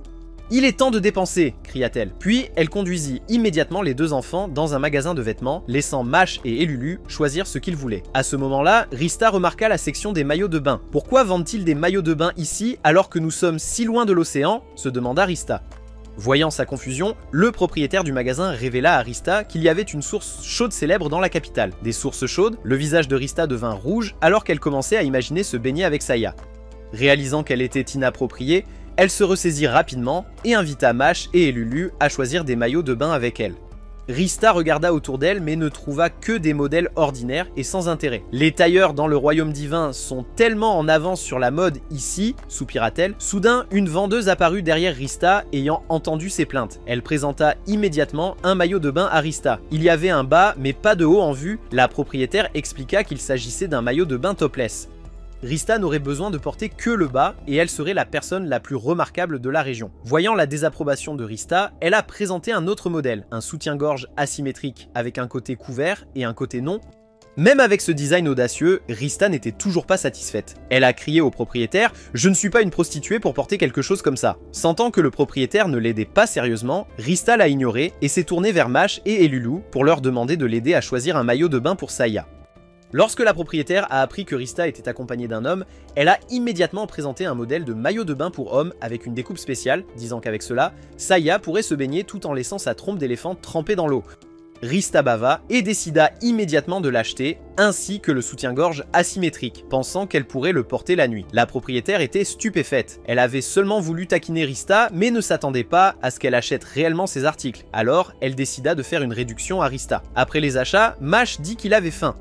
Speaker 1: « Il est temps de dépenser !» cria-t-elle. Puis elle conduisit immédiatement les 2 enfants dans un magasin de vêtements, laissant Mash et Elulu choisir ce qu'ils voulaient. À ce moment-là, Rista remarqua la section des maillots de bain. « Pourquoi vendent-ils des maillots de bain ici alors que nous sommes si loin de l'océan ?» se demanda Rista. Voyant sa confusion, le propriétaire du magasin révéla à Rista qu'il y avait une source chaude célèbre dans la capitale. Des sources chaudes, le visage de Rista devint rouge alors qu'elle commençait à imaginer se baigner avec Saya. Réalisant qu'elle était inappropriée, elle se ressaisit rapidement et invita Mash et Elulu à choisir des maillots de bain avec elle. Rista regarda autour d'elle mais ne trouva que des modèles ordinaires et sans intérêt. « Les tailleurs dans le royaume divin sont tellement en avance sur la mode ici, soupira-t-elle. Soudain, une vendeuse apparut derrière Rista ayant entendu ses plaintes. Elle présenta immédiatement un maillot de bain à Rista. Il y avait un bas mais pas de haut en vue. La propriétaire expliqua qu'il s'agissait d'un maillot de bain topless. Rista n'aurait besoin de porter que le bas et elle serait la personne la plus remarquable de la région. Voyant la désapprobation de Rista, elle a présenté un autre modèle, un soutien-gorge asymétrique avec un côté couvert et un côté non. Même avec ce design audacieux, Rista n'était toujours pas satisfaite. Elle a crié au propriétaire « Je ne suis pas une prostituée pour porter quelque chose comme ça ». Sentant que le propriétaire ne l'aidait pas sérieusement, Rista l'a ignoré et s'est tournée vers Mash et Elulu pour leur demander de l'aider à choisir un maillot de bain pour Saya. Lorsque la propriétaire a appris que Rista était accompagnée d'un homme, elle a immédiatement présenté un modèle de maillot de bain pour homme avec une découpe spéciale, disant qu'avec cela, Saya pourrait se baigner tout en laissant sa trompe d'éléphant trempée dans l'eau. Rista bava et décida immédiatement de l'acheter, ainsi que le soutien-gorge asymétrique, pensant qu'elle pourrait le porter la nuit. La propriétaire était stupéfaite. Elle avait seulement voulu taquiner Rista, mais ne s'attendait pas à ce qu'elle achète réellement ses articles. Alors, elle décida de faire une réduction à Rista. Après les achats, Mash dit qu'il avait faim.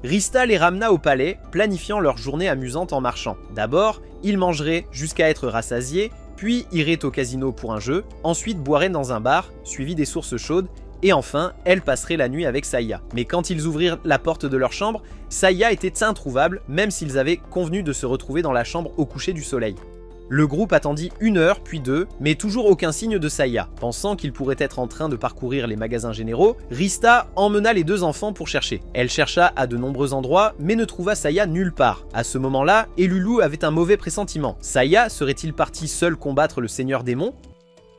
Speaker 1: Rista les ramena au palais, planifiant leur journée amusante en marchant. D'abord, ils mangeraient jusqu'à être rassasiés, puis iraient au casino pour un jeu, ensuite boiraient dans un bar, suivi des sources chaudes, et enfin, elle passerait la nuit avec Saya. Mais quand ils ouvrirent la porte de leur chambre, Saya était introuvable, même s'ils avaient convenu de se retrouver dans la chambre au coucher du soleil. Le groupe attendit 1 heure, puis 2, mais toujours aucun signe de Saya. Pensant qu'il pourrait être en train de parcourir les magasins généraux, Rista emmena les 2 enfants pour chercher. Elle chercha à de nombreux endroits, mais ne trouva Saya nulle part. À ce moment-là, Elulu avait un mauvais pressentiment. Saya serait-il parti seul combattre le seigneur démon ?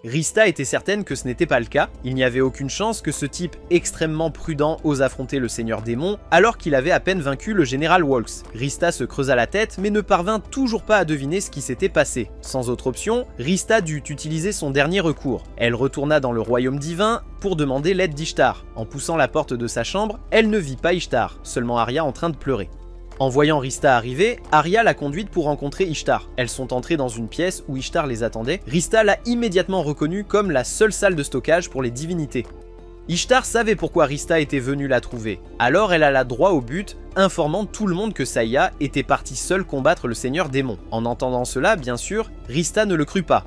Speaker 1: Rista était certaine que ce n'était pas le cas, il n'y avait aucune chance que ce type extrêmement prudent ose affronter le seigneur démon alors qu'il avait à peine vaincu le général Walks. Rista se creusa la tête mais ne parvint toujours pas à deviner ce qui s'était passé. Sans autre option, Rista dut utiliser son dernier recours. Elle retourna dans le royaume divin pour demander l'aide d'Ishtar. En poussant la porte de sa chambre, elle ne vit pas Ishtar, seulement Arya en train de pleurer. En voyant Rista arriver, Arya l'a conduite pour rencontrer Ishtar. Elles sont entrées dans une pièce où Ishtar les attendait. Rista l'a immédiatement reconnue comme la seule salle de stockage pour les divinités. Ishtar savait pourquoi Rista était venue la trouver. Alors elle alla droit au but, informant tout le monde que Saya était partie seule combattre le seigneur démon. En entendant cela, bien sûr, Rista ne le crut pas.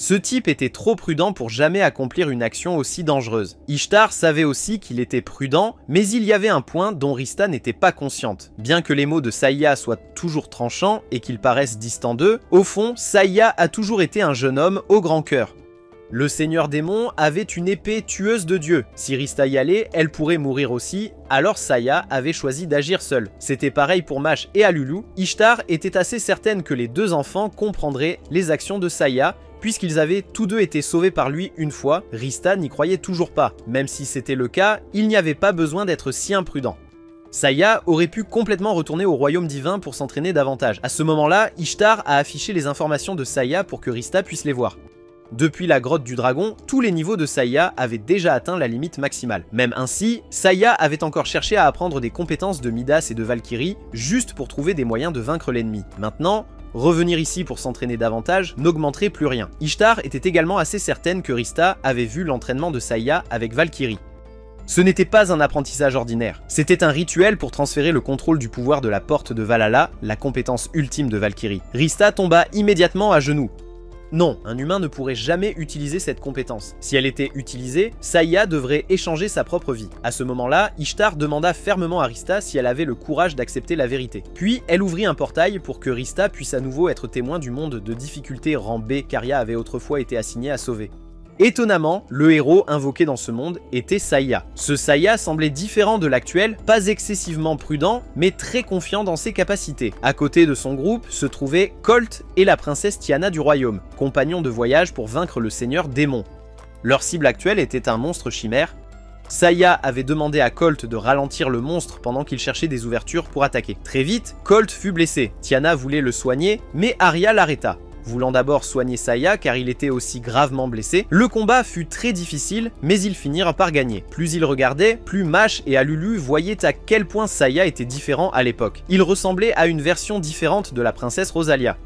Speaker 1: Ce type était trop prudent pour jamais accomplir une action aussi dangereuse. Ishtar savait aussi qu'il était prudent, mais il y avait un point dont Rista n'était pas consciente. Bien que les mots de Saya soient toujours tranchants et qu'ils paraissent distants d'eux, au fond, Saya a toujours été un jeune homme au grand cœur. Le seigneur démon avait une épée tueuse de dieu. Si Rista y allait, elle pourrait mourir aussi, alors Saya avait choisi d'agir seule. C'était pareil pour Mash et Alulu. Ishtar était assez certaine que les deux enfants comprendraient les actions de Saya, puisqu'ils avaient tous deux été sauvés par lui une fois. Rista n'y croyait toujours pas. Même si c'était le cas, il n'y avait pas besoin d'être si imprudent. Saya aurait pu complètement retourner au royaume divin pour s'entraîner davantage. À ce moment-là, Ishtar a affiché les informations de Saya pour que Rista puisse les voir. Depuis la grotte du dragon, tous les niveaux de Saya avaient déjà atteint la limite maximale. Même ainsi, Saya avait encore cherché à apprendre des compétences de Midas et de Valkyrie, juste pour trouver des moyens de vaincre l'ennemi. Maintenant, revenir ici pour s'entraîner davantage n'augmenterait plus rien. Ishtar était également assez certaine que Rista avait vu l'entraînement de Saya avec Valkyrie. Ce n'était pas un apprentissage ordinaire, c'était un rituel pour transférer le contrôle du pouvoir de la porte de Valhalla, la compétence ultime de Valkyrie. Rista tomba immédiatement à genoux. Non, un humain ne pourrait jamais utiliser cette compétence. Si elle était utilisée, Saya devrait échanger sa propre vie. À ce moment-là, Ishtar demanda fermement à Rista si elle avait le courage d'accepter la vérité. Puis, elle ouvrit un portail pour que Rista puisse à nouveau être témoin du monde de difficulté rang B qu'Arya avait autrefois été assignée à sauver. Étonnamment, le héros invoqué dans ce monde était Saya. Ce Saya semblait différent de l'actuel, pas excessivement prudent, mais très confiant dans ses capacités. À côté de son groupe se trouvaient Colt et la princesse Tiana du royaume, compagnons de voyage pour vaincre le seigneur démon. Leur cible actuelle était un monstre chimère. Saya avait demandé à Colt de ralentir le monstre pendant qu'il cherchait des ouvertures pour attaquer. Très vite, Colt fut blessé. Tiana voulait le soigner, mais Arya l'arrêta. Voulant d'abord soigner Saya car il était aussi gravement blessé, le combat fut très difficile, mais ils finirent par gagner. Plus ils regardaient, plus Mash et Alulu voyaient à quel point Saya était différent à l'époque. Il ressemblait à une version différente de la princesse Rosalia.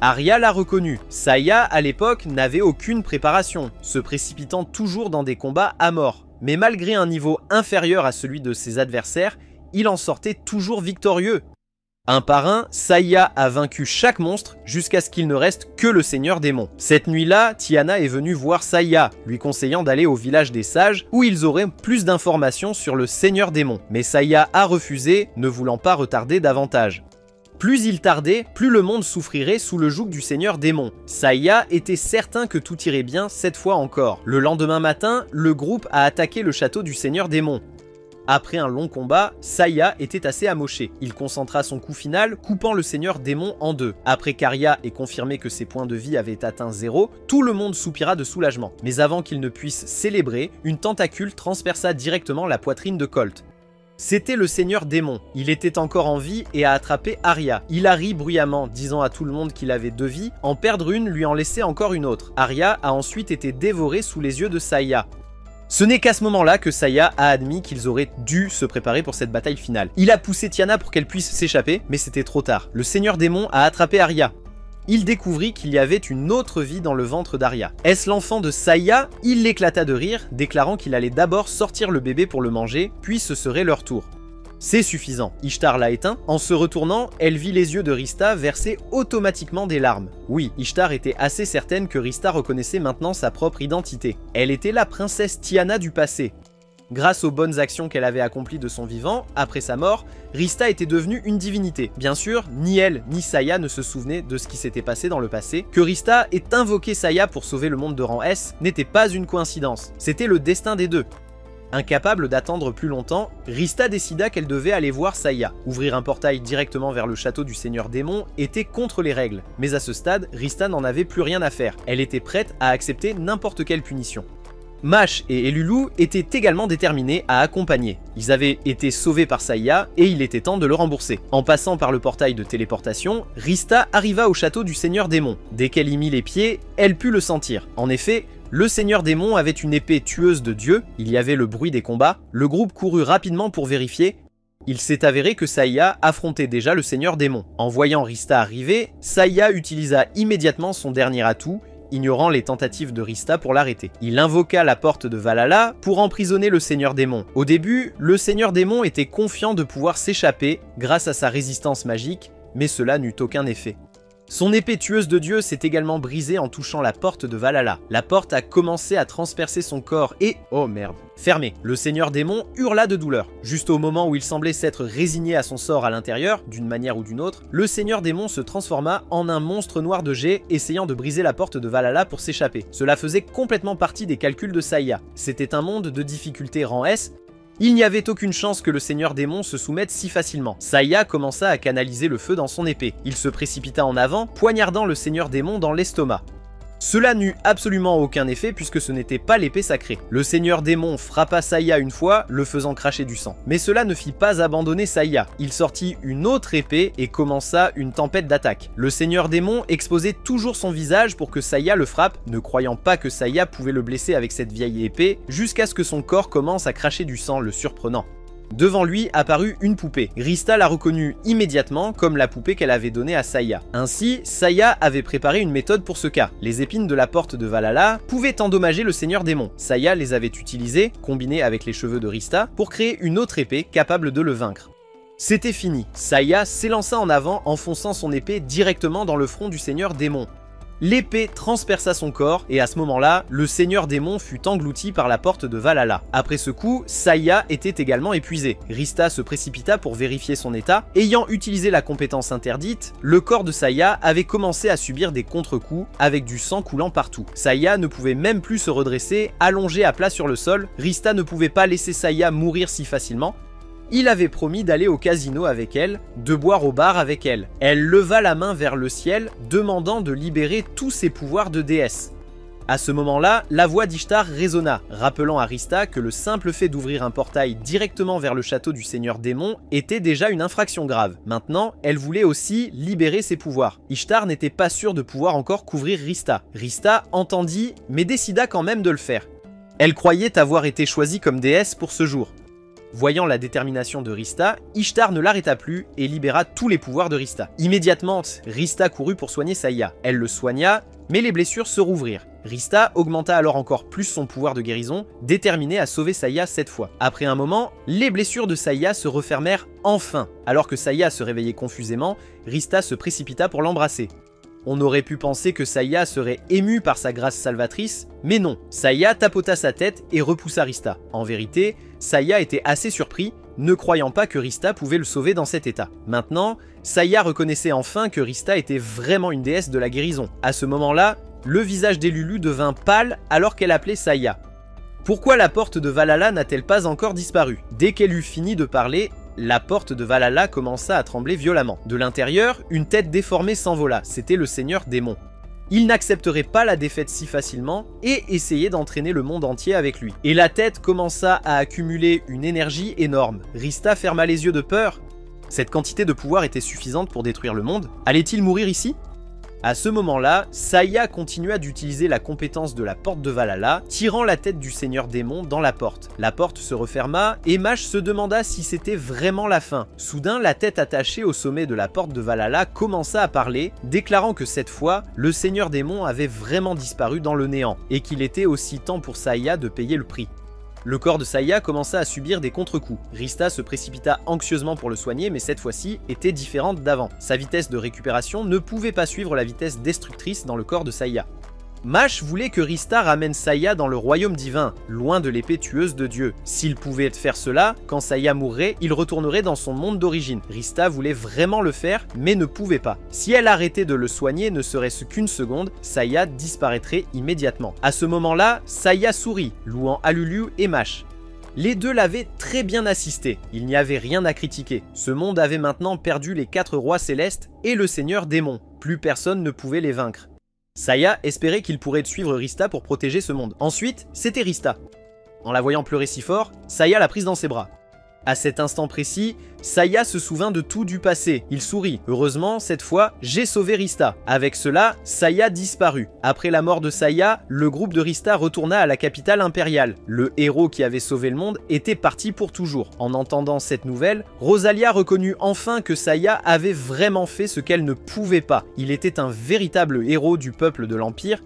Speaker 1: Arya l'a reconnu. Saya, à l'époque, n'avait aucune préparation, se précipitant toujours dans des combats à mort. Mais malgré un niveau inférieur à celui de ses adversaires, il en sortait toujours victorieux. Un par un, Saya a vaincu chaque monstre jusqu'à ce qu'il ne reste que le seigneur démon. Cette nuit-là, Tiana est venue voir Saya, lui conseillant d'aller au village des sages où ils auraient plus d'informations sur le seigneur démon. Mais Saya a refusé, ne voulant pas retarder davantage. Plus il tardait, plus le monde souffrirait sous le joug du seigneur démon. Saya était certain que tout irait bien cette fois encore. Le lendemain matin, le groupe a attaqué le château du seigneur démon. Après un long combat, Saya était assez amoché. Il concentra son coup final, coupant le seigneur démon en deux. Après qu'Arya ait confirmé que ses points de vie avaient atteint 0, tout le monde soupira de soulagement. Mais avant qu'il ne puisse célébrer, une tentacule transperça directement la poitrine de Colt. C'était le seigneur démon. Il était encore en vie et a attrapé Arya. Il a ri bruyamment, disant à tout le monde qu'il avait 2 vies, en perdre une lui en laisser encore une autre. Arya a ensuite été dévorée sous les yeux de Saya. Ce n'est qu'à ce moment-là que Saya a admis qu'ils auraient dû se préparer pour cette bataille finale. Il a poussé Tiana pour qu'elle puisse s'échapper, mais c'était trop tard. Le seigneur démon a attrapé Arya. Il découvrit qu'il y avait une autre vie dans le ventre d'Arya. Est-ce l'enfant de Saya? Il l'éclata de rire, déclarant qu'il allait d'abord sortir le bébé pour le manger, puis ce serait leur tour. C'est suffisant. Ishtar l'a éteint. En se retournant, elle vit les yeux de Rista verser automatiquement des larmes. Oui, Ishtar était assez certaine que Rista reconnaissait maintenant sa propre identité. Elle était la princesse Tiana du passé. Grâce aux bonnes actions qu'elle avait accomplies de son vivant, après sa mort, Rista était devenue une divinité. Bien sûr, ni elle ni Saya ne se souvenaient de ce qui s'était passé dans le passé. Que Rista ait invoqué Saya pour sauver le monde de rang S n'était pas une coïncidence. C'était le destin des deux. Incapable d'attendre plus longtemps, Rista décida qu'elle devait aller voir Saya. Ouvrir un portail directement vers le château du seigneur démon était contre les règles, mais à ce stade, Rista n'en avait plus rien à faire. Elle était prête à accepter n'importe quelle punition. Mash et Elulu étaient également déterminés à accompagner. Ils avaient été sauvés par Saya et il était temps de le rembourser. En passant par le portail de téléportation, Rista arriva au château du seigneur démon. Dès qu'elle y mit les pieds, elle put le sentir. En effet, le seigneur démon avait une épée tueuse de dieu, il y avait le bruit des combats, le groupe courut rapidement pour vérifier. Il s'est avéré que Saya affrontait déjà le seigneur démon. En voyant Rista arriver, Saya utilisa immédiatement son dernier atout, ignorant les tentatives de Rista pour l'arrêter. Il invoqua la porte de Valhalla pour emprisonner le seigneur démon. Au début, le seigneur démon était confiant de pouvoir s'échapper grâce à sa résistance magique, mais cela n'eut aucun effet. Son épée tueuse de dieu s'est également brisée en touchant la porte de Valhalla. La porte a commencé à transpercer son corps et... oh merde. Fermée. Le seigneur démon hurla de douleur. Juste au moment où il semblait s'être résigné à son sort à l'intérieur, d'une manière ou d'une autre, le seigneur démon se transforma en un monstre noir de jet, essayant de briser la porte de Valhalla pour s'échapper. Cela faisait complètement partie des calculs de Saya. C'était un monde de difficulté rang S. Il n'y avait aucune chance que le seigneur démon se soumette si facilement. Saya commença à canaliser le feu dans son épée. Il se précipita en avant, poignardant le seigneur démon dans l'estomac. Cela n'eut absolument aucun effet puisque ce n'était pas l'épée sacrée. Le seigneur démon frappa Saya une fois, le faisant cracher du sang. Mais cela ne fit pas abandonner Saya. Il sortit une autre épée et commença une tempête d'attaques. Le seigneur démon exposait toujours son visage pour que Saya le frappe, ne croyant pas que Saya pouvait le blesser avec cette vieille épée, jusqu'à ce que son corps commence à cracher du sang, le surprenant. Devant lui apparut une poupée. Rista la reconnut immédiatement comme la poupée qu'elle avait donnée à Saya. Ainsi, Saya avait préparé une méthode pour ce cas. Les épines de la porte de Valhalla pouvaient endommager le seigneur démon. Saya les avait utilisées, combinées avec les cheveux de Rista, pour créer une autre épée capable de le vaincre. C'était fini. Saya s'élança en avant, enfonçant son épée directement dans le front du seigneur démon. L'épée transperça son corps et à ce moment-là, le seigneur démon fut englouti par la porte de Valhalla. Après ce coup, Saya était également épuisé. Rista se précipita pour vérifier son état. Ayant utilisé la compétence interdite, le corps de Saya avait commencé à subir des contre-coups avec du sang coulant partout. Saya ne pouvait même plus se redresser, allongé à plat sur le sol. Rista ne pouvait pas laisser Saya mourir si facilement. Il avait promis d'aller au casino avec elle, de boire au bar avec elle. Elle leva la main vers le ciel, demandant de libérer tous ses pouvoirs de déesse. À ce moment-là, la voix d'Ishtar résonna, rappelant à Rista que le simple fait d'ouvrir un portail directement vers le château du seigneur démon était déjà une infraction grave. Maintenant, elle voulait aussi libérer ses pouvoirs. Ishtar n'était pas sûre de pouvoir encore couvrir Rista. Rista entendit, mais décida quand même de le faire. Elle croyait avoir été choisie comme déesse pour ce jour. Voyant la détermination de Rista, Ishtar ne l'arrêta plus et libéra tous les pouvoirs de Rista. Immédiatement, Rista courut pour soigner Saya. Elle le soigna, mais les blessures se rouvrirent. Rista augmenta alors encore plus son pouvoir de guérison, déterminée à sauver Saya cette fois. Après un moment, les blessures de Saya se refermèrent enfin. Alors que Saya se réveillait confusément, Rista se précipita pour l'embrasser. On aurait pu penser que Saya serait émue par sa grâce salvatrice, mais non, Saya tapota sa tête et repoussa Rista. En vérité, Saya était assez surpris, ne croyant pas que Rista pouvait le sauver dans cet état. Maintenant, Saya reconnaissait enfin que Rista était vraiment une déesse de la guérison. À ce moment-là, le visage d'Elulu devint pâle alors qu'elle appelait Saya. Pourquoi la porte de Valhalla n'a-t-elle pas encore disparu? Dès qu'elle eut fini de parler, la porte de Valhalla commença à trembler violemment. De l'intérieur, une tête déformée s'envola, c'était le seigneur démon. Il n'accepterait pas la défaite si facilement et essayait d'entraîner le monde entier avec lui. Et la tête commença à accumuler une énergie énorme. Rista ferma les yeux de peur. Cette quantité de pouvoir était suffisante pour détruire le monde. Allait-il mourir ici? À ce moment-là, Saya continua d'utiliser la compétence de la porte de Valhalla, tirant la tête du seigneur démon dans la porte. La porte se referma et Mash se demanda si c'était vraiment la fin. Soudain, la tête attachée au sommet de la porte de Valhalla commença à parler, déclarant que cette fois, le seigneur démon avait vraiment disparu dans le néant, et qu'il était aussi temps pour Saya de payer le prix. Le corps de Saya commença à subir des contre-coups. Rista se précipita anxieusement pour le soigner, mais cette fois-ci était différente d'avant. Sa vitesse de récupération ne pouvait pas suivre la vitesse destructrice dans le corps de Saya. Mash voulait que Rista ramène Saya dans le royaume divin, loin de l'épée tueuse de Dieu. S'il pouvait faire cela, quand Saya mourrait, il retournerait dans son monde d'origine. Rista voulait vraiment le faire, mais ne pouvait pas. Si elle arrêtait de le soigner ne serait-ce qu'une seconde, Saya disparaîtrait immédiatement. À ce moment-là, Saya sourit, louant Alulu et Mash. Les deux l'avaient très bien assisté, il n'y avait rien à critiquer. Ce monde avait maintenant perdu les 4 rois célestes et le seigneur démon. Plus personne ne pouvait les vaincre. Saya espérait qu'il pourrait suivre Rista pour protéger ce monde. Ensuite, c'était Rista. En la voyant pleurer si fort, Saya l'a prise dans ses bras. À cet instant précis, Saya se souvint de tout du passé. Il sourit. Heureusement, cette fois, j'ai sauvé Rista. Avec cela, Saya disparut. Après la mort de Saya, le groupe de Rista retourna à la capitale impériale. Le héros qui avait sauvé le monde était parti pour toujours. En entendant cette nouvelle, Rosalia reconnut enfin que Saya avait vraiment fait ce qu'elle ne pouvait pas. Il était un véritable héros du peuple de l'Empire.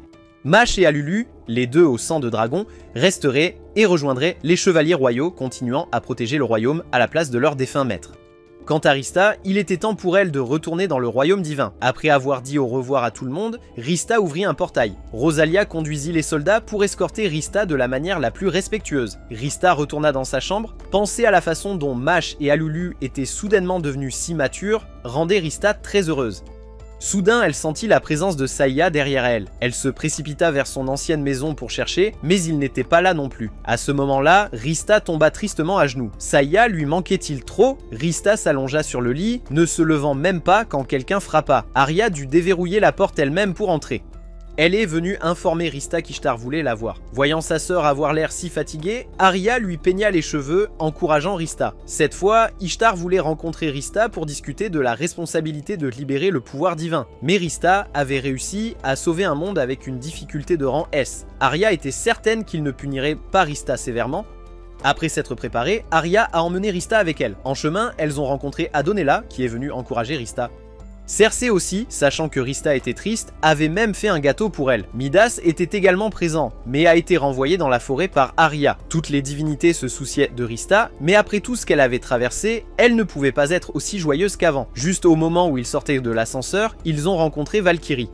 Speaker 1: Mash et Alulu, les deux au sang de dragon, resteraient et rejoindraient les chevaliers royaux, continuant à protéger le royaume à la place de leur défunt maître. Quant à Rista, il était temps pour elle de retourner dans le royaume divin. Après avoir dit au revoir à tout le monde, Rista ouvrit un portail. Rosalia conduisit les soldats pour escorter Rista de la manière la plus respectueuse. Rista retourna dans sa chambre. Penser à la façon dont Mash et Alulu étaient soudainement devenus si matures rendait Rista très heureuse. Soudain, elle sentit la présence de Saya derrière elle. Elle se précipita vers son ancienne maison pour chercher, mais il n'était pas là non plus. À ce moment-là, Rista tomba tristement à genoux. Saya lui manquait-il trop? Rista s'allongea sur le lit, ne se levant même pas quand quelqu'un frappa. Arya dut déverrouiller la porte elle-même pour entrer. Elle est venue informer Rista qu'Ishtar voulait la voir. Voyant sa sœur avoir l'air si fatiguée, Arya lui peigna les cheveux, encourageant Rista. Cette fois, Ishtar voulait rencontrer Rista pour discuter de la responsabilité de libérer le pouvoir divin. Mais Rista avait réussi à sauver un monde avec une difficulté de rang S. Arya était certaine qu'il ne punirait pas Rista sévèrement. Après s'être préparée, Arya a emmené Rista avec elle. En chemin, elles ont rencontré Adonella, qui est venue encourager Rista. Cersei aussi, sachant que Rista était triste, avait même fait un gâteau pour elle. Midas était également présent, mais a été renvoyé dans la forêt par Arya. Toutes les divinités se souciaient de Rista, mais après tout ce qu'elle avait traversé, elle ne pouvait pas être aussi joyeuse qu'avant. Juste au moment où ils sortaient de l'ascenseur, ils ont rencontré Valkyrie.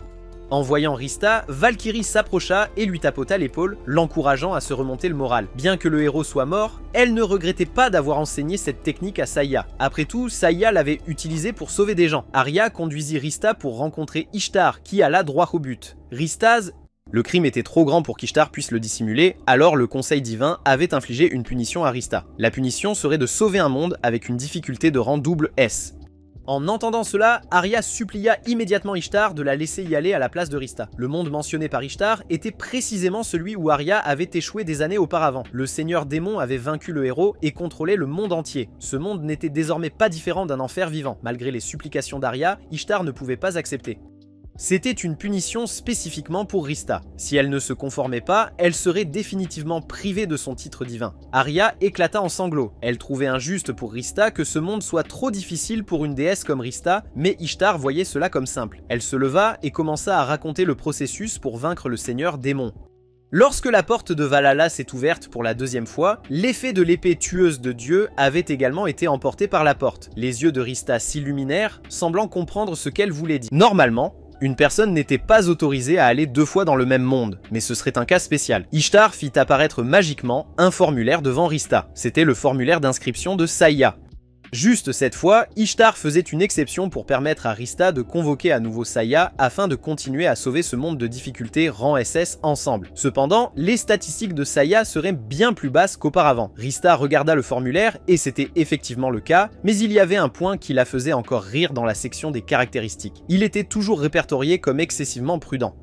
Speaker 1: En voyant Rista, Valkyrie s'approcha et lui tapota l'épaule, l'encourageant à se remonter le moral. Bien que le héros soit mort, elle ne regrettait pas d'avoir enseigné cette technique à Saya. Après tout, Saya l'avait utilisée pour sauver des gens. Arya conduisit Rista pour rencontrer Ishtar, qui alla droit au but. Ristaz... Le crime était trop grand pour qu'Ishtar puisse le dissimuler, alors le Conseil divin avait infligé une punition à Rista. La punition serait de sauver un monde avec une difficulté de rang double S. En entendant cela, Arya supplia immédiatement Ishtar de la laisser y aller à la place de Rista. Le monde mentionné par Ishtar était précisément celui où Arya avait échoué des années auparavant. Le seigneur démon avait vaincu le héros et contrôlait le monde entier. Ce monde n'était désormais pas différent d'un enfer vivant. Malgré les supplications d'Arya, Ishtar ne pouvait pas accepter. C'était une punition spécifiquement pour Rista. Si elle ne se conformait pas, elle serait définitivement privée de son titre divin. Arya éclata en sanglots. Elle trouvait injuste pour Rista que ce monde soit trop difficile pour une déesse comme Rista, mais Ishtar voyait cela comme simple. Elle se leva et commença à raconter le processus pour vaincre le seigneur démon. Lorsque la porte de Valhalla s'est ouverte pour la deuxième fois, l'effet de l'épée tueuse de Dieu avait également été emporté par la porte. Les yeux de Rista s'illuminèrent, semblant comprendre ce qu'elle voulait dire. Normalement, une personne n'était pas autorisée à aller deux fois dans le même monde, mais ce serait un cas spécial. Ishtar fit apparaître magiquement un formulaire devant Rista. C'était le formulaire d'inscription de Saya. Juste cette fois, Ishtar faisait une exception pour permettre à Rista de convoquer à nouveau Saya afin de continuer à sauver ce monde de difficulté rang SS ensemble. Cependant, les statistiques de Saya seraient bien plus basses qu'auparavant. Rista regarda le formulaire et c'était effectivement le cas, mais il y avait un point qui la faisait encore rire dans la section des caractéristiques. Il était toujours répertorié comme excessivement prudent.